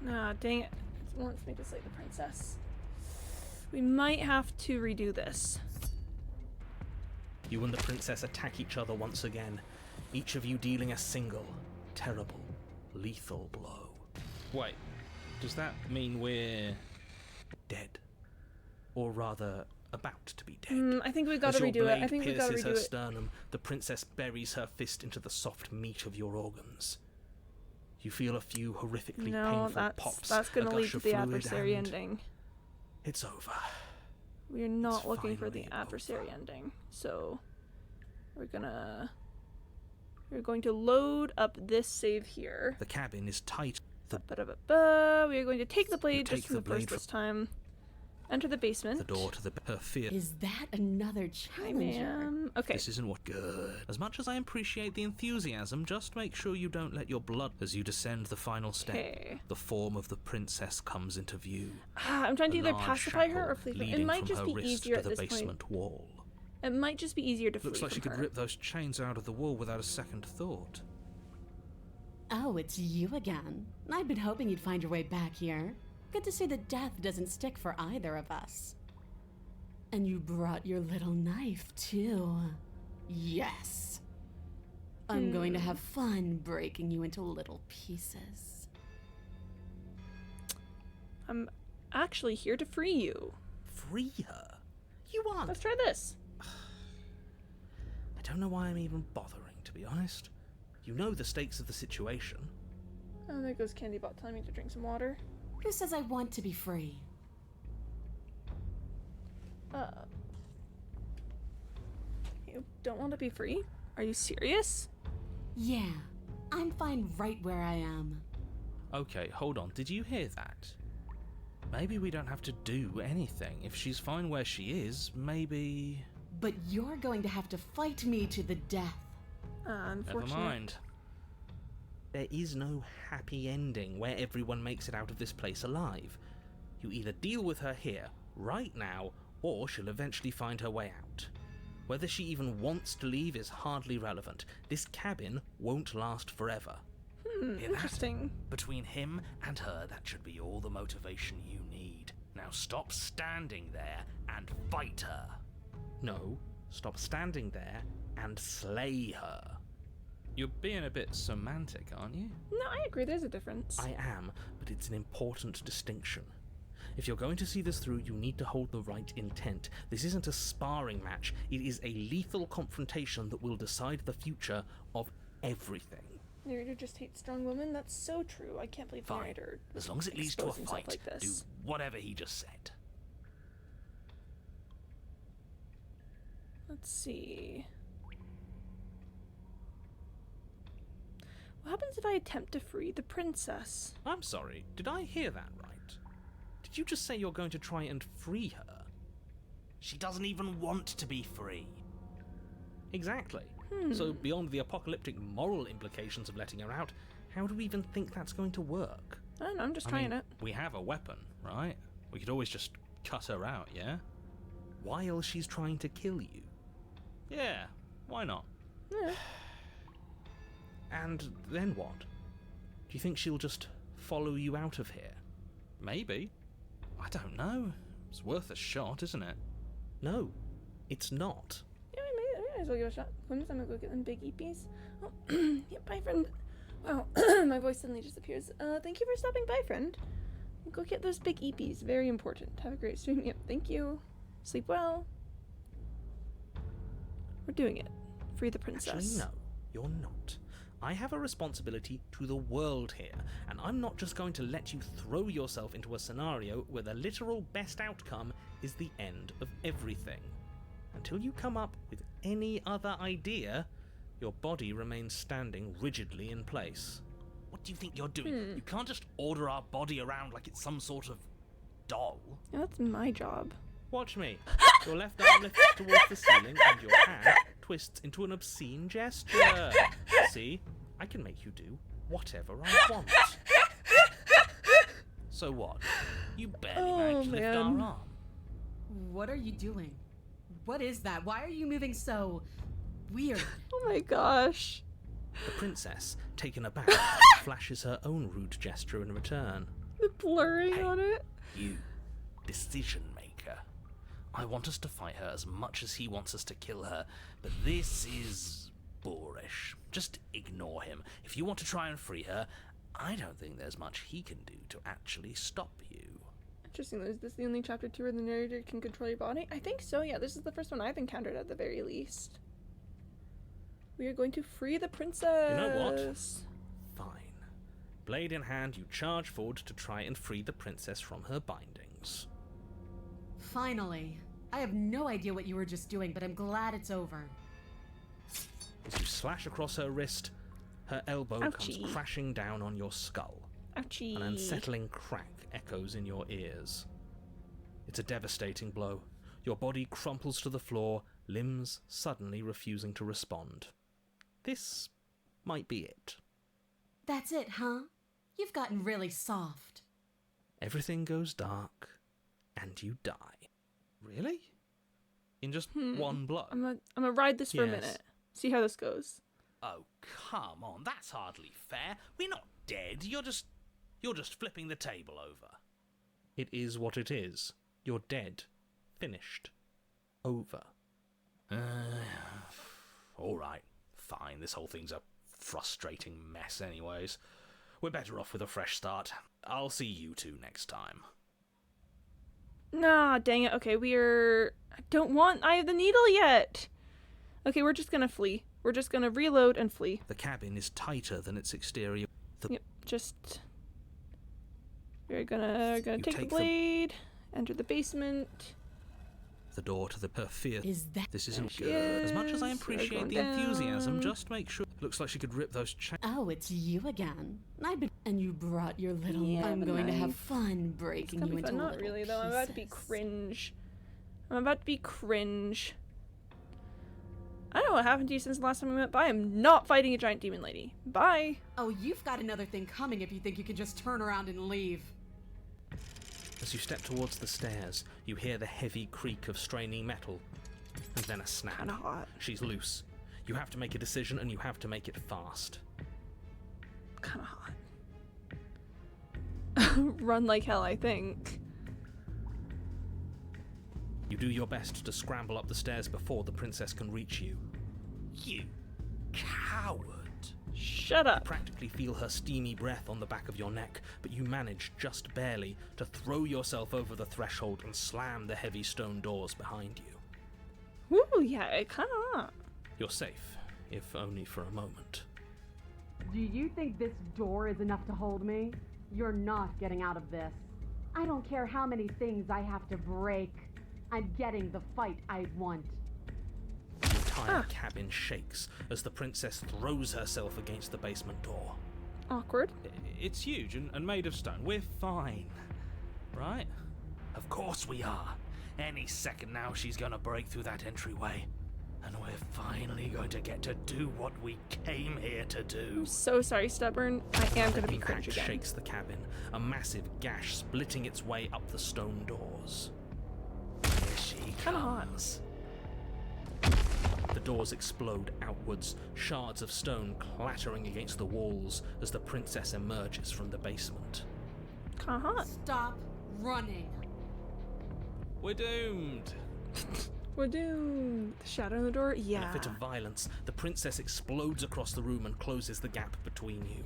Ah, dang it. It wants me to slay the princess. We might have to redo this. You and the princess attack each other once again, each of you dealing a single, terrible, lethal blow. Wait, does that mean we're... Dead. Or rather, about to be dead. I think we've got As to your redo it. I blade think we've got to pierces her redo it. sternum, the princess buries her fist into the soft meat of your organs. You feel a few horrifically No, painful pops. that's going a to lead gush to of the fluid, adversary and ending. It's over. We're not It's looking for the finally adversary over. ending. So we're going to load up this save here. The cabin is tight. The Ba-da-ba-ba. We are going to take the blade take just from the the first blade this time. Enter the basement. door to her fear. Is that another Hi, challenger? ma'am. Okay. This isn't what good. As much as I appreciate the enthusiasm, just make sure you don't let your blood as you descend the final step. Okay. The form of the princess comes into view. I'm trying to A either large pacify her or shackle flee from it. It leading might from just her be wrist easier to at the this point. basement wall. It might just be easier to Looks flee like she from could her. rip those chains out of the wall without a second thought. Oh, it's you again. I've been hoping you'd find your way back here. Good to see that death doesn't stick for either of us. And you brought your little knife, too. Yes. I'm going to have fun breaking you into little pieces. I'm actually here to free you. Free her? You aren't. Let's try this. I don't know why I'm even bothering, to be honest. You know the stakes of the situation. Oh, there goes Candybot telling me to drink some water. Who says I want to be free? You don't want to be free? Are you serious? Yeah, I'm fine right where I am. Okay, hold on. Did you hear that? Maybe we don't have to do anything. If she's fine where she is, maybe... But you're going to have to fight me to the death. Never Unfortunately. mind. There is no happy ending where everyone makes it out of this place alive. You either deal with her here, right now, or she'll eventually find her way out. Whether she even wants to leave is hardly relevant. This cabin won't last forever. Hear that? Interesting. Between him and her, that should be all the motivation you need. Now stop standing there and fight her. No, stop standing there and slay her. You're being a bit semantic, aren't you? No, I agree. There's a difference. I am, but it's an important distinction. If you're going to see this through, you need to hold the right intent. This isn't a sparring match. It is a lethal confrontation that will decide the future of everything. Narrator just hates strong women. That's so true. I can't believe the Fine. narrator As long as it leads to a exposed himself fight, like do this. whatever he just said. Let's see. What happens if I attempt to free the princess? I'm sorry, did I hear that right? Did you just say you're going to try and free her? She doesn't even want to be free. Exactly. So beyond the apocalyptic moral implications of letting her out, how do we even think that's going to work? I don't know. I'm just I trying mean, it. we have a weapon, right? We could always just cut her out, yeah? While she's trying to kill you. Yeah, why not? Yeah. And then what? Do you think she'll just follow you out of here? Maybe. I don't know. It's worth a shot, isn't it? No, it's not. Yeah, we might as well give it a shot. When I'm gonna go get them big eepies. Oh, yeah, bye, friend. Wow, my voice suddenly disappears. Thank you for stopping by, friend. Go get those big eepies. Very important. Have a great stream. Yep, thank you. Sleep well. We're doing it. Free the princess. Actually, no, you're not. I have a responsibility to the world here, and I'm not just going to let you throw yourself into a scenario where the literal best outcome is the end of everything. Until you come up with any other idea, your body remains standing rigidly in place. What do you think you're doing? You can't just order our body around like it's some sort of doll. Yeah, that's my job. Watch me. Your left arm lifts towards the ceiling and your hand twists into an obscene gesture. See? I can make you do whatever I want. So what? You barely Oh, managed to lift our man. arm. What are you doing? What is that? Why are you moving so weird? Oh my gosh. The princess, taken aback, flashes her own rude gesture in return. The blurring on it. You, decision maker. I want us to fight her as much as he wants us to kill her, but this is boorish. Just ignore him. If you want to try and free her, I don't think there's much he can do to actually stop you. Interesting. Is this the only chapter 2 where the narrator can control your body? I think so, yeah. This is the first one I've encountered at the very least. We are going to free the princess. You know what? Fine. Blade in hand, you charge forward to try and free the princess from her bindings. Finally. I have no idea what you were just doing, but I'm glad it's over. As you slash across her wrist, her elbow Ouchie. comes crashing down on your skull. Ouchie. An unsettling crack echoes in your ears. It's a devastating blow. Your body crumples to the floor, limbs suddenly refusing to respond. This might be it. That's it, huh? You've gotten really soft. Everything goes dark, and you die. Really? In just one blow? I'm gonna ride this for a Yes. minute. See how this goes. Oh, come on, that's hardly fair. We're not dead. You're just flipping the table over. It is what it is. You're dead. Finished. Over. All right, fine. This whole thing's a frustrating mess anyways. We're better off with a fresh start. I'll see you two next time. Nah, dang it. Okay, I have the needle yet. Okay, we're just gonna flee. We're just gonna reload and flee. The cabin is tighter than its exterior. Yep, just... We're gonna take the take the- blade, enter the basement. The door to the perfear. Is that... This isn't she good. As much as I is. We're appreciate going the enthusiasm, down. just make sure. Looks like she could rip those Oh, it's you again. And you brought your little... Yeah, I'm but going to have nice. fun breaking It's you gonna be into fun. Not little really, though. I'm about to be pieces. cringe. I'm about to be cringe. I don't know what happened to you since the last time we met, but I am not fighting a giant demon lady. Bye. Oh, you've got another thing coming if you think you can just turn around and leave. As you step towards the stairs, you hear the heavy creak of straining metal, and then a snap. Kinda hot. She's loose. You have to make a decision, and you have to make it fast. Kinda hot. Run like hell, I think. You do your best to scramble up the stairs before the princess can reach you. You coward. Shut You up. practically feel her steamy breath on the back of your neck, but you manage, just barely, to throw yourself over the threshold and slam the heavy stone doors behind you. Woo, yeah, it kinda hot. You're safe, if only for a moment. Do you think this door is enough to hold me? You're not getting out of this. I don't care how many things I have to break. I'm getting the fight I want. The entire cabin shakes as the princess throws herself against the basement door. Awkward. It's huge and made of stone. We're fine, right? Of course we are. Any second now she's gonna break through that entryway. And we're finally going to get to do what we came here to do. I'm so sorry, Stubborn. I am gonna be Impact cringe again. shakes the cabin, a massive gash splitting its way up the stone doors. Here she Kinda hot. comes. The doors explode outwards, shards of stone clattering against the walls as the princess emerges from the basement. Kinda hot. Stop running. We're doomed. We're doomed. The shadow on the door? In Yeah. a fit of violence, the princess explodes across the room and closes the gap between you.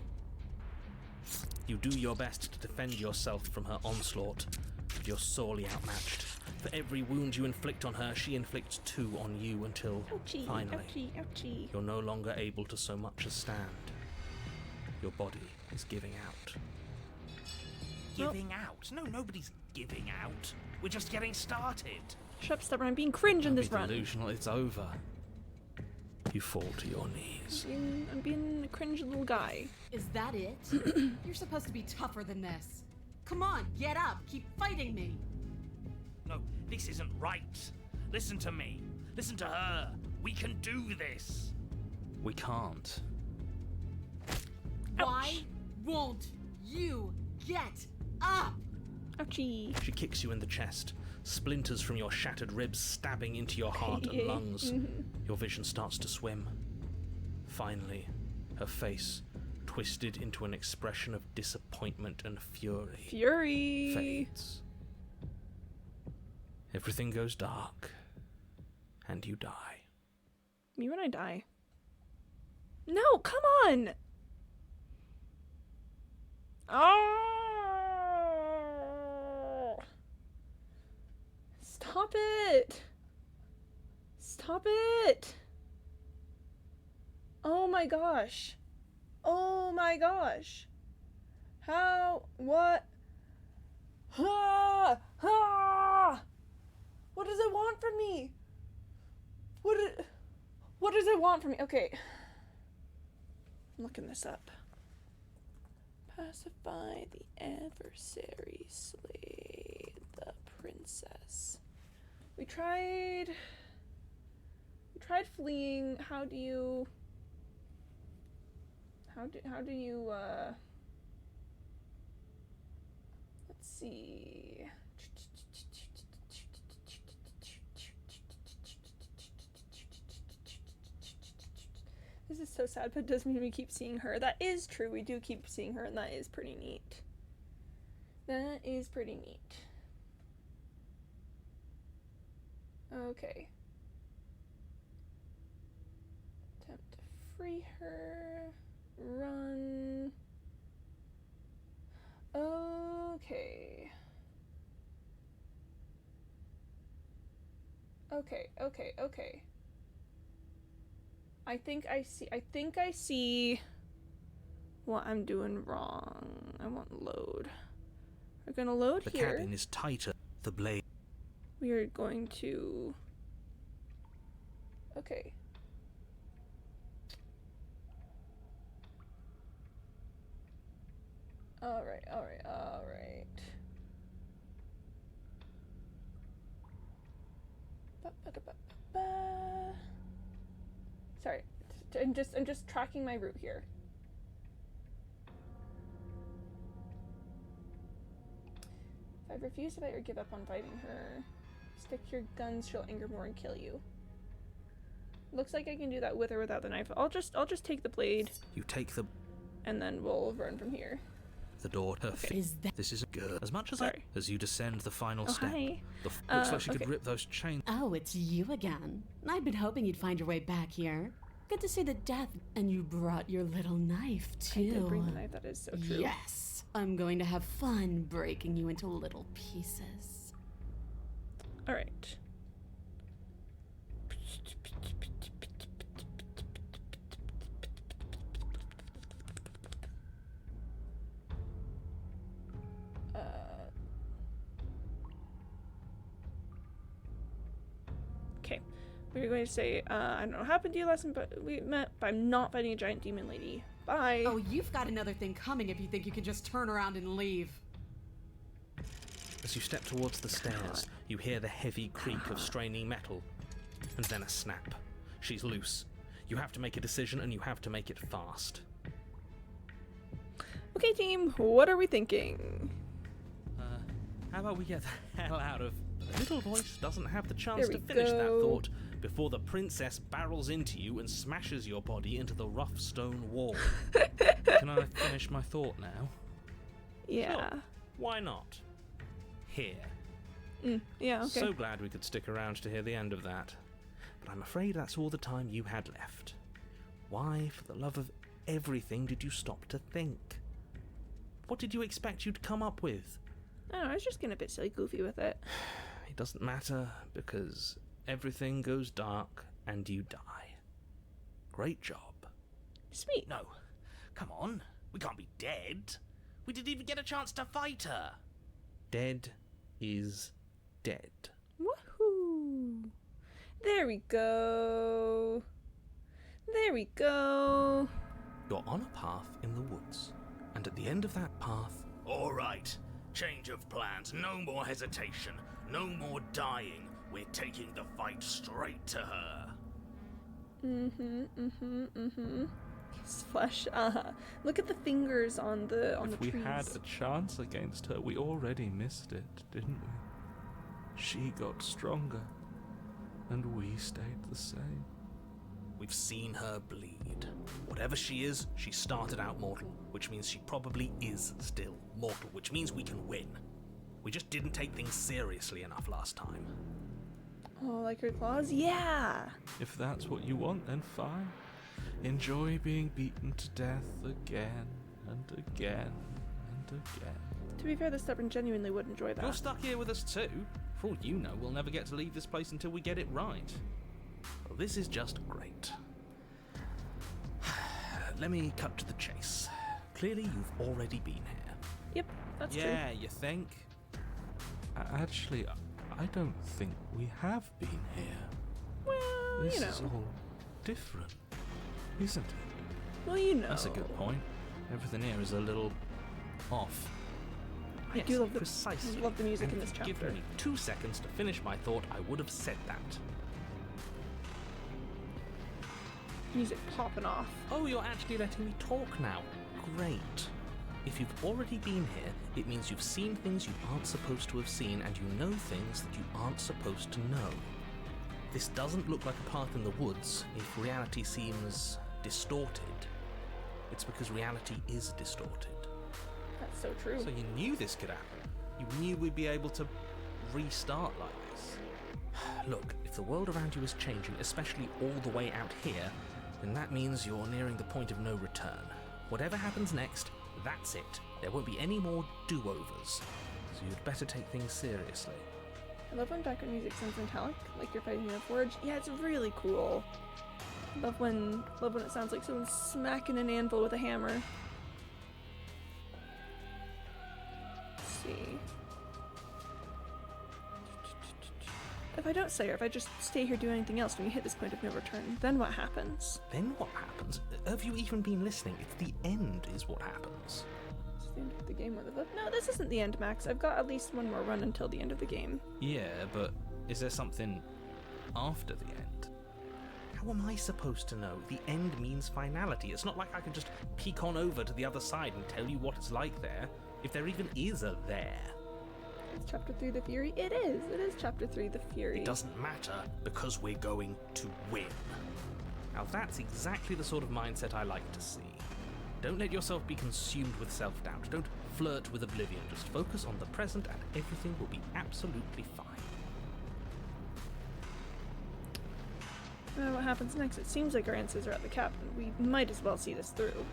You do your best to defend yourself from her onslaught, but you're sorely outmatched. For every wound you inflict on her, she inflicts 2 on you until, Ouchie, finally, ouchie, ouchie. you're no longer able to so much as stand. Your body is giving out. Giving out? No, nobody's giving out. We're just getting started. Shut up, Stubborn. I'm being cringe in Don't this be run. delusional, it's over. You fall to your knees. I'm being a cringe little guy. Is that it? You're supposed to be tougher than this. Come on, get up. Keep fighting me. No, this isn't right. Listen to me. Listen to her. We can do this. We can't. Why won't you get up? Ouchie. She kicks you in the chest, splinters from your shattered ribs stabbing into your heart and lungs. Your vision starts to swim. Finally, her face, twisted into an expression of disappointment and fury, Fury. fades. Everything goes dark, and you die. Me when I die. No, come on! Oh! Stop it! Stop it! Oh my gosh. Oh my gosh. How? What? Ah! Ah! What does it want from me? What does it want from me? Okay. I'm looking this up. Pacify the adversary, slay the princess. We tried fleeing. How do you let's see. This is so sad, but it does mean we keep seeing her. That is true, we do keep seeing her, and that is pretty neat. That is pretty neat. Okay. Attempt to free her. Run. Okay. Okay. I think I see what I'm doing wrong. I want load. We're gonna load The here. cabin is tighter. The blade. We are going to... Okay. Alright. Sorry, I'm just tracking my route here. If I refuse to fight or give up on fighting her, stick your guns, she'll anger more and kill you. Looks like I can do that with or without the knife. I'll just take the blade. You take the And then we'll run from here. door. Her Okay. Is that? This is good. As much as Sorry. as you descend the final Oh, step. hi. Looks like she could okay. rip those chains. Oh, it's you again. I'd been hoping you'd find your way back here. Good to see the death, and you brought your little knife too. I did bring the knife, that is so true. Yes, I'm going to have fun breaking you into little pieces. Alright. Okay. We were going to say, I don't know what happened to you last time, but we met, but I'm not fighting a giant demon lady. Bye. Oh, you've got another thing coming if you think you can just turn around and leave. As you step towards the stairs, you hear the heavy creak of straining metal, and then a snap. She's loose. You have to make a decision, and you have to make it fast. Okay, team, what are we thinking? How about we get the hell out of... The little voice doesn't have the chance There to we finish that go. thought before the princess barrels into you and smashes your body into the rough stone wall. Can I finish my thought now? Yeah. Sure. Why not? Here. Yeah, okay. So glad we could stick around to hear the end of that. But I'm afraid that's all the time you had left. Why, for the love of everything, did you stop to think? What did you expect you'd come up with? I don't know, I was just getting a bit silly goofy with it. It doesn't matter, because everything goes dark and you die. Great job. Sweet. No, come on. We can't be dead. We didn't even get a chance to fight her. Dead is dead. Woohoo! There we go. There we go. You're on a path in the woods, and at the end of that path, All right. Change of plans. No more hesitation. No more dying. We're taking the fight straight to her. Splash. Look at the fingers on the If we trees. had a chance against her, we already missed it, didn't we? She got stronger, and we stayed the same. we've seen her bleed. Whatever she is, she started out mortal, which means she probably is still mortal, which means we can win. We just didn't take things seriously enough last time. Oh, like her claws? Yeah! If that's what you want, then fine. Enjoy being beaten to death again and again and again. To be fair, the stubborn genuinely would enjoy that. You're stuck here with us too. For all you know, we'll never get to leave this place until we get it right. Well, this is just great. Let me cut to the chase. Clearly, you've already been here. Yep, that's true. Yeah, you think? Actually, I don't think we have been here. Well, This you know. is all different, isn't it? Well, you know. That's a good point. Everything here is a little off. I Yes, do love the precisely. I love the music And in this if you'd chapter. given me 2 seconds to finish my thought, I would have said that. Music popping off. Oh, you're actually letting me talk now. Great. If you've already been here, it means you've seen things you aren't supposed to have seen, and you know things that you aren't supposed to know. This doesn't look like a path in the woods if reality seems distorted. It's because reality is distorted. That's so true. So you knew this could happen. You knew we'd be able to restart like this. Look, if the world around you is changing, especially all the way out here, then that means you're nearing the point of no return. Whatever happens next, that's it. There won't be any more do-overs. So you'd better take things seriously. I love when background music sounds metallic, like you're fighting in a forge. Yeah, it's really cool. Love when it sounds like someone's smacking an anvil with a hammer. Let's see. If I don't say, or if I just stay here doing anything else when we hit this point of no return, then what happens? Then what happens? Have you even been listening? It's the end is what happens. It's the end of the game. No, this isn't the end, Max. I've got at least one more run until the end of the game. Yeah, but is there something after the end? How am I supposed to know? The end means finality. It's not like I can just peek on over to the other side and tell you what it's like there, if there even is a there. It's Chapter 3, The Fury? It is. It is Chapter 3, The Fury. It doesn't matter because we're going to win. Now that's exactly the sort of mindset I like to see. Don't let yourself be consumed with self-doubt. Don't flirt with oblivion. Just focus on the present and everything will be absolutely fine. What happens next? It seems like our answers are at the cabin. We might as well see this through.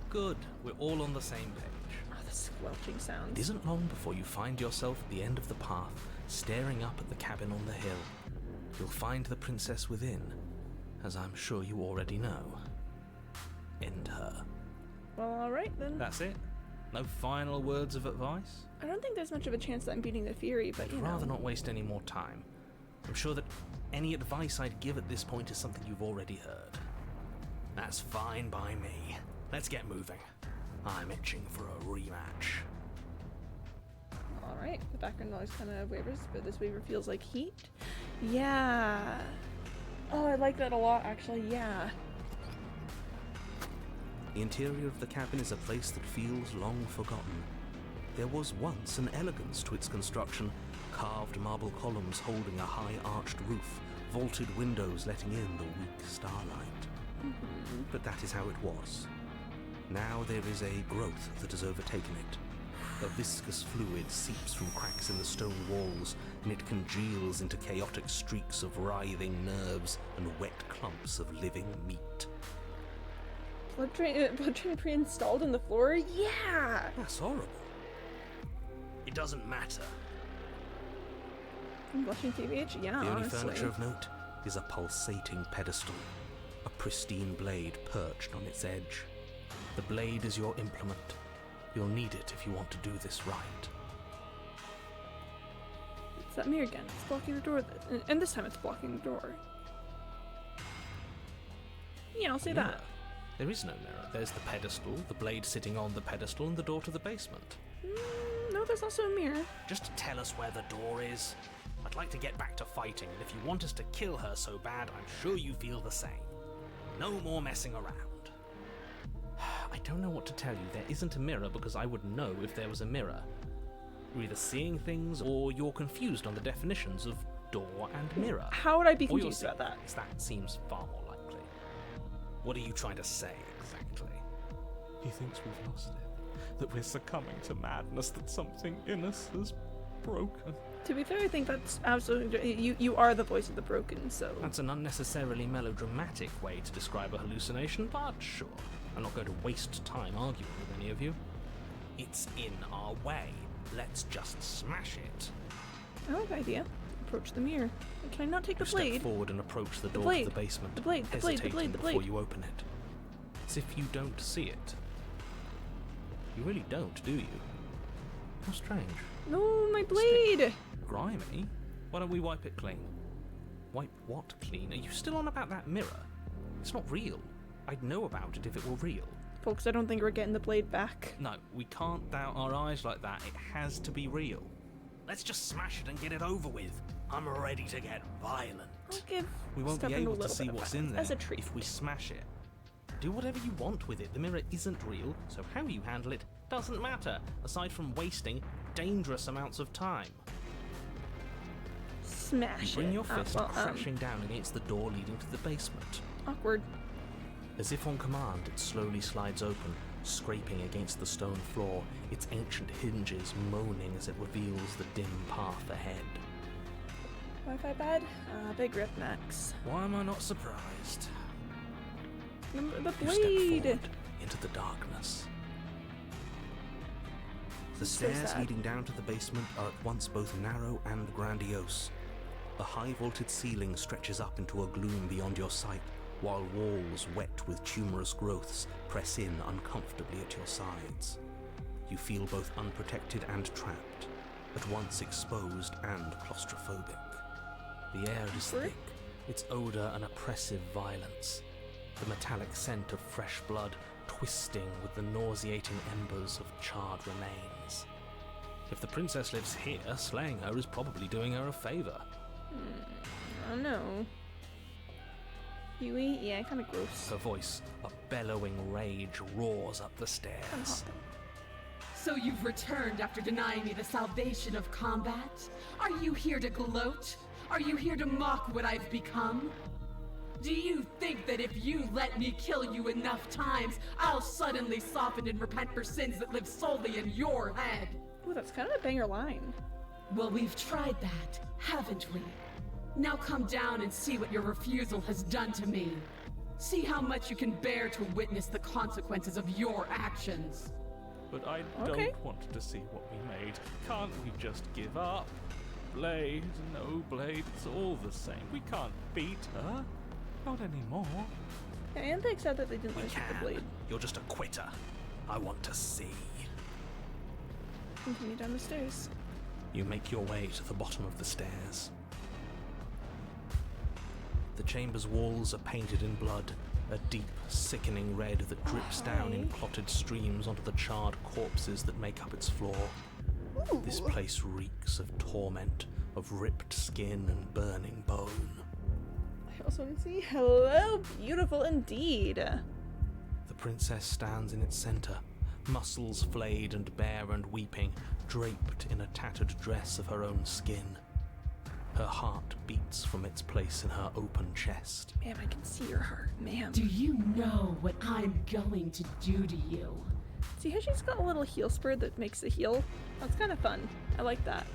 Good. We're all on the same page. Oh, the squelching sounds. It isn't long before you find yourself at the end of the path, staring up at the cabin on the hill. You'll find the princess within, as I'm sure you already know. End her. Well, alright then. That's it? No final words of advice? I don't think there's much of a chance that I'm beating the Fury, but I'd you know. rather not waste any more time. I'm sure that any advice I'd give at this point is something you've already heard. That's fine by me. Let's get moving. I'm itching for a rematch. Alright, the background noise kind of wavers, but this waver feels like heat. Yeah. Oh, I like that a lot, actually, yeah. The interior of the cabin is a place that feels long forgotten. There was once an elegance to its construction, carved marble columns holding a high arched roof, vaulted windows letting in the weak starlight. But that is how it was. Now there is a growth that has overtaken it. A viscous fluid seeps from cracks in the stone walls, and it congeals into chaotic streaks of writhing nerves and wet clumps of living meat. Blood drain pre-installed in the floor? Yeah! That's horrible. It doesn't matter. Blushing TVH? Yeah, The only honestly. furniture of note is a pulsating pedestal, a pristine blade perched on its edge. The blade is your implement. You'll need it if you want to do this right. It's that mirror again. It's blocking the door. And this time it's blocking the door. Yeah, I'll say Mirror. that. There is no mirror. There's the pedestal, the blade sitting on the pedestal, and the door to the basement. No, there's also a mirror. Just tell us where the door is. I'd like to get back to fighting, and if you want us to kill her so bad, I'm sure you feel the same. No more messing around. I don't know what to tell you. There isn't a mirror because I would know if there was a mirror. You're either seeing things or you're confused on the definitions of door and mirror. How would I be Or you're confused seeing about that? things. That seems far more likely. What are you trying to say exactly? He thinks we've lost it, that we're succumbing to madness, that something in us has broken. To be fair, I think that's absolutely... You are the voice of the broken, so... That's an unnecessarily melodramatic way to describe a hallucination, but sure. I'm not going to waste time arguing with any of you. It's in our way. Let's just smash it. I like the idea. Approach the mirror. Can I not take the You blade? step forward and approach the door blade. to the basement, The blade, the blade, the hesitating blade, the before blade. you open it. As if you don't see it. You really don't, do you? How strange. No, my blade! Grimy? Why don't we wipe it clean? Wipe what clean? Are you still on about that mirror? It's not real. I'd know about it if it were real. Folks, I don't think we're getting the blade back. No, we can't doubt our eyes like that. It has to be real. Let's just smash it and get it over with. I'm ready to get violent. I'll give We won't be Stubborn a able to little see bit of what's in violence there as a treat. if we smash it. Do whatever you want with it. The mirror isn't real, so how you handle it doesn't matter, aside from wasting dangerous amounts of time. Smash You it. bring your fist well, crashing down against the door leading to the basement. awkward. As if on command, it slowly slides open, scraping against the stone floor, its ancient hinges moaning as it reveals the dim path ahead. Wi-Fi bad? Big rip, Max. Why am I not surprised? The You step blade! forward into the darkness. The So stairs sad. leading down to the basement are at once both narrow and grandiose. A high-vaulted ceiling stretches up into a gloom beyond your sight, while walls wet with tumorous growths press in uncomfortably at your sides. You feel both unprotected and trapped, at once exposed and claustrophobic. The air is Awkward. thick, its odor an oppressive violence, the metallic scent of fresh blood twisting with the nauseating embers of charred remains. If the princess lives here, slaying her is probably doing her a favour. I don't know. Huey? Yeah, kind of gross. Her voice, a bellowing rage, roars up the Kinda stairs. hot. So you've returned after denying me the salvation of combat? Are you here to gloat? Are you here to mock what I've become? Do you think that if you let me kill you enough times, I'll suddenly soften and repent for sins that live solely in your head? Ooh, that's kind of a banger line. Well, we've tried that, haven't we? Now come down and see what your refusal has done to me. See how much you can bear to witness the consequences of your actions. But I Okay. don't want to see what we made. Can't we just give up? Blade, no blade, it's all the same. We can't beat her. Not anymore. Yeah, and they accept that they didn't We like the can. blade. You're just a quitter. I want to see. Continue down the stairs. You make your way to the bottom of the stairs. The chamber's walls are painted in blood, a deep, sickening red that drips down in Hi. clotted streams onto the charred corpses that make up its floor. This Ooh. place reeks of torment, of ripped skin and burning bone. I also want to see. Hello, beautiful indeed. The princess stands in its center, muscles flayed and bare and weeping, draped in a tattered dress of her own skin. Her heart beats from its place in her open chest. Ma'am, I can see your heart, ma'am. Do you know what I'm going to do to you? See how she's got a little heel spur that makes the heel? That's kind of fun. I like that.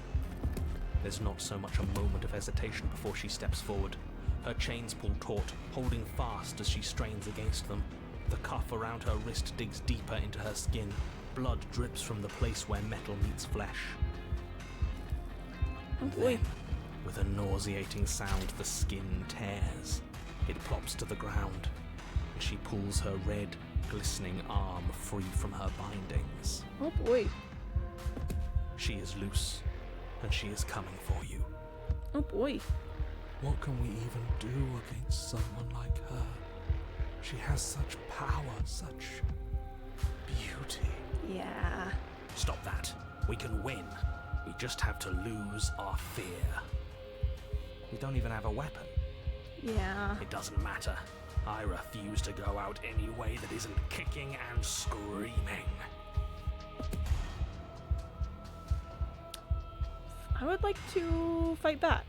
There's not so much a moment of hesitation before she steps forward. Her chains pull taut, holding fast as she strains against them. The cuff around her wrist digs deeper into her skin. Blood drips from the place where metal meets flesh. Oh boy. Then, with a nauseating sound, the skin tears. It plops to the ground, and she pulls her red, glistening arm free from her bindings. Oh boy. She is loose, and she is coming for you. Oh boy. What can we even do against someone like her? She has such power, such beauty. Yeah. Stop that. We can win. We just have to lose our fear. We don't even have a weapon. Yeah. It doesn't matter. I refuse to go out any way that isn't kicking and screaming. I would like to fight back.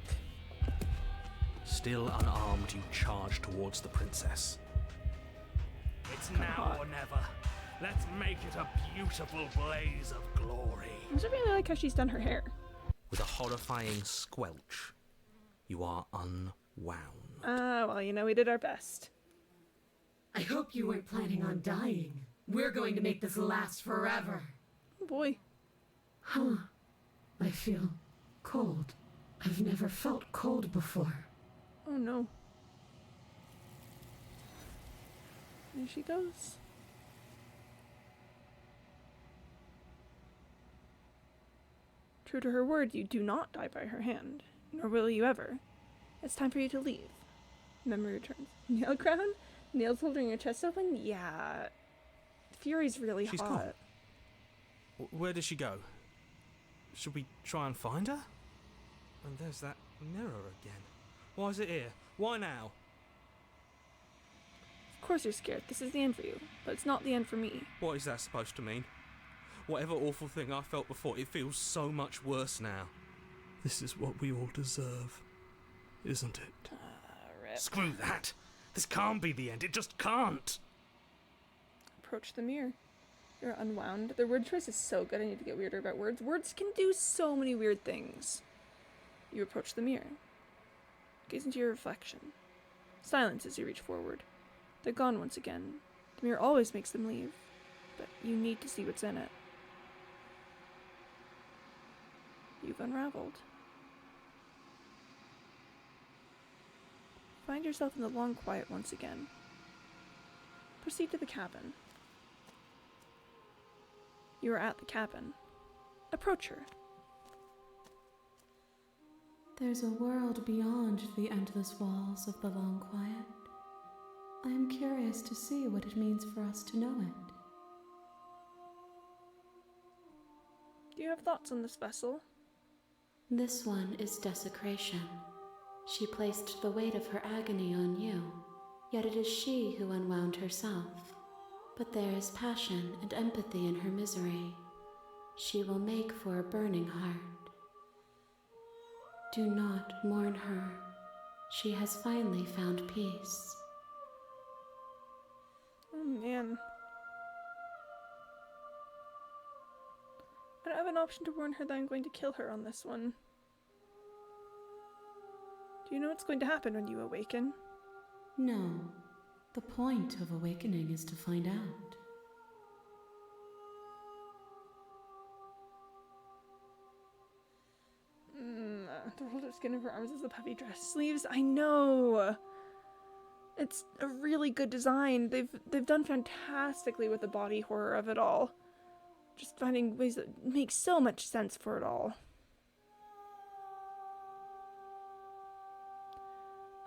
Still unarmed, you charge towards the princess. It's now hot. or never. Let's make it a beautiful blaze of glory. I also really like how she's done her hair. With a horrifying squelch, you are unwound. Well, you know, we did our best. I hope you weren't planning on dying. We're going to make this last forever. Oh boy. Huh. I feel cold. I've never felt cold before. Oh no. There she goes. True to her word, you do not die by her hand, nor will you ever. It's time for you to leave. Memory returns. Nail crown? Nails holding your chest open? Yeah. Fury's really She's hot. gone. Where did she go? Should we try and find her? And there's that mirror again. Why is it here? Why now? Of course you're scared. This is the end for you. But it's not the end for me. What is that supposed to mean? Whatever awful thing I felt before, it feels so much worse now. This is what we all deserve, isn't it? Rip. Screw that! This can't be the end. It just can't! Approach the mirror. You're unwound. The word choice is so good. I need to get weirder about words. Words can do so many weird things. You approach the mirror. Gaze into your reflection. Silence as you reach forward. They're gone once again. The mirror always makes them leave, but you need to see what's in it. You've unraveled. Find yourself in the long quiet once again. Proceed to the cabin. You are at the cabin. Approach her. There's a world beyond the endless walls of the long quiet. I am curious to see what it means for us to know it. Do you have thoughts on this vessel? This one is desecration. She placed the weight of her agony on you, yet it is she who unwound herself. But there is passion and empathy in her misery. She will make for a burning heart. Do not mourn her. She has finally found peace. Oh man. I don't have an option to warn her that I'm going to kill her on this one. Do you know what's going to happen when you awaken? No. The point of awakening is to find out. The rolled skin of her arms is the puffy dress sleeves. I know! It's a really good design. They've done fantastically with the body horror of it all. Just finding ways that make so much sense for it all.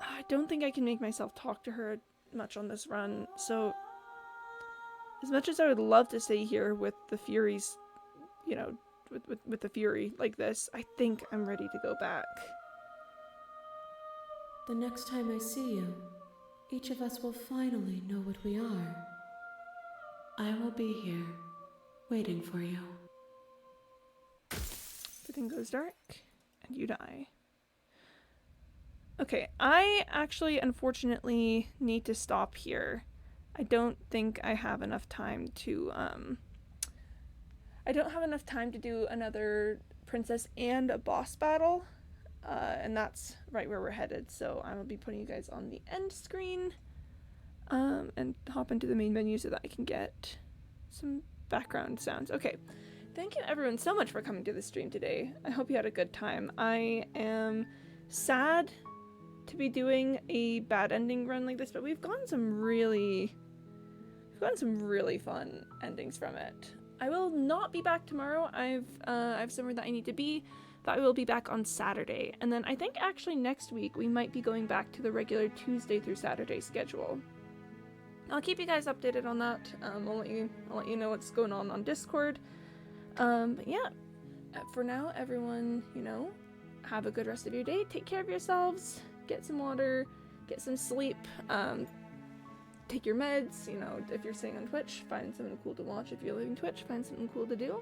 I don't think I can make myself talk to her much on this run, so as much as I would love to stay here with the Furies, you know, with the Fury like this, I think I'm ready to go back. The next time I see you, each of us will finally know what we are. I will be here, waiting for you. Everything goes dark, and you die. Okay, I actually, unfortunately, need to stop here. I don't think I have enough time to, I don't have enough time to do another princess and a boss battle, and that's right where we're headed, so I will be putting you guys on the end screen, and hop into the main menu so that I can get some background sounds. Okay, thank you everyone so much for coming to the stream today. I hope you had a good time. I am sad to be doing a bad ending run like this, but we've gotten some really fun endings from it. I will not be back tomorrow. I've somewhere that I need to be, but I will be back on Saturday. And then I think actually next week we might be going back to the regular Tuesday through Saturday schedule. I'll keep you guys updated on that. I'll let you know what's going on Discord. But yeah, for now, everyone, you know, have a good rest of your day. Take care of yourselves. Get some water. Get some sleep. Take your meds. You know, if you're staying on Twitch, find something cool to watch. If you're leaving Twitch, find something cool to do.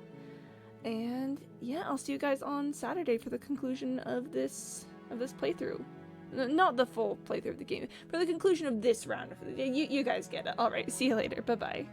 And yeah, I'll see you guys on Saturday for the conclusion of this playthrough. Not the full playthrough of the game, for the conclusion of this round. You guys get it. Alright, see you later. Bye-bye.